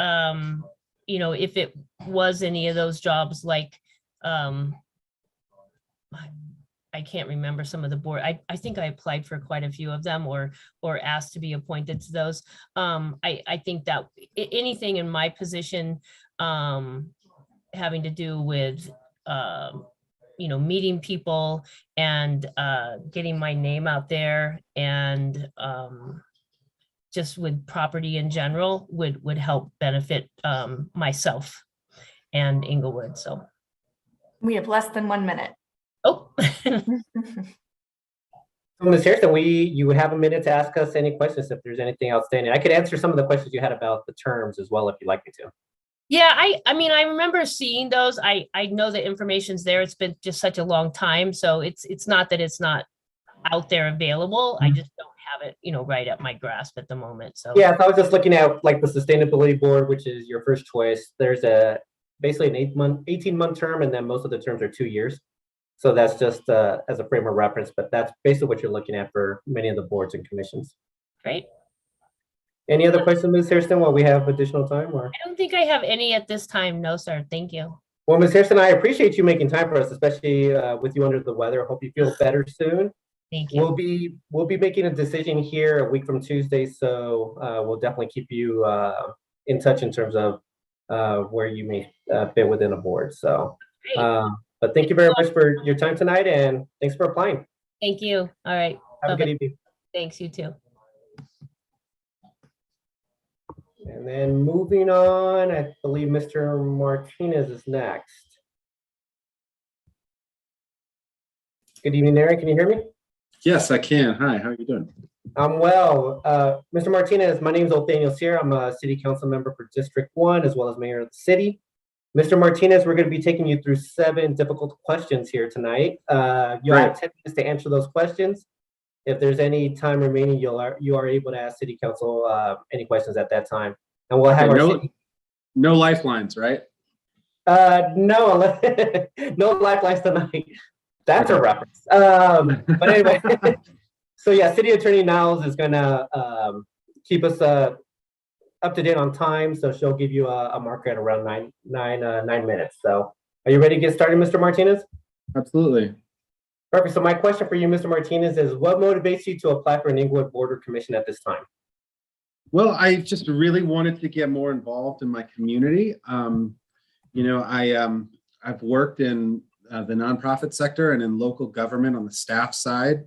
you know, if it was any of those jobs, like I can't remember some of the board. I think I applied for quite a few of them or asked to be appointed to those. I think that anything in my position having to do with meeting people and getting my name out there, and just with property in general would help benefit myself and Inglewood. So
We have less than 1 minute.
oh.
Ms. Harrison, you have a minute to ask us any questions if there's anything outstanding. I could answer some of the questions you had about the terms as well if you'd like me to.
Yeah, I mean, I remember seeing those. I know the information's there. It's been just such a long time. So it's not that it's not out there available. I just don't have it, right at my grasp at the moment. So
yeah, if I was just looking at like the sustainability board, which is your first choice, there's basically an 18-month term, and then most of the terms are 2 years. So that's just as a frame of reference, but that's basically what you're looking at for many of the boards and commissions.
Great.
Any other questions, Ms. Harrison, while we have additional time? Or
I don't think I have any at this time. No, sir. Thank you.
well, Ms. Harrison, I appreciate you making time for us, especially with you under the weather. I hope you feel better soon.
Thank you.
We'll be making a decision here a week from Tuesday, so we'll definitely keep you in touch in terms of where you may fit within a board. So, but thank you very much for your time tonight, and thanks for applying.
Thank you. All right.
Have a good evening.
Thanks, you too.
And then moving on, I believe Mr. Martinez is next. Good evening, Aaron. Can you hear me?
Yes, I can. Hi, how are you doing?
I'm well. Mr. Martinez, my name is Othaniel Sierra. I'm a city council member for District 1, as well as mayor of the city. Mr. Martinez, we're going to be taking you through 7 difficult questions here tonight. You'll have 10 minutes to answer those questions. If there's any time remaining, you are able to ask city council any questions at that time. And we'll have
no lifelines, right?
No, no lifelines tonight. That's a reference. But anyway, so yeah, City Attorney Niles is gonna keep us up to date on time. So she'll give you a marker at around 9 minutes. So are you ready to get started, Mr. Martinez?
Absolutely.
Perfect. So my question for you, Mr. Martinez, is what motivates you to apply for an Inglewood Board or Commission at this time?
Well, I just really wanted to get more involved in my community. I've worked in the nonprofit sector and in local government on the staff side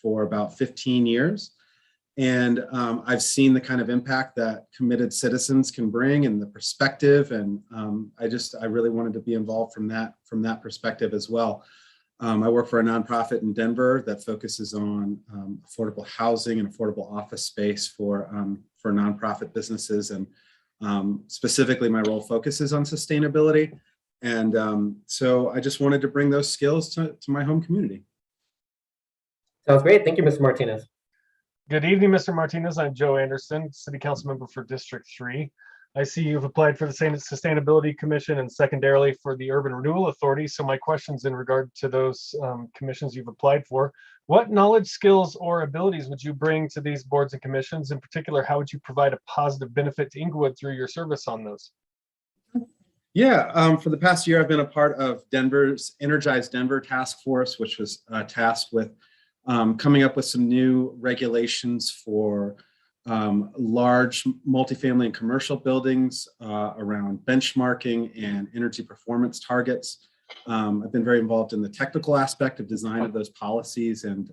for about 15 years. And I've seen the kind of impact that committed citizens can bring and the perspective. And I really wanted to be involved from that perspective as well. I work for a nonprofit in Denver that focuses on affordable housing and affordable office space for nonprofit businesses. And specifically, my role focuses on sustainability. And so I just wanted to bring those skills to my home community.
Sounds great. Thank you, Mr. Martinez.
Good evening, Mr. Martinez. I'm Joe Anderson, City Council Member for District 3. I see you've applied for the Sustainability Commission and secondarily for the Urban Renewal Authority. So my question's in regard to those commissions you've applied for. What knowledge, skills, or abilities would you bring to these boards and commissions? In particular, how would you provide a positive benefit to Inglewood through your service on those?
Yeah, for the past year, I've been a part of Denver's Energize Denver Task Force, which was tasked with coming up with some new regulations for large multifamily and commercial buildings around benchmarking and energy performance targets. I've been very involved in the technical aspect of design of those policies, and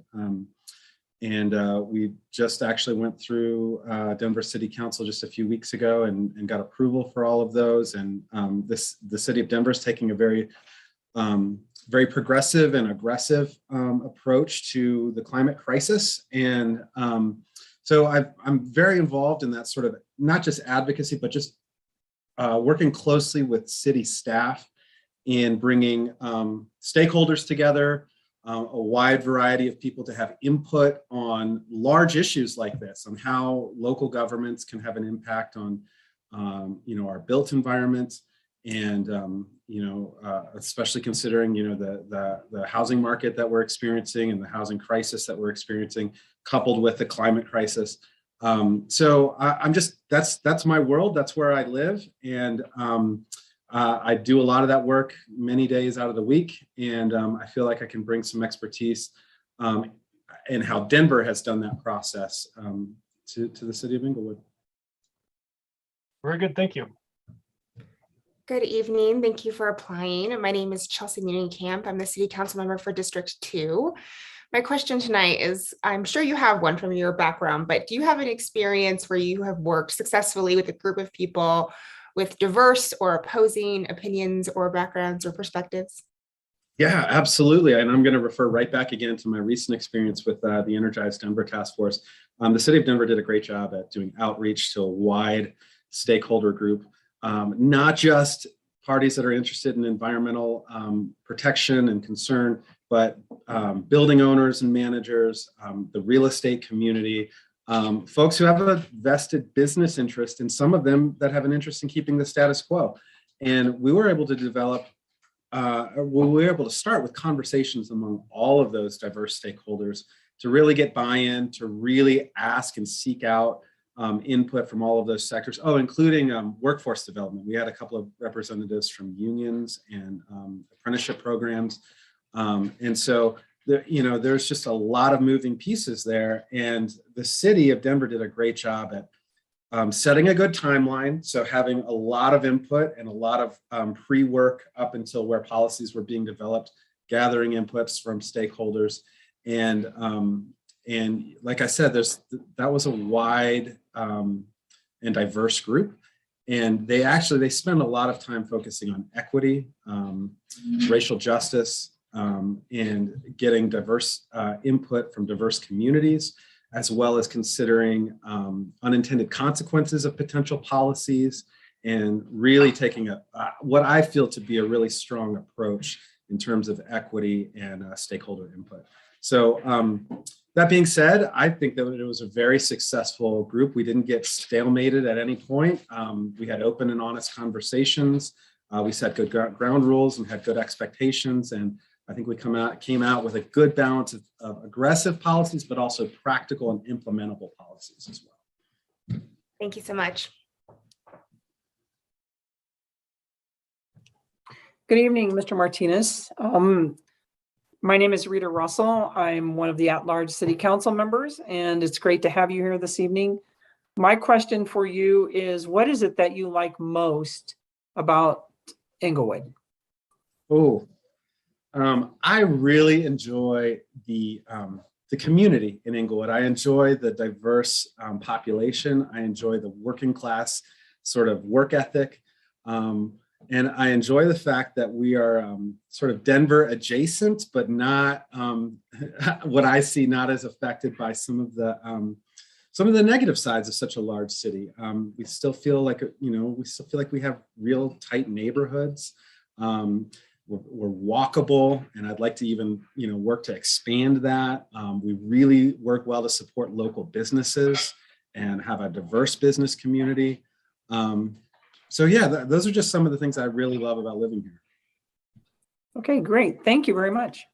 we just actually went through Denver City Council just a few weeks ago and got approval for all of those. And the city of Denver is taking a very progressive and aggressive approach to the climate crisis. And so I'm very involved in that sort of not just advocacy, but just working closely with city staff in bringing stakeholders together, a wide variety of people to have input on large issues like this, on how local governments can have an impact on our built environment, and especially considering the housing market that we're experiencing and the housing crisis that we're experiencing, coupled with the climate crisis. So that's my world. That's where I live, and I do a lot of that work many days out of the week, and I feel like I can bring some expertise in how Denver has done that process to the city of Inglewood.
Very good, thank you.
Good evening. Thank you for applying. My name is Chelsea Camp. I'm the City Council member for District 2. My question tonight is, I'm sure you have one from your background, but do you have an experience where you have worked successfully with a group of people with diverse or opposing opinions or backgrounds or perspectives?
Yeah, absolutely. And I'm going to refer right back again to my recent experience with the Energized Denver Task Force. The City of Denver did a great job at doing outreach to a wide stakeholder group, not just parties that are interested in environmental protection and concern, but building owners and managers, the real estate community, folks who have a vested business interest, and some of them that have an interest in keeping the status quo. And we were able to develop, we were able to start with conversations among all of those diverse stakeholders to really get buy-in, to really ask and seek out input from all of those sectors. Oh, including workforce development. We had a couple of representatives from unions and apprenticeship programs. And so, there's just a lot of moving pieces there. And the City of Denver did a great job at setting a good timeline. So having a lot of input and a lot of pre-work up until where policies were being developed, gathering inputs from stakeholders. And like I said, that was a wide and diverse group. And they spend a lot of time focusing on equity, racial justice, and getting diverse input from diverse communities, as well as considering unintended consequences of potential policies, and really taking what I feel to be a really strong approach in terms of equity and stakeholder input. So that being said, I think that it was a very successful group. We didn't get stalemated at any point. We had open and honest conversations. We set good ground rules and had good expectations. And I think we came out with a good balance of aggressive policies, but also practical and implementable policies as well.
Thank you so much.
Good evening, Mr. Martinez. My name is Rita Russell. I'm one of the at-large city council members, and it's great to have you here this evening. My question for you is, what is it that you like most about Inglewood?
Oh, I really enjoy the community in Inglewood. I enjoy the diverse population. I enjoy the working class sort of work ethic. And I enjoy the fact that we are sort of Denver adjacent, but not what I see not as affected by some of the negative sides of such a large city. We still feel like we have real tight neighborhoods. We're walkable, and I'd like to even work to expand that. We really work well to support local businesses and have a diverse business community. So yeah, those are just some of the things I really love about living here.
Okay, great. Thank you very much.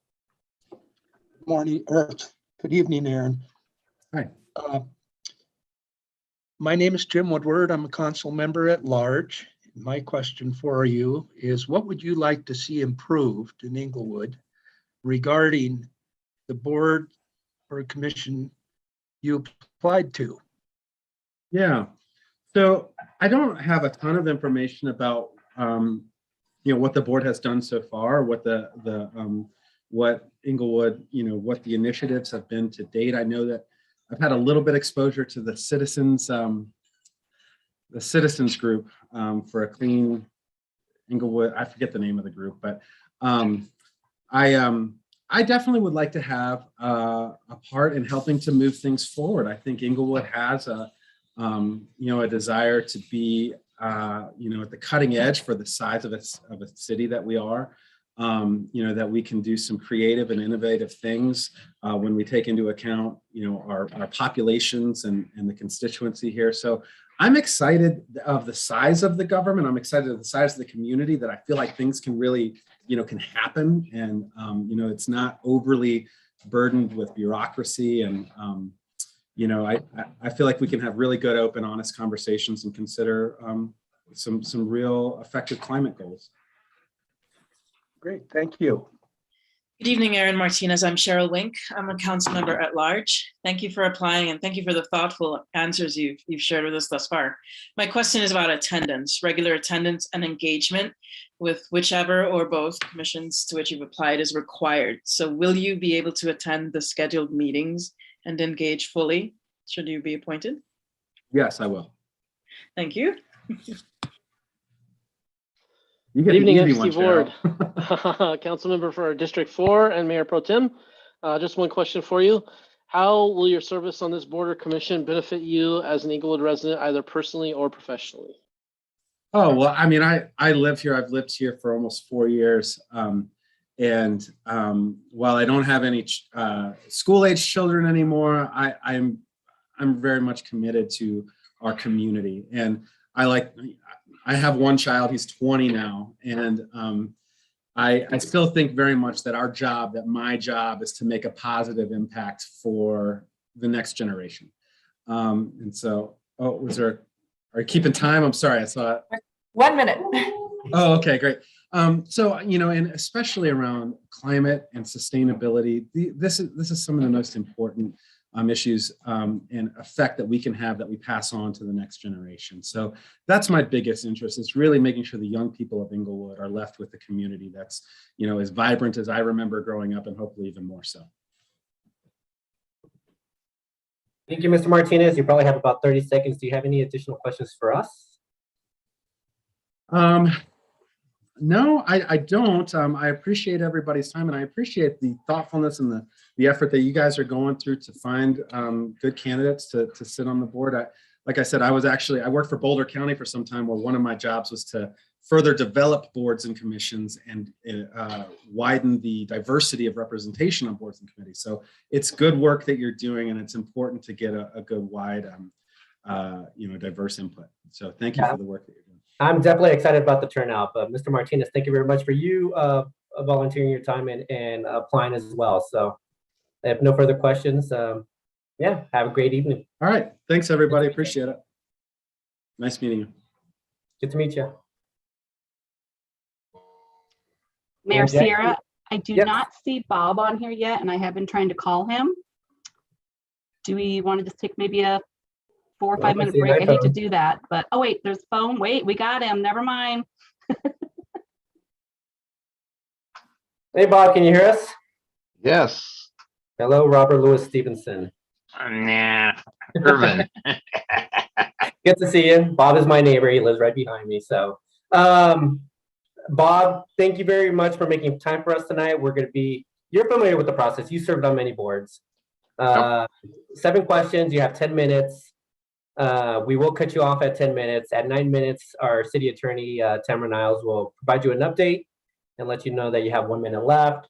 Good evening, Aaron.
Hi.
My name is Jim Woodward. I'm a council member at large. My question for you is, what would you like to see improved in Inglewood regarding the board or commission you applied to?
Yeah. So I don't have a ton of information about what the board has done so far, what what Inglewood, what the initiatives have been to date. I know that I've had a little bit exposure to the citizens group for a clean Inglewood. I forget the name of the group, but I definitely would like to have a part in helping to move things forward. I think Inglewood has a desire to be, at the cutting edge for the size of a city that we are. That we can do some creative and innovative things when we take into account, our populations and the constituency here. So I'm excited of the size of the government. I'm excited of the size of the community, that I feel like things can really, can happen. And, it's not overly burdened with bureaucracy. And, I feel like we can have really good, open, honest conversations and consider some real effective climate goals.
Great, thank you.
Good evening, Erin Martinez. I'm Cheryl Wink. I'm a council member at large. Thank you for applying and thank you for the thoughtful answers you've shared with us thus far. My question is about attendance, regular attendance and engagement with whichever or both commissions to which you've applied is required. So will you be able to attend the scheduled meetings and engage fully should you be appointed?
Yes, I will.
Thank you.
You get
Good evening,
the
I'm
easy one,
Steve Ward,
Cheryl.
council member for District 4 and Mayor Pro Tem. Just one question for you. How will your service on this board or commission benefit you as an Inglewood resident, either personally or professionally?
Oh, well, I mean, I live here. I've lived here for almost 4 years. While I don't have any school-age children anymore, I'm very much committed to our community. And I have one child, he's 20 now. And I still think very much that my job is to make a positive impact for the next generation. And so, are you keeping time? I'm sorry, I saw it.
1 minute.
Oh, okay, great. So, and especially around climate and sustainability, this is some of the most important issues and effect that we can have that we pass on to the next generation. So that's my biggest interest, is really making sure the young people of Inglewood are left with a community that's, as vibrant as I remember growing up, and hopefully even more so.
Thank you, Mr. Martinez. You probably have about 30 seconds. Do you have any additional questions for us?
No, I don't. I appreciate everybody's time, and I appreciate the thoughtfulness and the effort that you guys are going through to find good candidates to sit on the board. Like I said, I worked for Boulder County for some time, where one of my jobs was to further develop boards and commissions and widen the diversity of representation on boards and committees. So it's good work that you're doing, and it's important to get a good wide, diverse input. So thank you for the work that you're doing.
I'm definitely excited about the turnout, but Mr. Martinez, thank you very much for you volunteering your time and applying as well. So if no further questions, yeah, have a great evening.
All right. Thanks, everybody. Appreciate it. Nice meeting you.
Good to meet you.
Mayor
Jackie?
Sierra, I do
Yep.
not see Bob on here yet, and I have been trying to call him. Do we want to just take maybe a 4 or 5 minute break? I hate to do that, but oh wait, there's phone. Wait, we got him. Never mind.
Hey, Bob, can you hear us?
Yes.
Hello, Robert Louis Stevenson.
Nah, Irvin.
Good to see you. Bob is my neighbor. He lives right behind me. So, Bob, thank you very much for making time for us tonight. You're familiar with the process. You served on many boards. 7 questions. You have 10 minutes. We will cut you off at 10 minutes. At 9 minutes, our city attorney, Tamara Niles, will provide you an update and let you know that you have 1 minute left.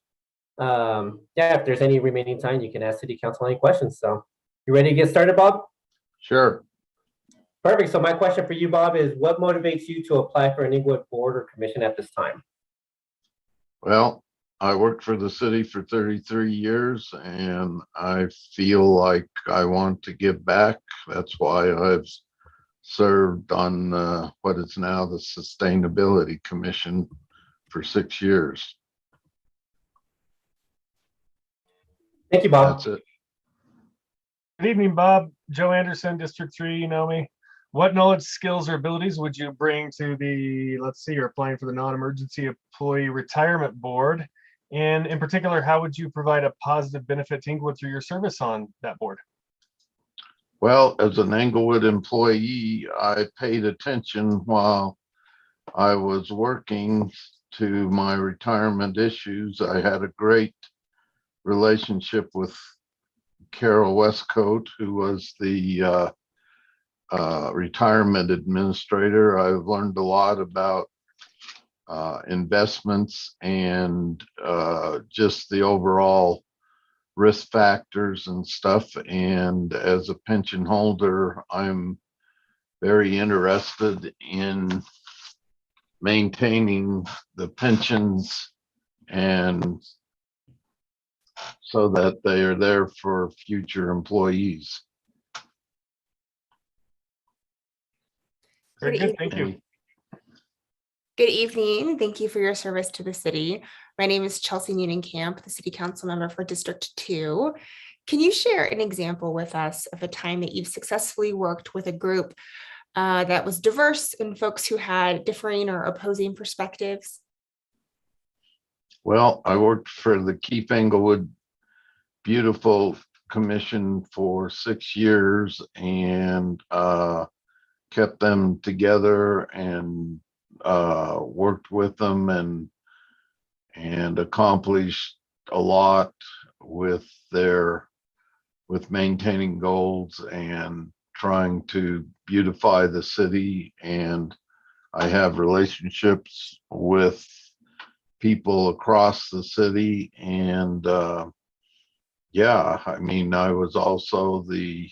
If there's any remaining time, you can ask city council any questions. So you ready to get started, Bob?
Sure.
Perfect. So my question for you, Bob, is what motivates you to apply for an Inglewood board or commission at this time?
Well, I worked for the city for 33 years and I feel like I want to give back. That's why I've served on what is now the Sustainability Commission for 6 years.
Thank you, Bob.
That's it.
Good evening, Bob. Joe Anderson, District 3, you know me. What knowledge, skills, or abilities would you bring to you're applying for the Non-Emergency Employee Retirement Board? And in particular, how would you provide a positive benefit to Inglewood through your service on that board?
Well, as an Inglewood employee, I paid attention while I was working to my retirement issues. I had a great relationship with Carol Westcoat, who was the retirement administrator. I've learned a lot about investments and just the overall risk factors and stuff. And as a pension holder, I'm very interested in maintaining the pensions and so that they are there for future employees.
Very good, thank you.
Good evening. Thank you for your service to the city. My name is Chelsea Camp, the City Council member for District 2. Can you share an example with us of a time that you've successfully worked with a group that was diverse and folks who had differing or opposing perspectives?
Well, I worked for the Keep Inglewood Beautiful Commission for 6 years and kept them together and worked with them and accomplished a lot with maintaining goals and trying to beautify the city. And I have relationships with people across the city. And yeah, I mean, I was also the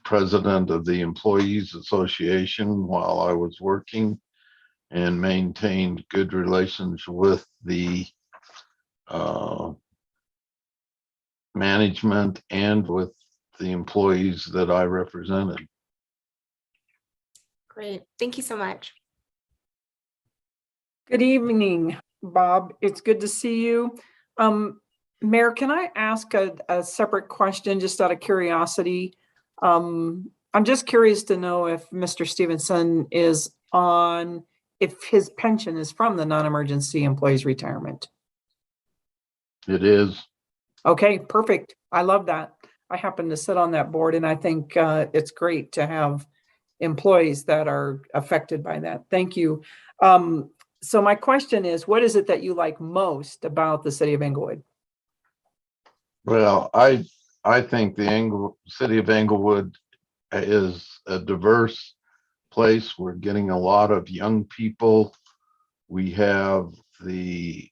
president of the Employees Association while I was working and maintained good relations with the management and with the employees that I represented.
Great. Thank you so much.
Good evening, Bob. It's good to see you. Mayor, can I ask a separate question just out of curiosity? I'm just curious to know if Mr. Stevenson is on, if his pension is from the non-emergency employees retirement.
It is.
Okay, perfect. I love that. I happen to sit on that board and I think it's great to have employees that are affected by that. Thank you. So my question is, what is it that you like most about the city of Inglewood?
Well, I think the city of Inglewood is a diverse place. We're getting a lot of young people. We have the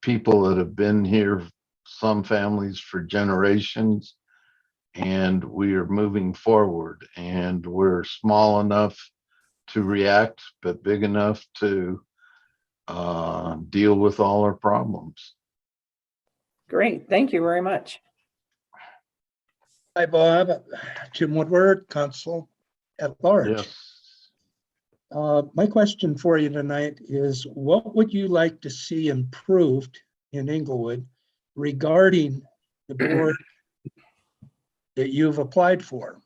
people that have been here, some families for generations, and we are moving forward, and we're small enough to react, but big enough to deal with all our problems.
Great. Thank you very much.
Hi, Bob. Jim Woodward, Council at Large.
Yes.
My question for you tonight is, what would you like to see improved in Inglewood regarding the board that you've applied for?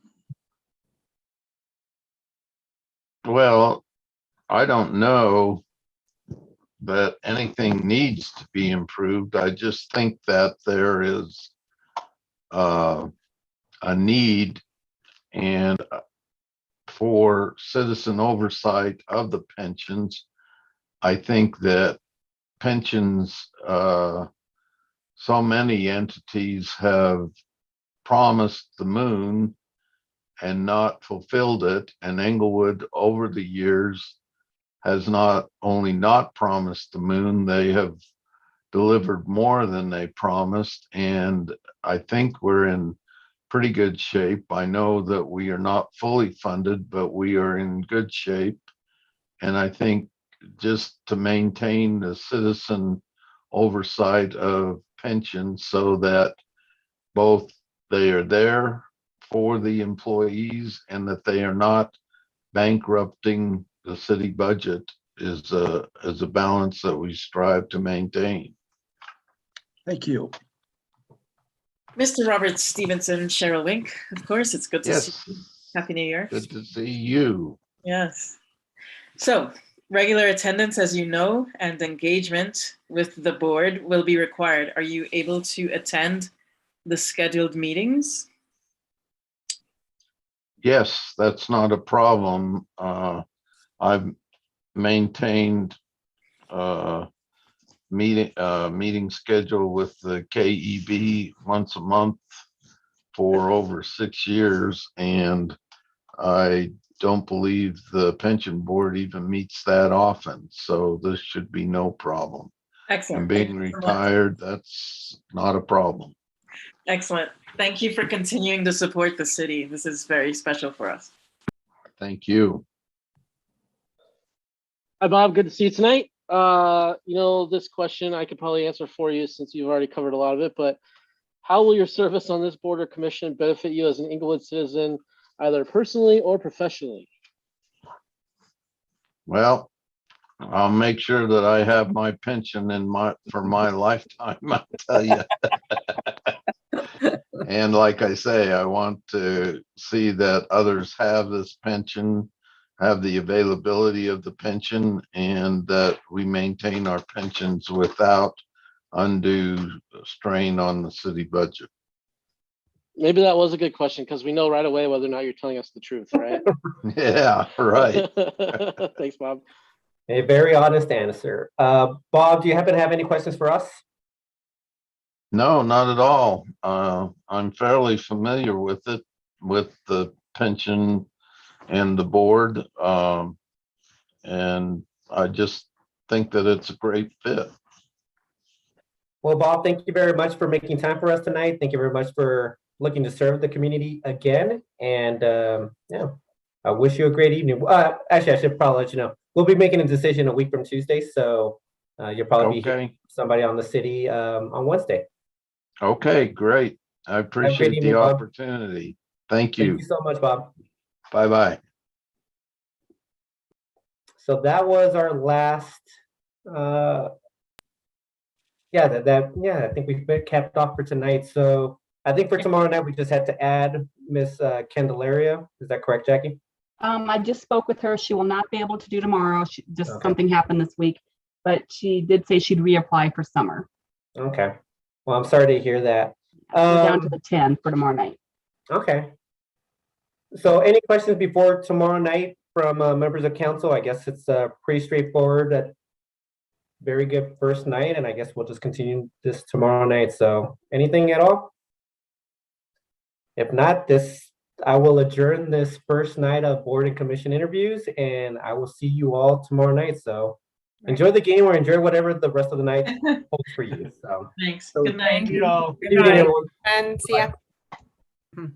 Well, I don't know that anything needs to be improved. I just think that there is a need and for citizen oversight of the pensions. I think that pensions, so many entities have promised the moon and not fulfilled it. And Inglewood over the years has not only not promised the moon, they have delivered more than they promised. And I think we're in pretty good shape. I know that we are not fully funded, but we are in good shape. And I think just to maintain the citizen oversight of pensions so that both they are there for the employees and that they are not bankrupting the city budget is a balance that we strive to maintain.
Thank you.
Mr. Robert Stevenson, Cheryl Wink, of course, it's good to
Yes.
see you. Happy New Year.
Good to see you.
Yes. So regular attendance, as you know, and engagement with the board will be required. Are you able to attend the scheduled meetings?
Yes, that's not a problem. I've maintained meeting schedule with the KEB once a month for over 6 years, and I don't believe the pension board even meets that often, so this should be no problem.
Excellent.
And being
Thank you so much.
retired, that's not a problem.
Excellent. Thank you for continuing to support the city. This is very special for us.
Thank you.
Hi, Bob. Good to see you tonight. This question I could probably answer for you since you've already covered a lot of it, but how will your service on this board or commission benefit you as an Inglewood citizen, either personally or professionally?
Well, I'll make sure that I have my pension for my lifetime, I'll tell you. And like I say, I want to see that others have this pension, have the availability of the pension, and that we maintain our pensions without undue strain on the city budget.
Maybe that was a good question because we know right away whether or not you're telling us the truth, right?
Yeah, right.
Thanks, Bob.
A very honest answer. Bob, do you happen to have any questions for us?
No, not at all. I'm fairly familiar with it, with the pension and the board. And I just think that it's a great fit.
Well, Bob, thank you very much for making time for us tonight. Thank you very much for looking to serve the community again. And yeah, I wish you a great evening. Actually, I should probably let you know, we'll be making a decision a week from Tuesday. So you'll probably be hearing somebody on the city on Wednesday.
Okay, great. I appreciate
evening,
the
Bob.
opportunity. Thank you.
Thank you so much, Bob.
Bye-bye.
So that was our last, yeah, I think we've been capped off for tonight. So I think for tomorrow night, we just had to add Miss Candelaria. Is that correct, Jackie?
I just spoke with her. She will not be able to do tomorrow. Something happened this week, but she did say she'd reapply for summer.
Okay. Well, I'm sorry to hear that.
We're down to the 10 for tomorrow night.
Okay. So any questions before tomorrow night from members of council? I guess it's pretty straightforward. Very good first night, and I guess we'll just continue this tomorrow night. So anything at all? If not, I will adjourn this first night of board and commission interviews, and I will see you all tomorrow night. So enjoy the game or enjoy whatever the rest of the night holds for you. So
Thanks. Good night.
Thank you all.
good evening, everyone.
And see ya.
Bye.